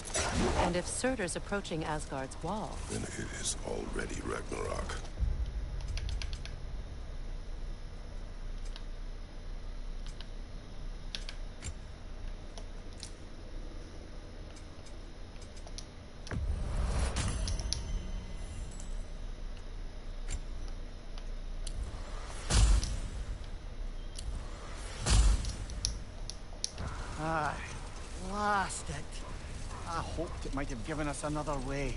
And if Surtur's approaching Asgard's wall... Then it is already Ragnarok. Ah, blast it. I hoped it might have given us another way.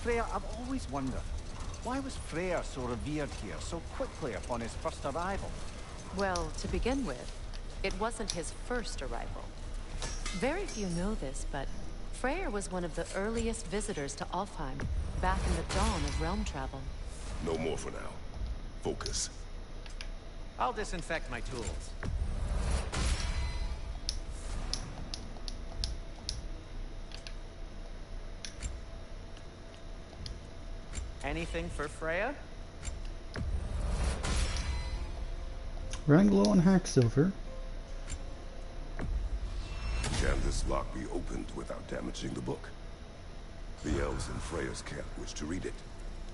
Freya, I've always wondered, why was Freyr so revered here so quickly upon his first arrival? Well, to begin with, it wasn't his first arrival. Very few know this, but Freyr was one of the earliest visitors to Alfheim, back in the dawn of realm travel. No more for now. Focus. I'll disinfect my tools. Anything for Freya? Running low on hack silver. Can this lock be opened without damaging the book? The elves in Freya's camp wish to read it.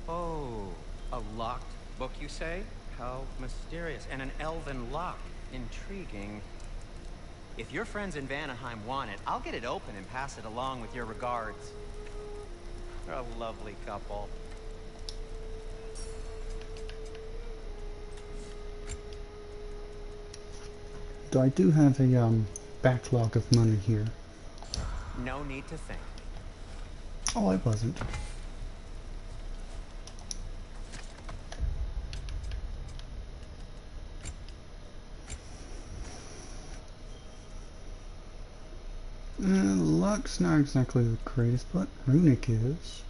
Oh, a locked book, you say? How mysterious. And an elven lock. Intriguing. If your friends in Vanaheim want it, I'll get it open and pass it along with your regards. They're a lovely couple. Though I do have a backlog of money here. No need to think. Oh, I wasn't. Luck's not exactly the greatest, but runic is.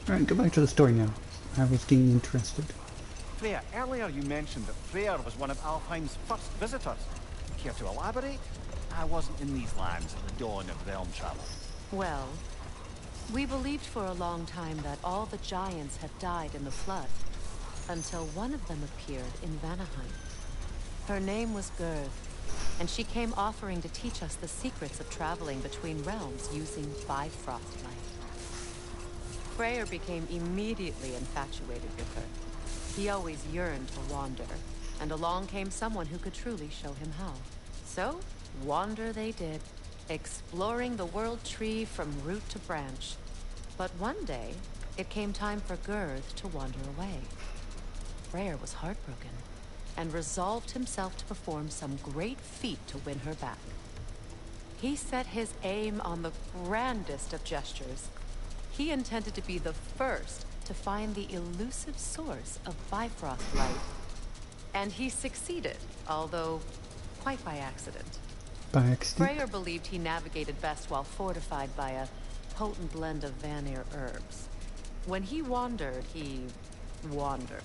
Alright, go back to the story now. I was getting interested. Freya, earlier you mentioned that Freyr was one of Alfheim's first visitors. Care to elaborate? I wasn't in these lands at the dawn of realm travel. Well, we believed for a long time that all the giants had died in the flood, until one of them appeared in Vanaheim. Her name was Gerd, and she came offering to teach us the secrets of traveling between realms using Bifrost light. Freyr became immediately infatuated with her. He always yearned to wander, and along came someone who could truly show him how. So, wander they did, exploring the world tree from root to branch. But one day, it came time for Gerd to wander away. Freyr was heartbroken, and resolved himself to perform some great feat to win her back. He set his aim on the grandest of gestures. He intended to be the first to find the elusive source of Bifrost light. And he succeeded, although quite by accident. By accident? Freyr believed he navigated best while fortified by a potent blend of Vanir herbs. When he wandered, he wandered.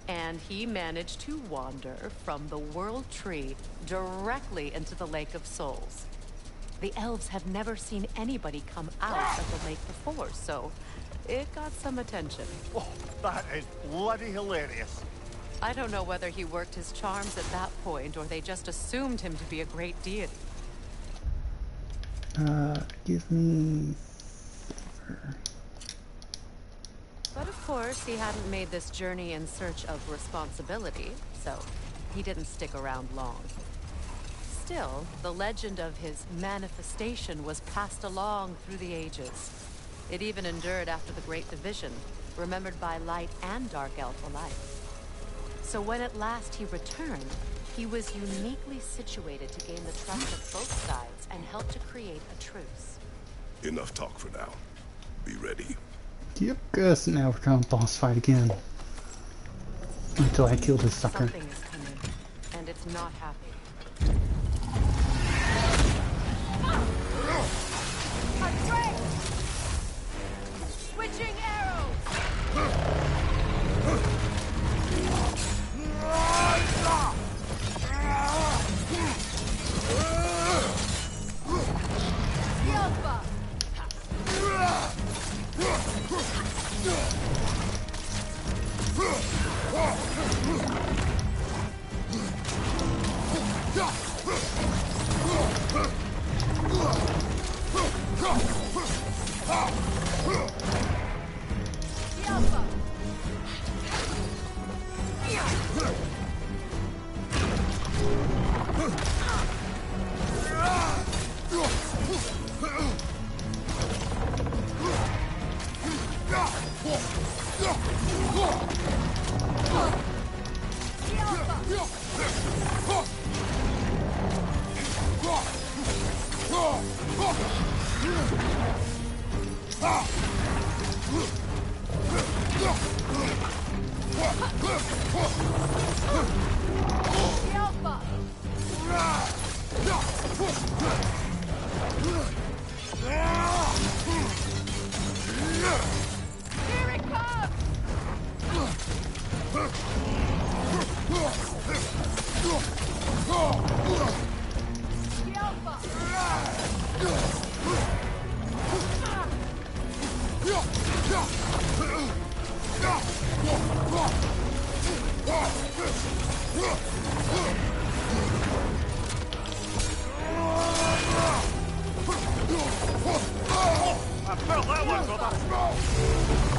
And he managed to wander from the World Tree directly into the Lake of Souls. The elves have never seen anybody come out of the lake before, so it got some attention. Oh, that is bloody hilarious. I don't know whether he worked his charms at that point, or they just assumed him to be a great deity. Give me silver. But of course, he hadn't made this journey in search of responsibility, so he didn't stick around long. Still, the legend of his manifestation was passed along through the ages. It even endured after the Great Division, remembered by light and dark elf alike. So when at last he returned, he was uniquely situated to gain the trust of both sides and help to create a truce. Enough talk for now. Be ready. Yep, Gus, now we're going to boss fight again. Until I kill this sucker. Something is coming, and it's not happy. Switching arrows! Here it comes! The Alpha! I felt that one, brother.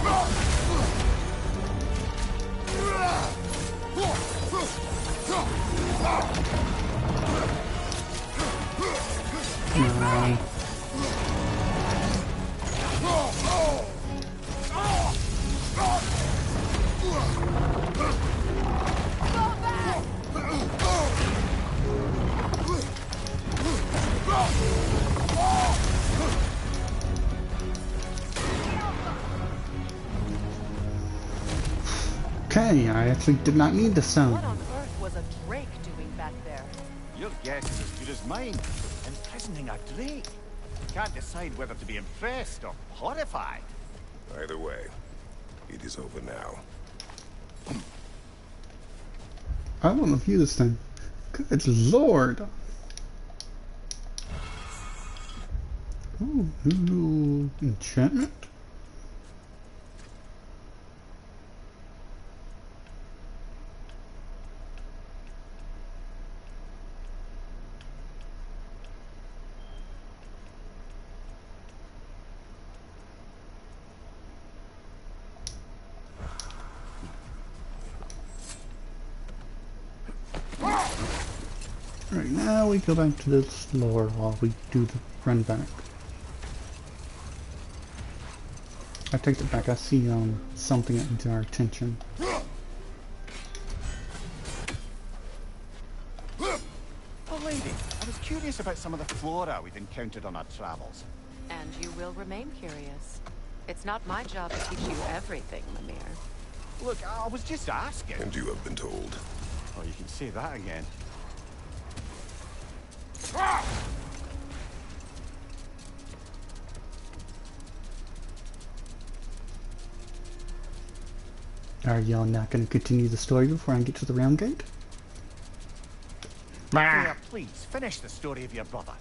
No. Okay, I actually did not need the What sound. on earth was a drake doing back there? Your guess is as good as mine. Imprisoning a drake. Can't decide whether to be impressed or horrified. Either way, it is over now. I want to view this thing. Good lord. Ooh, enchantment? Right, now we go back to this lore while we do the run back. I take it back, I see something that needs our attention. Oh, lady, I was curious about some of the flora we've encountered on our travels. And you will remain curious. It's not my job to teach you everything, Mimir. Look, I was just asking. And you have been told. Oh, you can say that again. Are y'all not going to continue the story before I get to the realm gate? Freya, please, finish the story of your brother.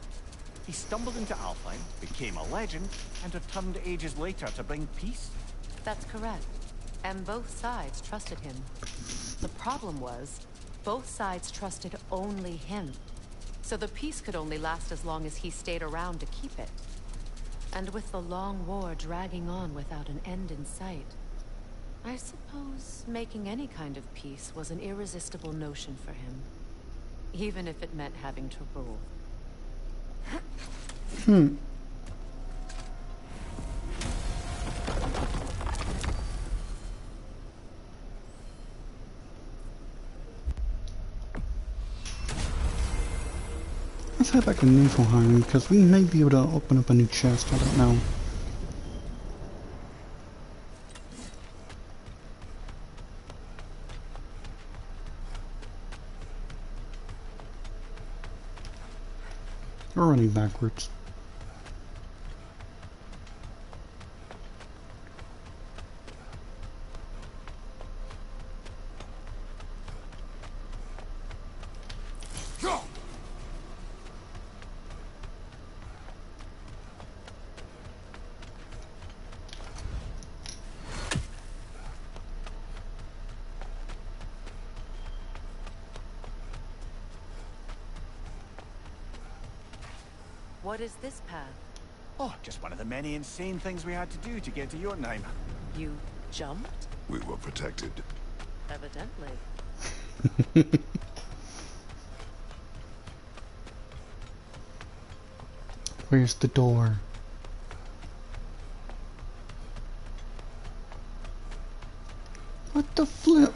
He stumbled into Alfheim, became a legend, and returned ages later to bring peace. That's correct. And both sides trusted him. The problem was, both sides trusted only him. So the peace could only last as long as he stayed around to keep it. And with the long war dragging on without an end in sight, I suppose making any kind of peace was an irresistible notion for him. Even if it meant having to rule. Let's head back to Niflheim because we may be able to open up a new chest, I don't know. We're running backwards. What is this path? Oh, just one of the many insane things we had to do to get to Jotunheim. You jumped? We were protected. Evidently. Where's the door? What the flip?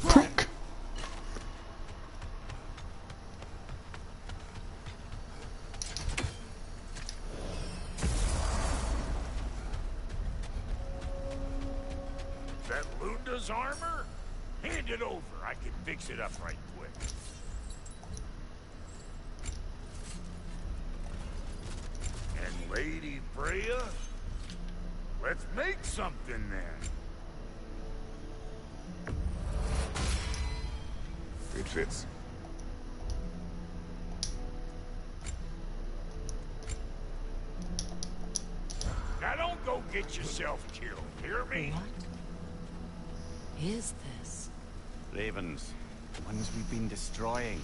Prick. armor? Hand it over. I can fix it up right quick. And Lady Freya? Let's make something then. It fits. Now don't go get yourself killed, hear me? What is this? Ravens. The ones we've been destroying.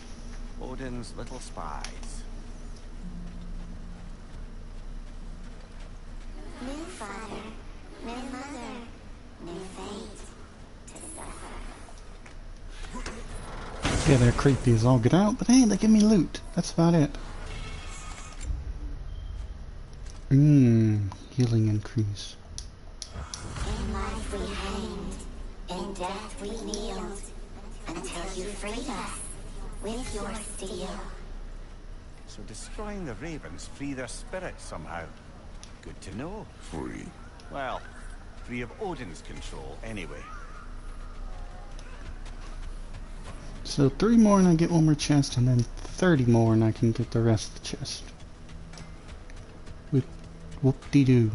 Odin's little spies. New father, new mother, new fate to suffer. Yeah, they're creepy as all get out, but hey, they give me loot. That's about it. Healing increase. In life we hanged, in death we kneeled, until you freed us with your steel. So destroying the ravens free their spirits somehow. Good to know. Free. Well, free of Odin's control anyway. So 3 more and I get 1 more chest, and then 30 more and I can get the rest of the chest. Whoop-de-doo.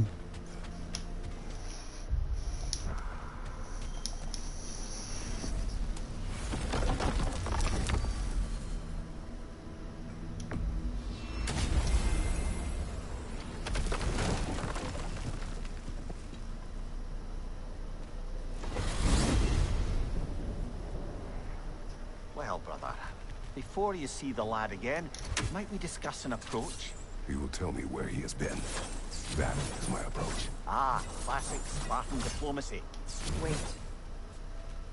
Well, brother, before you see the lad again, might we discuss an approach? He will tell me where he has been. That is my approach. Ah, classic Spartan diplomacy. Wait.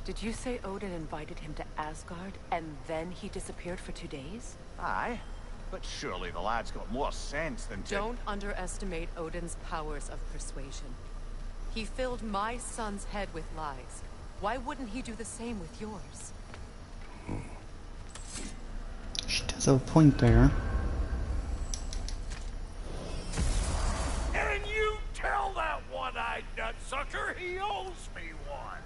Did you say Odin invited him to Asgard, and then he disappeared for 2 days? Aye, but surely the lad's got more sense than to... Don't underestimate Odin's powers of persuasion. He filled my son's head with lies. Why wouldn't he do the same with yours? She does have a point there. And you tell that one-eyed nutsucker he owes me one.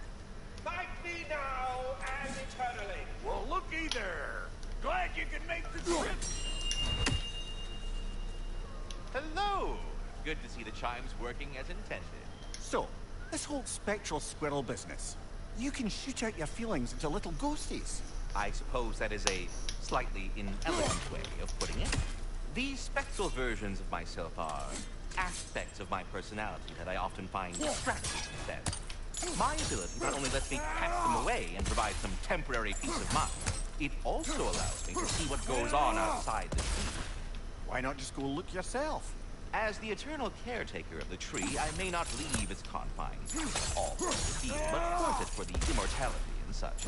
Fight me now and eternally. Well, looky there. Glad you can make the trip. Hello. Good to see the chimes working as intended. So, this whole spectral squirrel business. You can shoot out your feelings into little ghosties. I suppose that is a slightly inelegant way of putting it. These spectral versions of myself are aspects of my personality that I often find distracting instead. My ability not only lets me cast them away and provide some temporary peace of mind, it also allows me to see what goes on outside the tree. Why not just go look yourself? As the eternal caretaker of the tree, I may not leave its confines, all for the deal, but haunt it for the immortality and such.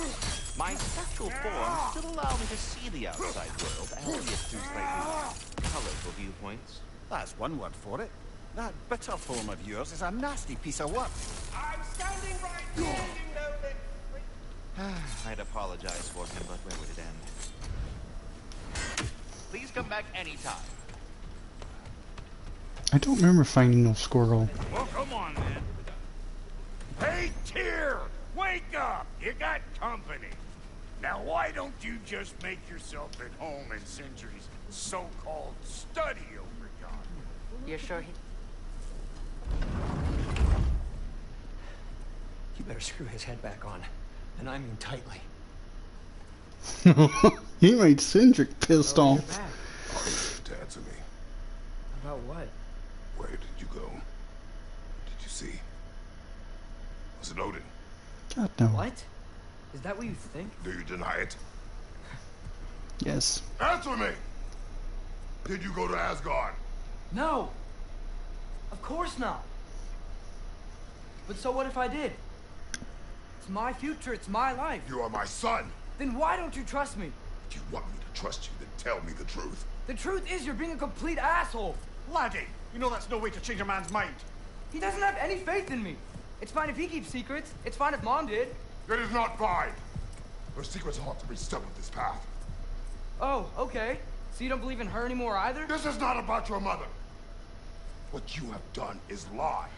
My spectral form still allow me to see the outside world, albeit through slightly colorful viewpoints. That's one word for it. That bitter form of yours is a nasty piece of work. I'm standing right here, you know that... I'd apologize for him, but where would it end? Please come back anytime. I don't remember finding no squirrel. Well, come on, then. Hey, Tyr! Wake up! You got company. Now, why don't you just make yourself at home in Sindri's so-called study over yonder? You're sure he... You better screw his head back on. And I mean tightly. He made Cindric pissed Oh, off. you're back. To answer me. About what? Where did you go? Did you see? Was it Odin? God no. What? Is that what you think? Do you deny it? Yes. Answer me! Did you go to Asgard? No! Of course not! But so what if I did? It's my future, it's my life. You are my son! Then why don't you trust me? If you want me to trust you, then tell me the truth. The truth is you're being a complete asshole. Laddie, you know that's no way to change a man's mind. He doesn't have any faith in me. It's fine if he keeps secrets. It's fine if Mom did. It is not fine! Her secrets ought to be stuck with this path. Oh, okay. So you don't believe in her anymore either? This is not about your mother. What you have done is lie.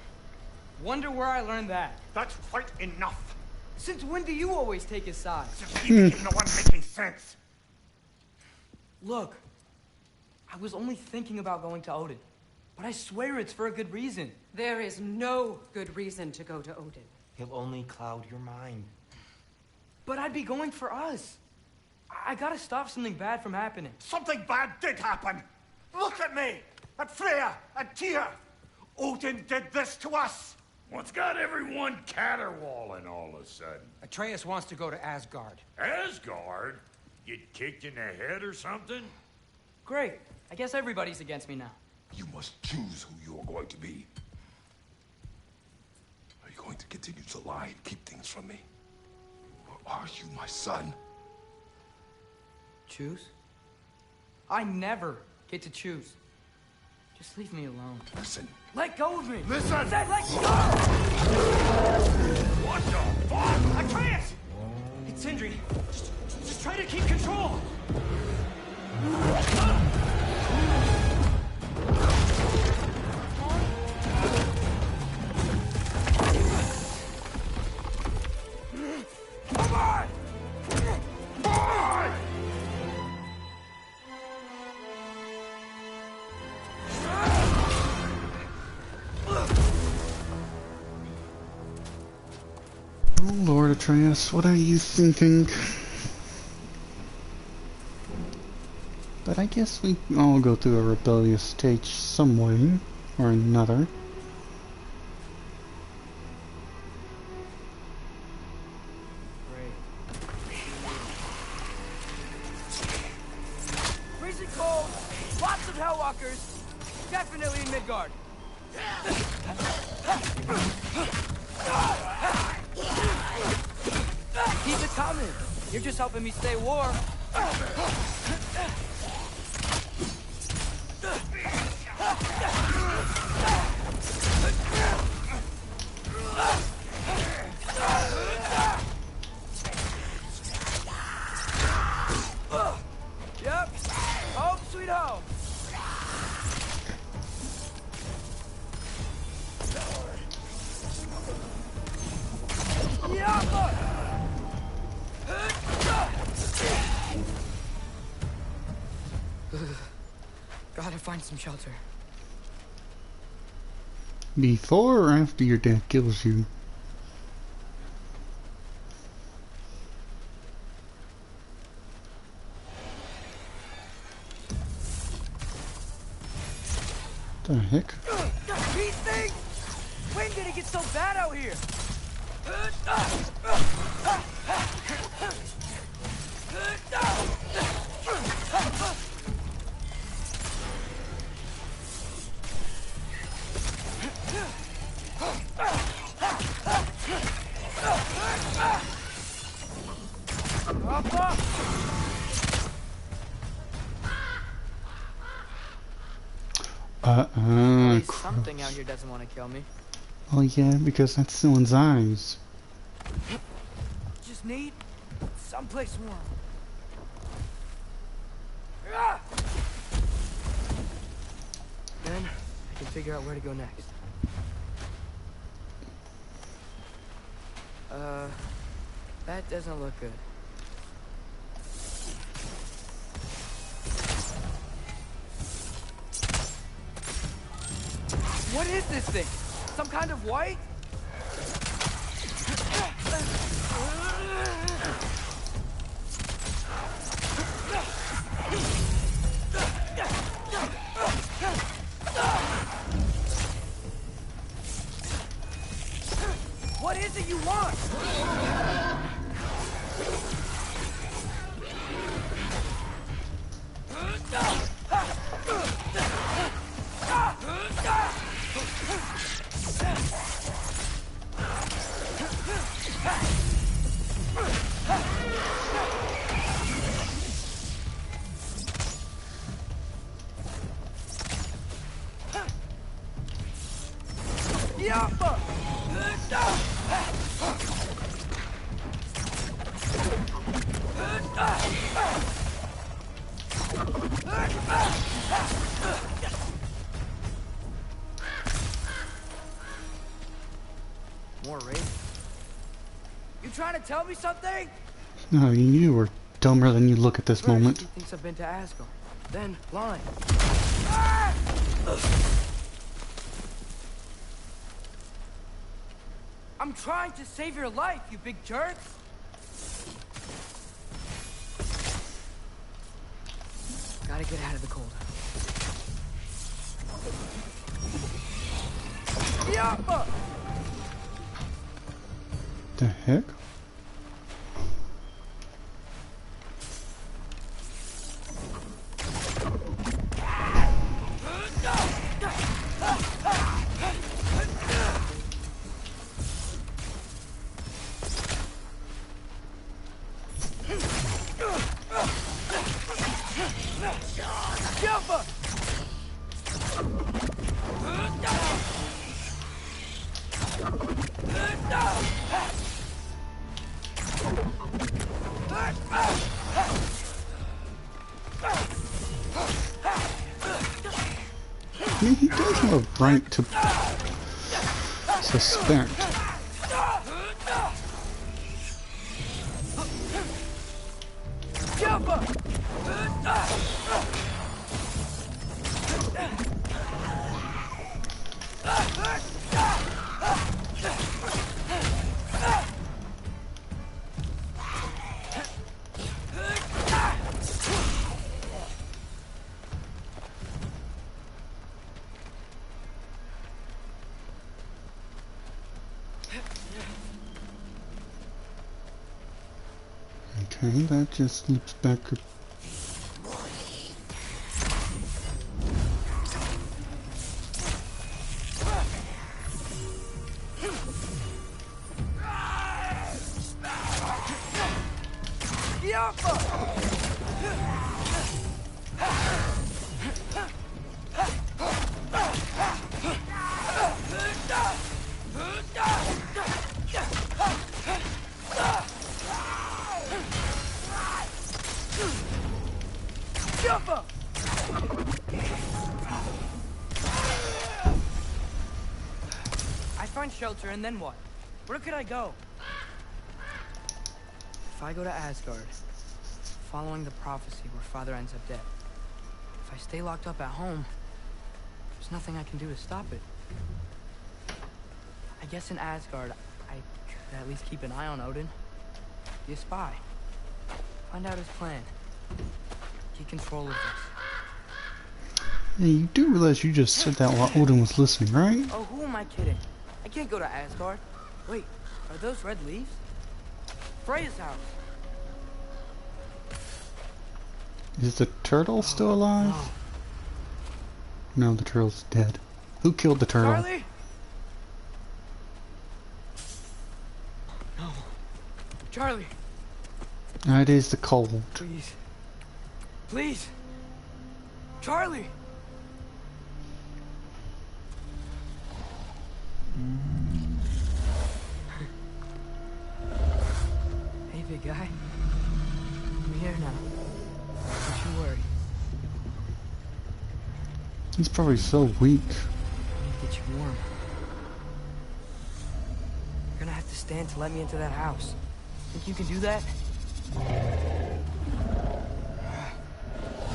Wonder where I learned that. That's quite enough. Since when do you always take his side? Just leave him the one making sense. Look, I was only thinking about going to Odin, but I swear it's for a good reason. There is no good reason to go to Odin. He'll only cloud your mind. But I'd be going for us. I gotta stop something bad from happening. Something bad did happen. Look at me, at Freya, at Tyr. Odin did this to us. What's got everyone caterwauling all of a sudden? Atreus wants to go to Asgard. Asgard? Get kicked in the head or something? Great. I guess everybody's against me now. You must choose who you are going to be. Are you going to continue to lie and keep things from me? Or are you my son? Choose? I never get to choose. Just leave me alone. Listen. Let go of me! Listen! I said let go! What the fuck? Atreus! It's Sindri. Just try to keep control! Come on! Boy! Oh Lord Atreus, what are you thinking? But I guess we all go through a rebellious stage some way or another. Freezing cold, lots of Hellwalkers, definitely in Midgard. Keep it coming. You're just helping me stay warm. Yep. Home sweet home. Gotta find some shelter. Before or after your dad kills you? The heck? These things! When did it get so bad out here? Something out here doesn't want to kill me. Oh yeah, because that's someone's eyes. Just need someplace warm. Then I can figure out where to go next. That doesn't look good. What is this thing? Some kind of white? What is it you want? trying to tell me something? No, you are dumber than you look at this First, moment. he thinks I've been to Asgard. Then, blind. I'm trying to save your life, you big jerks! Gotta get out of the cold. Yappa! The heck? Yappa! I mean, he does have a right to suspect. Okay, that just loops back. I find shelter, and then what? Where could I go? If I go to Asgard, following the prophecy where Father ends up dead, if I stay locked up at home, there's nothing I can do to stop it. I guess in Asgard, I could at least keep an eye on Odin. Be a spy. Find out his plan. Get control of this. Hey, you do realize you just said that while Odin was listening, right? Oh, who am I kidding? I can't go to Asgard. Wait, are those red leaves? Freya's house. Is the turtle still alive? No, the turtle's dead. Who killed the turtle? Charlie? No. Charlie. It is the cold. Please. Please. Charlie. Hey, big guy. I'm here now. Don't you worry. He's probably so weak. I need to get you warm. You're gonna have to stand to let me into that house. Think you can do that?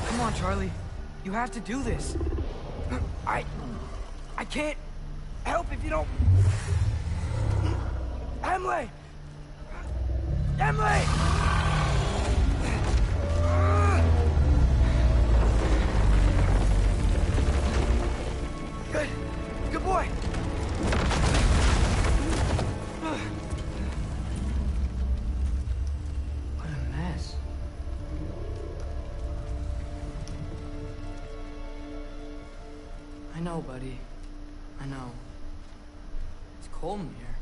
Come on, Charlie. You have to do this. I can't help if you don't... Emily! Emily! Good. Good boy. What a mess. I know, buddy. I know. It's cold in here.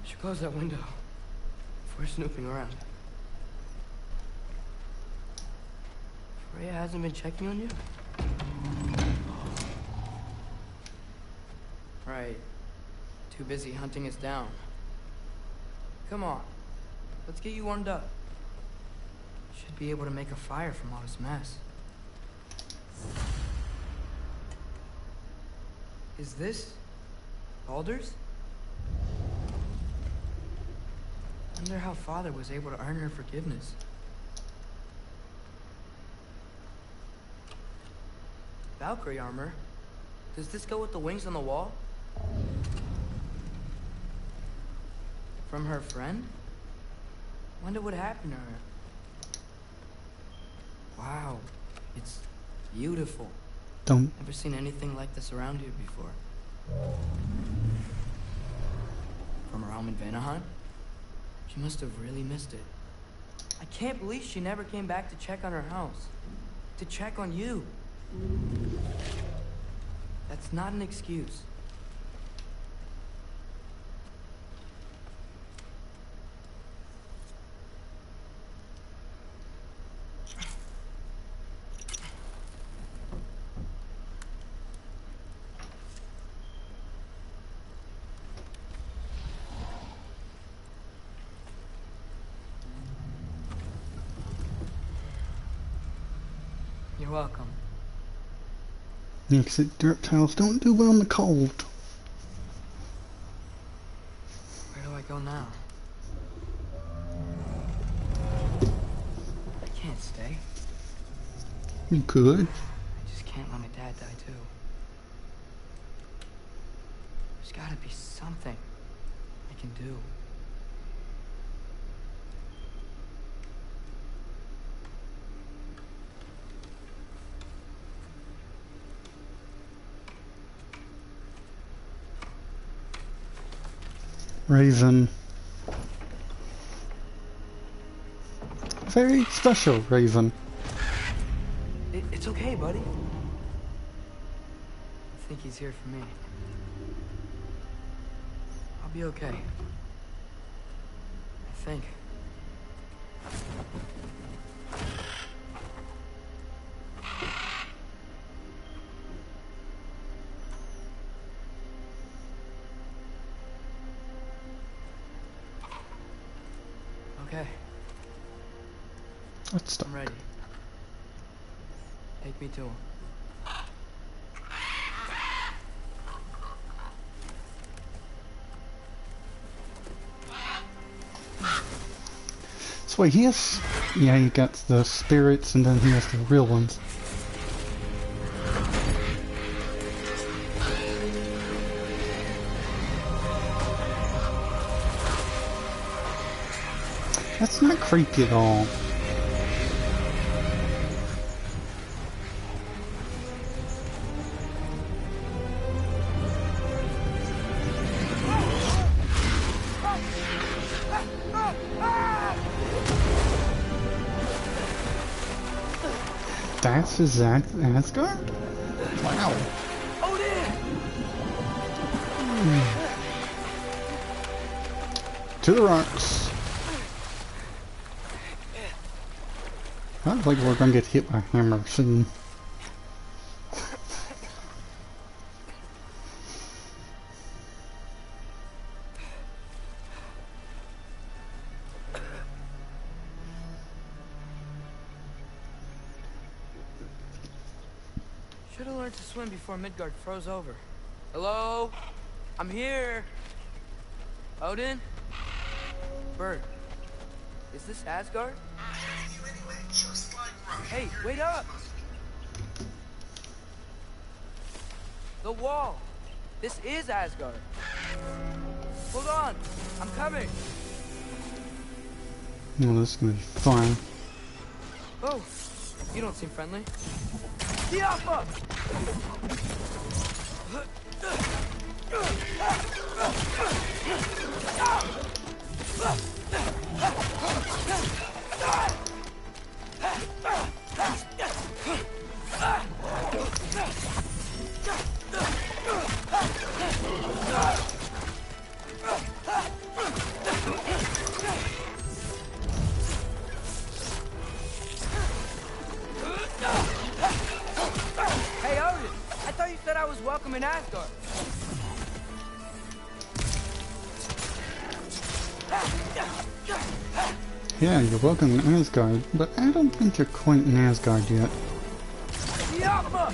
Should close that window if we're snooping around. Freya hasn't been checking on you? Right. Too busy hunting us down. Come on. Let's get you warmed up. Should be able to make a fire from all this mess. Is this Baldur's? Wonder how Father was able to earn her forgiveness. Valkyrie armor? Does this go with the wings on the wall? From her friend? Wonder what happened to her. Wow, it's beautiful. Don't. Never seen anything like this around here before. From her home in Vanaheim? She must have really missed it. I can't believe she never came back to check on her house. To check on you. That's not an excuse. You're welcome. Yeah, 'cause reptiles don't do well in the cold. Where do I go now? I can't stay. You could. I just can't let my dad die too. There's gotta be something I can do. Raven. Very special Raven. It's okay, buddy. I think he's here for me. I'll be okay. I think. Okay. Let's stop. I'm ready. Take me to him. So wait, he has... Yeah, he got the spirits and then he has the real ones. That's not creepy at all. That's exact Asgard? Wow. To the rocks. I look like we're gonna get hit by a hammer soon. Should have learned to swim before Midgard froze over. Hello? I'm here. Odin? Bird. Is this Asgard? Hey, wait up! The wall! This is Asgard! Hold on! I'm coming! Well, this is gonna be fun. Oh, you don't seem friendly. Diapa! Hey, Odin! I thought you said I was welcome in Asgard. Yeah, you're welcome in Asgard, but I don't think you're quite in Asgard yet. Diapa!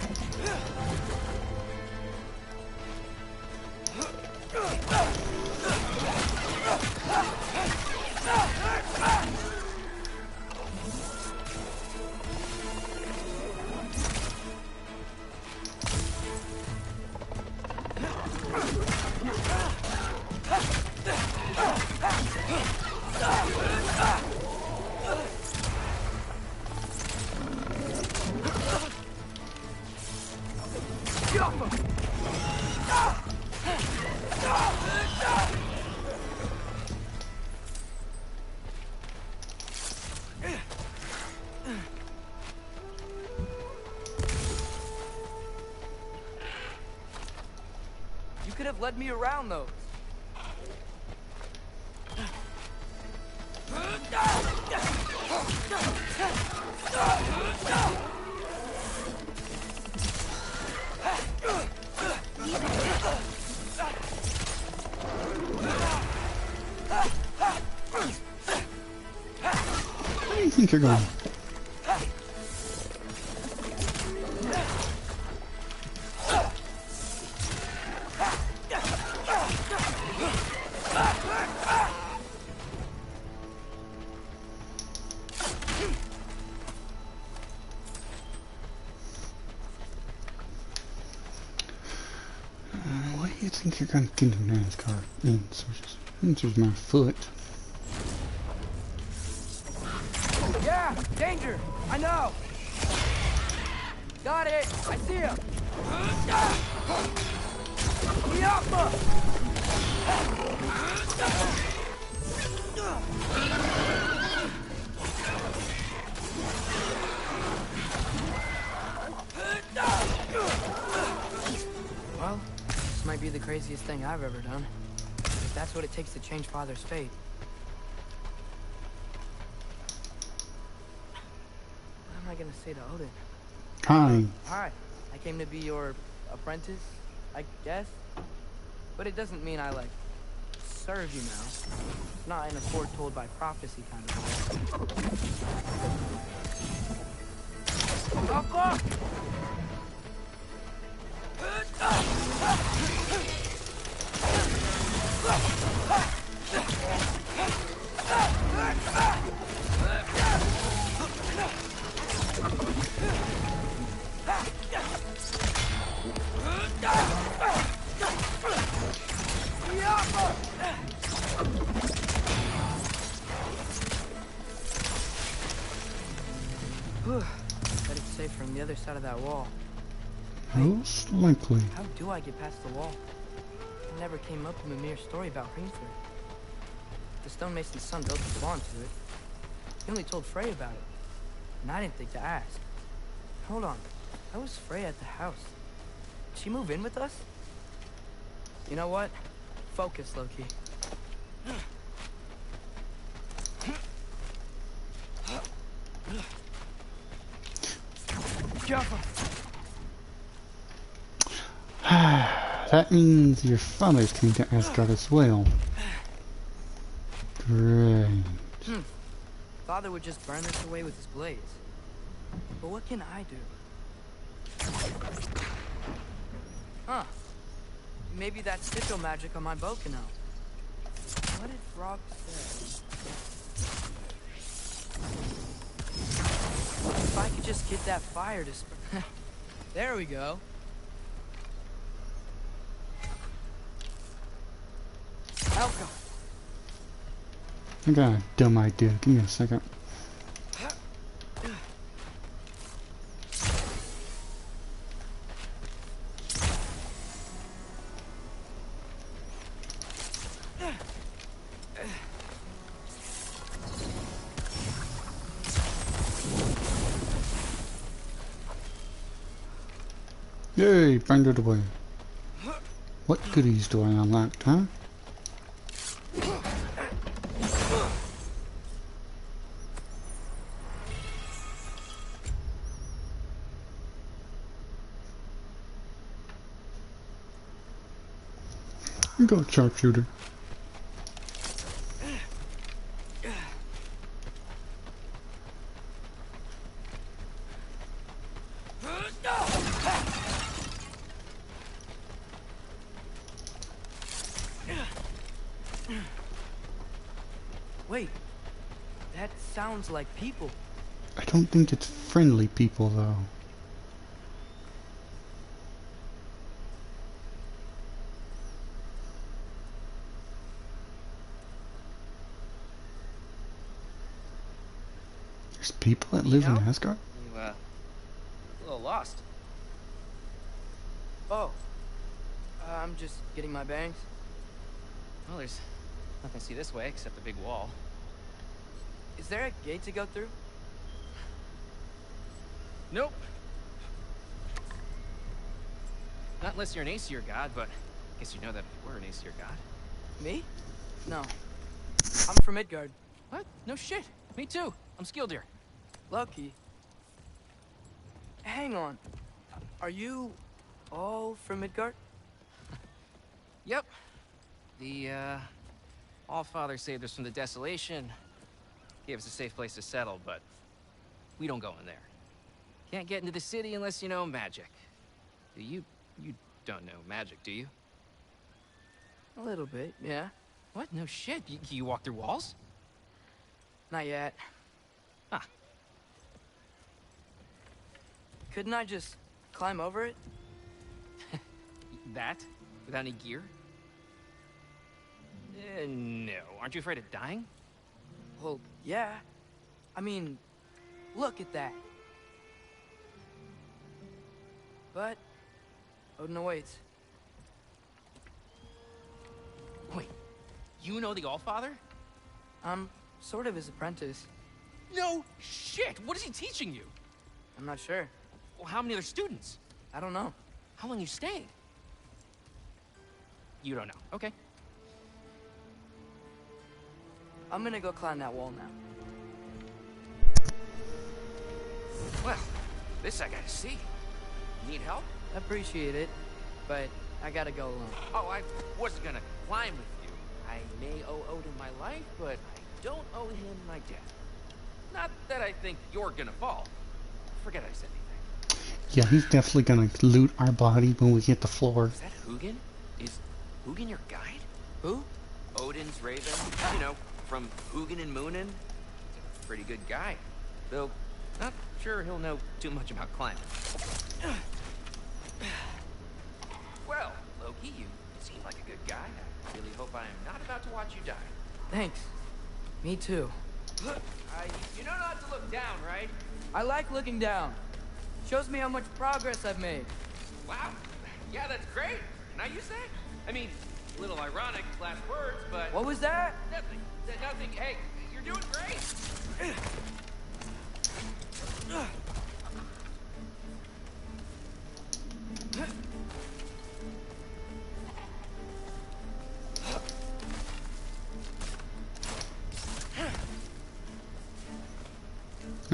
led me around those. Where do you think you're going? What do you think you're gonna get in Asgard? Answers my foot. Yeah, danger! I know! Got it! I see him! Yappa! Well, this might be the craziest thing I've ever done. If that's what it takes to change Father's fate. What am I gonna say to Odin? Hi. Hi. I came to be your apprentice, I guess. But it doesn't mean I, like, serve you now. Not in a foretold by prophecy kind of way. Oh, fuck! Bet it's safe from the other side of that wall. Most likely. How do I get past the wall? It never came up in Mimir's story about Hrimthur. The stonemason's son built his lawn to it. He only told Frey about it. And I didn't think to ask. Hold on. How was Frey at the house? Did she move in with us? You know what? Focus, Loki. That means your father's coming to Asgard as well. Great. Father would just burn this away with his blades. But what can I do? Huh. Maybe that sigil magic on my bow can help. What did Frog say? If I could just get that fire to spread. There we go. Elka. I got a dumb idea. Give me a second. Yay, burned it away. What goodies do I unlock, huh? Go sharpshooter. Wait, that sounds like people. I don't think it's friendly people though. There's people that live in Asgard? You, a little lost. Oh, I'm just getting my bearings. Well, there's nothing to see this way except a big wall. Is there a gate to go through? Nope. Not unless you're an Aesir god, but Guess you know that we're an Aesir god. Me? No. I'm from Midgard. What? No shit. Me too. I'm Skildir. Lucky. Hang on. Are you all from Midgard? Yep. The, Allfather saved us from the desolation. Gave us a safe place to settle, but we don't go in there. Can't get into the city unless you know magic. You don't know magic, do you? A little bit, yeah. What? No shit. You walk through walls? Not yet. Huh. Couldn't I just climb over it? That? Without any gear? No. Aren't you afraid of dying? Well, yeah. I mean, look at that. But Odin awaits. Wait, you know the Allfather? I'm sort of his apprentice. No shit! What is he teaching you? I'm not sure. Well, how many other students? I don't know. How long you stayed? You don't know. Okay. I'm gonna go climb that wall now. Well, this I gotta see. Need help? Appreciate it, but I gotta go alone. Oh, I wasn't gonna climb with you. I may owe Odin my life, but I don't owe him my death. Not that I think you're gonna fall. Forget I said anything. Yeah, he's definitely gonna loot our body when we hit the floor. Is that Hugin? Is Hugin your guide? Who? Odin's raven. You know, from Hugin and Moonin. He's a pretty good guy. Though, not sure he'll know too much about climbing. Well, Loki, you seem like a good guy. I really hope I am not about to watch you die. Thanks. Me too. You know not to look down, right? I like looking down. Shows me how much progress I've made. Wow. Yeah, that's great. Now you say? I mean, a little ironic last words, but... What was that? Nothing. Nothing. Hey, you're doing great.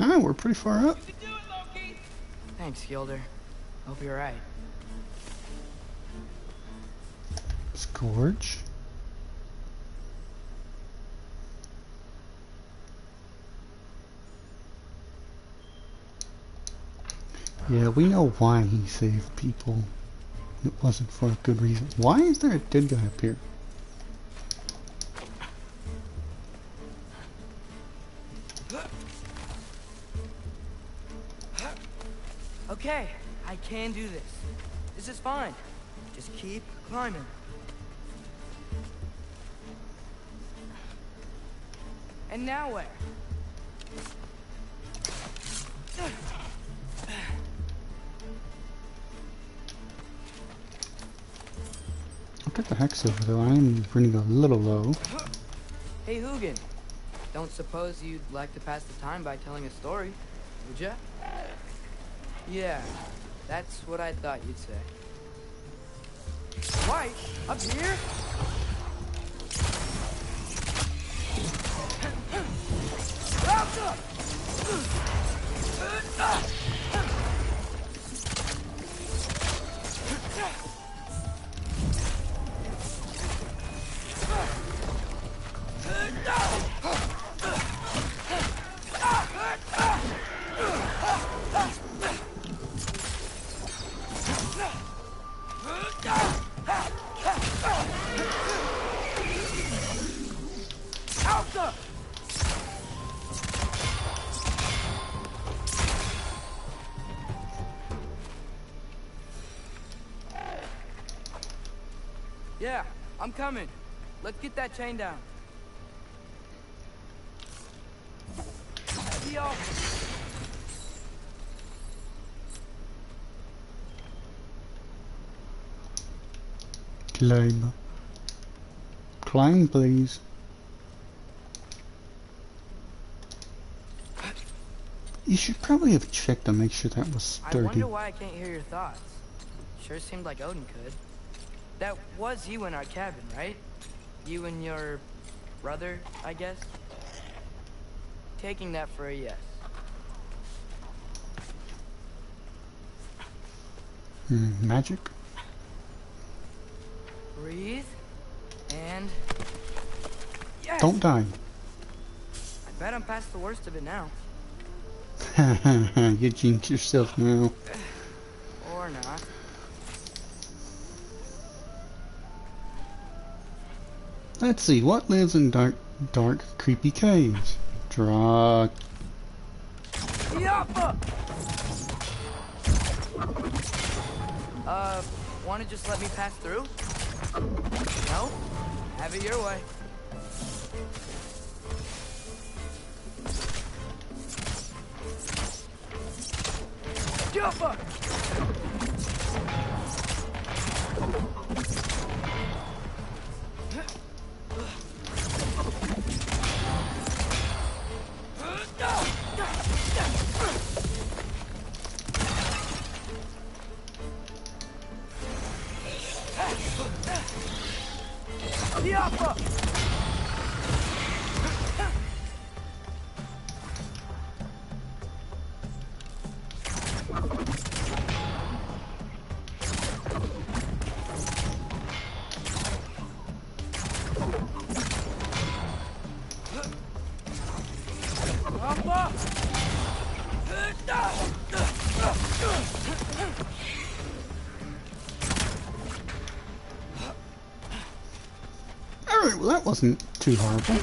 Ah, we're pretty far up. You can do it, Loki. Thanks, Gilder. Hope you're right. Scourge. Yeah, we know why he saved people. It wasn't for a good reason. Why is there a dead guy up here? Okay, I can do this. This is fine. Just keep climbing. And now where? I'll get the hex over though. I'm running a little low. Hey, Hugin. Don't suppose you'd like to pass the time by telling a story, would ya? Yeah, that's what I thought you'd say. White? Up here? Yeah, I'm coming. Let's get that chain down. That'd be awesome. Climb. Climb, please. You should probably have checked to make sure that was I sturdy. wonder why I can't hear your thoughts. Sure seemed like Odin could. That was you in our cabin, right? You and your brother, I guess? Taking that for a yes. Magic? Breathe. And... yes! Don't die. I bet I'm past the worst of it now. You jinxed yourself now. Or not. Let's see, what lives in dark, creepy caves? Drug. Wanna just let me pass through? No? Have it your way. Jump! Alright, well that wasn't too horrible.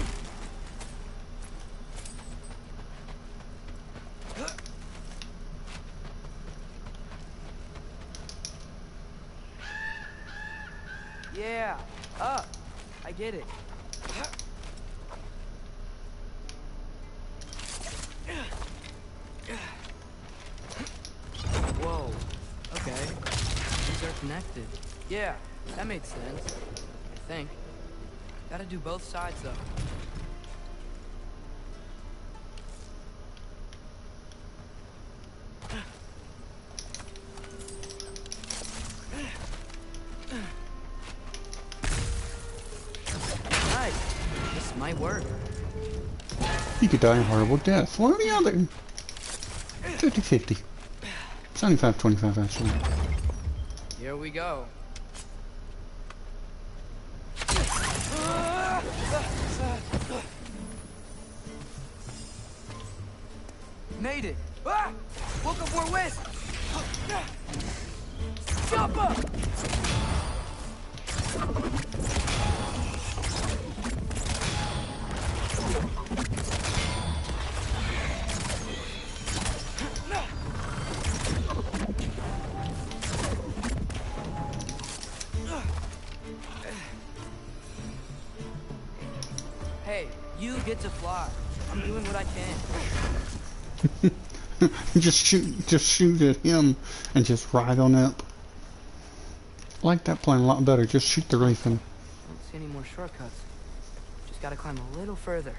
Yeah, up. I get it. Whoa. Okay. These are connected. Yeah, that makes sense. I think. Gotta do both sides though. Nice. This might work. You could die a horrible death. One or the other. 50-50. 75-25 actually. Here we go. Made it! Ah! Welcome for a whisk! Jump up! Hey, you get to fly. I'm doing what I can. just shoot at him and just ride on up. I like that plan a lot better. Just shoot the Wraithen. Don't see any more shortcuts. Just gotta climb a little further.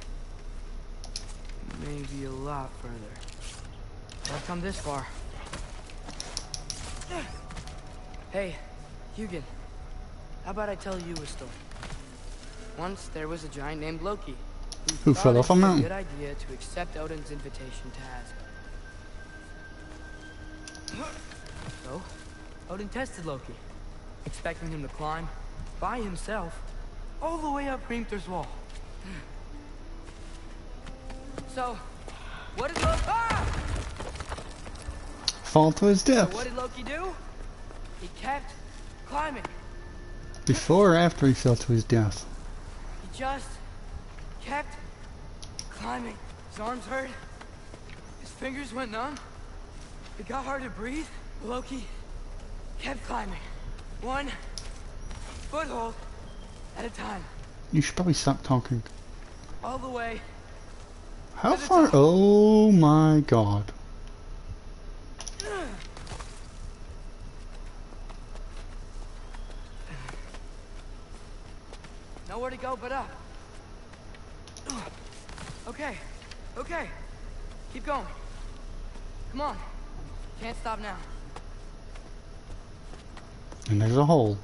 Maybe a lot further. I've come this far. Hey, Hugin. How about I tell you a story? Once there was a giant named Loki who fell off a mountain. Good idea to accept Odin's invitation to Asgard. So, Odin tested Loki, expecting him to climb by himself all the way up Hrimthur's wall. So, what did Loki? Ah! Fall to his death. So what did Loki do? He kept climbing. Before or after he fell to his death? He just kept climbing. His arms hurt. His fingers went numb. It got hard to breathe. Loki kept climbing. One foothold at a time. You should probably stop talking. All the way. How far? Oh my god. Nowhere to go but up. Okay, okay. Keep going. Come on. Can't stop now. And there's a hole.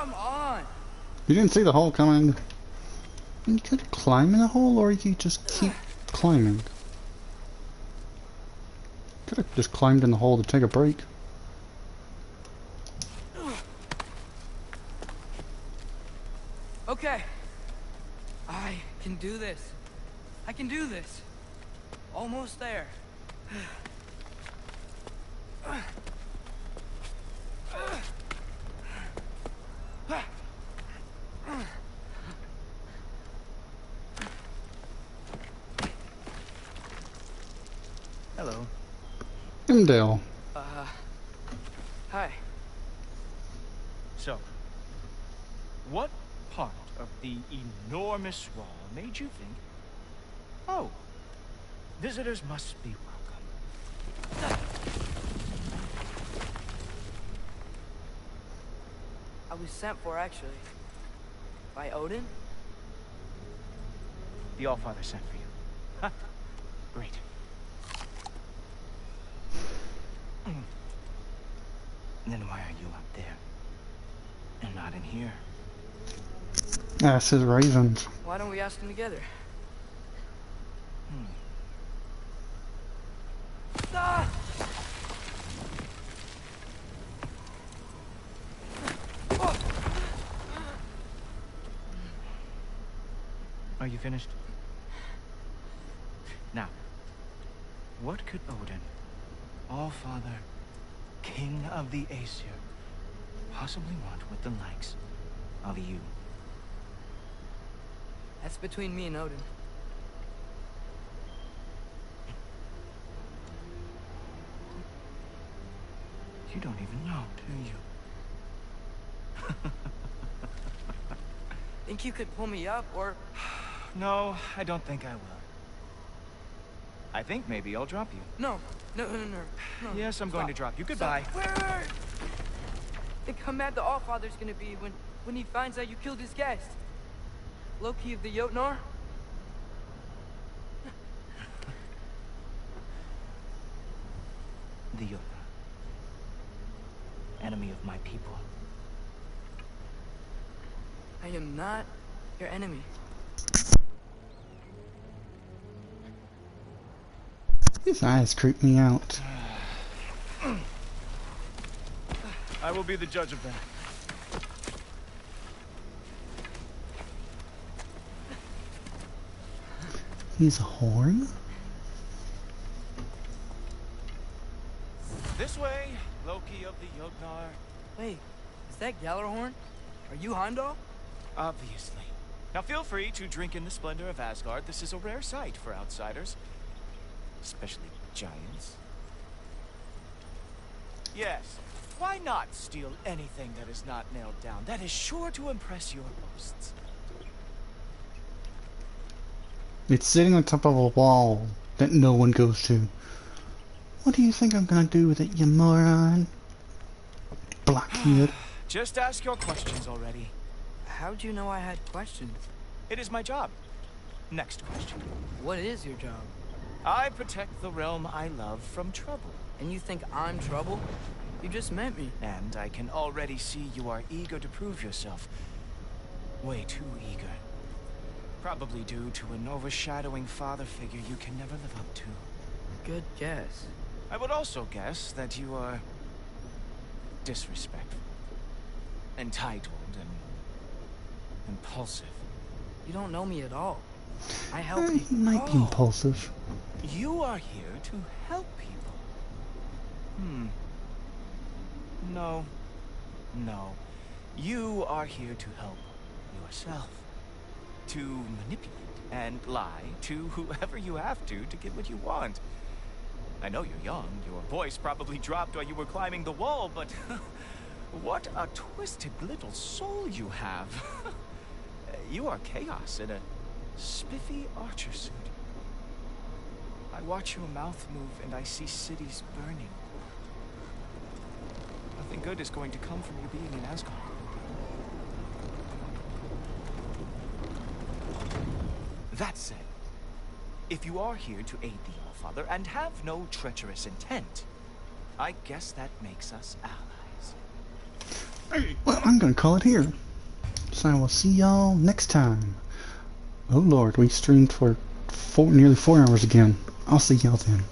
Come on. You didn't see the hole coming. You could climb in the hole, or you just keep climbing. Could have just climbed in the hole to take a break. Okay. I can do this. I can do this. Almost there. Hello. Imdale. Hi. So, what part of the enormous wall made you think, oh, visitors must be welcome? I was sent for, actually. By Odin? The Allfather sent for you. Huh. Great. Then why are you up there? And not in here? That's his raisins. Why don't we ask them together? Ah! Are you finished? Now, what could Odin, Allfather, King of the Aesir, possibly want with the likes of you? That's between me and Odin. You don't even know, do you? Think you could pull me up, or... No, I don't think I will. I think maybe I'll drop you. No. No. Yes, I'm going to drop you. Goodbye. Wait. Think how mad the Allfather's gonna be when he finds out you killed his guest. Loki of the Jotnar? The Jotnar. Enemy of my people. I am not your enemy. His eyes creep me out. I will be the judge of that. He's a horn? This way, Loki of the Jotnar. Wait, is that Gjallarhorn? Are you Heimdall? Obviously. Now feel free to drink in the splendor of Asgard. This is a rare sight for outsiders. Especially giants. Yes, why not steal anything that is not nailed down? That is sure to impress your hosts. It's sitting on top of a wall that no one goes to. What do you think I'm gonna do with it, you moron? Blackbeard. Just ask your questions already. How'd you know I had questions? It is my job. Next question. What is your job? I protect the realm I love from trouble. And you think I'm trouble? You just met me. And I can already see you are eager to prove yourself. Way too eager. Probably due to an overshadowing father figure you can never live up to. Good guess. I would also guess that you are disrespectful, entitled, and impulsive. You don't know me at all. I help He people. might be impulsive. You are here to help people. No. You are here to help yourself. To manipulate and lie to whoever you have to get what you want. I know you're young. Your voice probably dropped while you were climbing the wall, but what a twisted little soul you have. You are chaos in a spiffy archer suit. I watch your mouth move and I see cities burning. Nothing good is going to come from you being in Asgard. That said, if you are here to aid the Allfather and have no treacherous intent, I guess that makes us allies. Well, I'm gonna call it here. So I will see y'all next time. Oh Lord, we streamed for nearly 4 hours again. I'll see y'all then.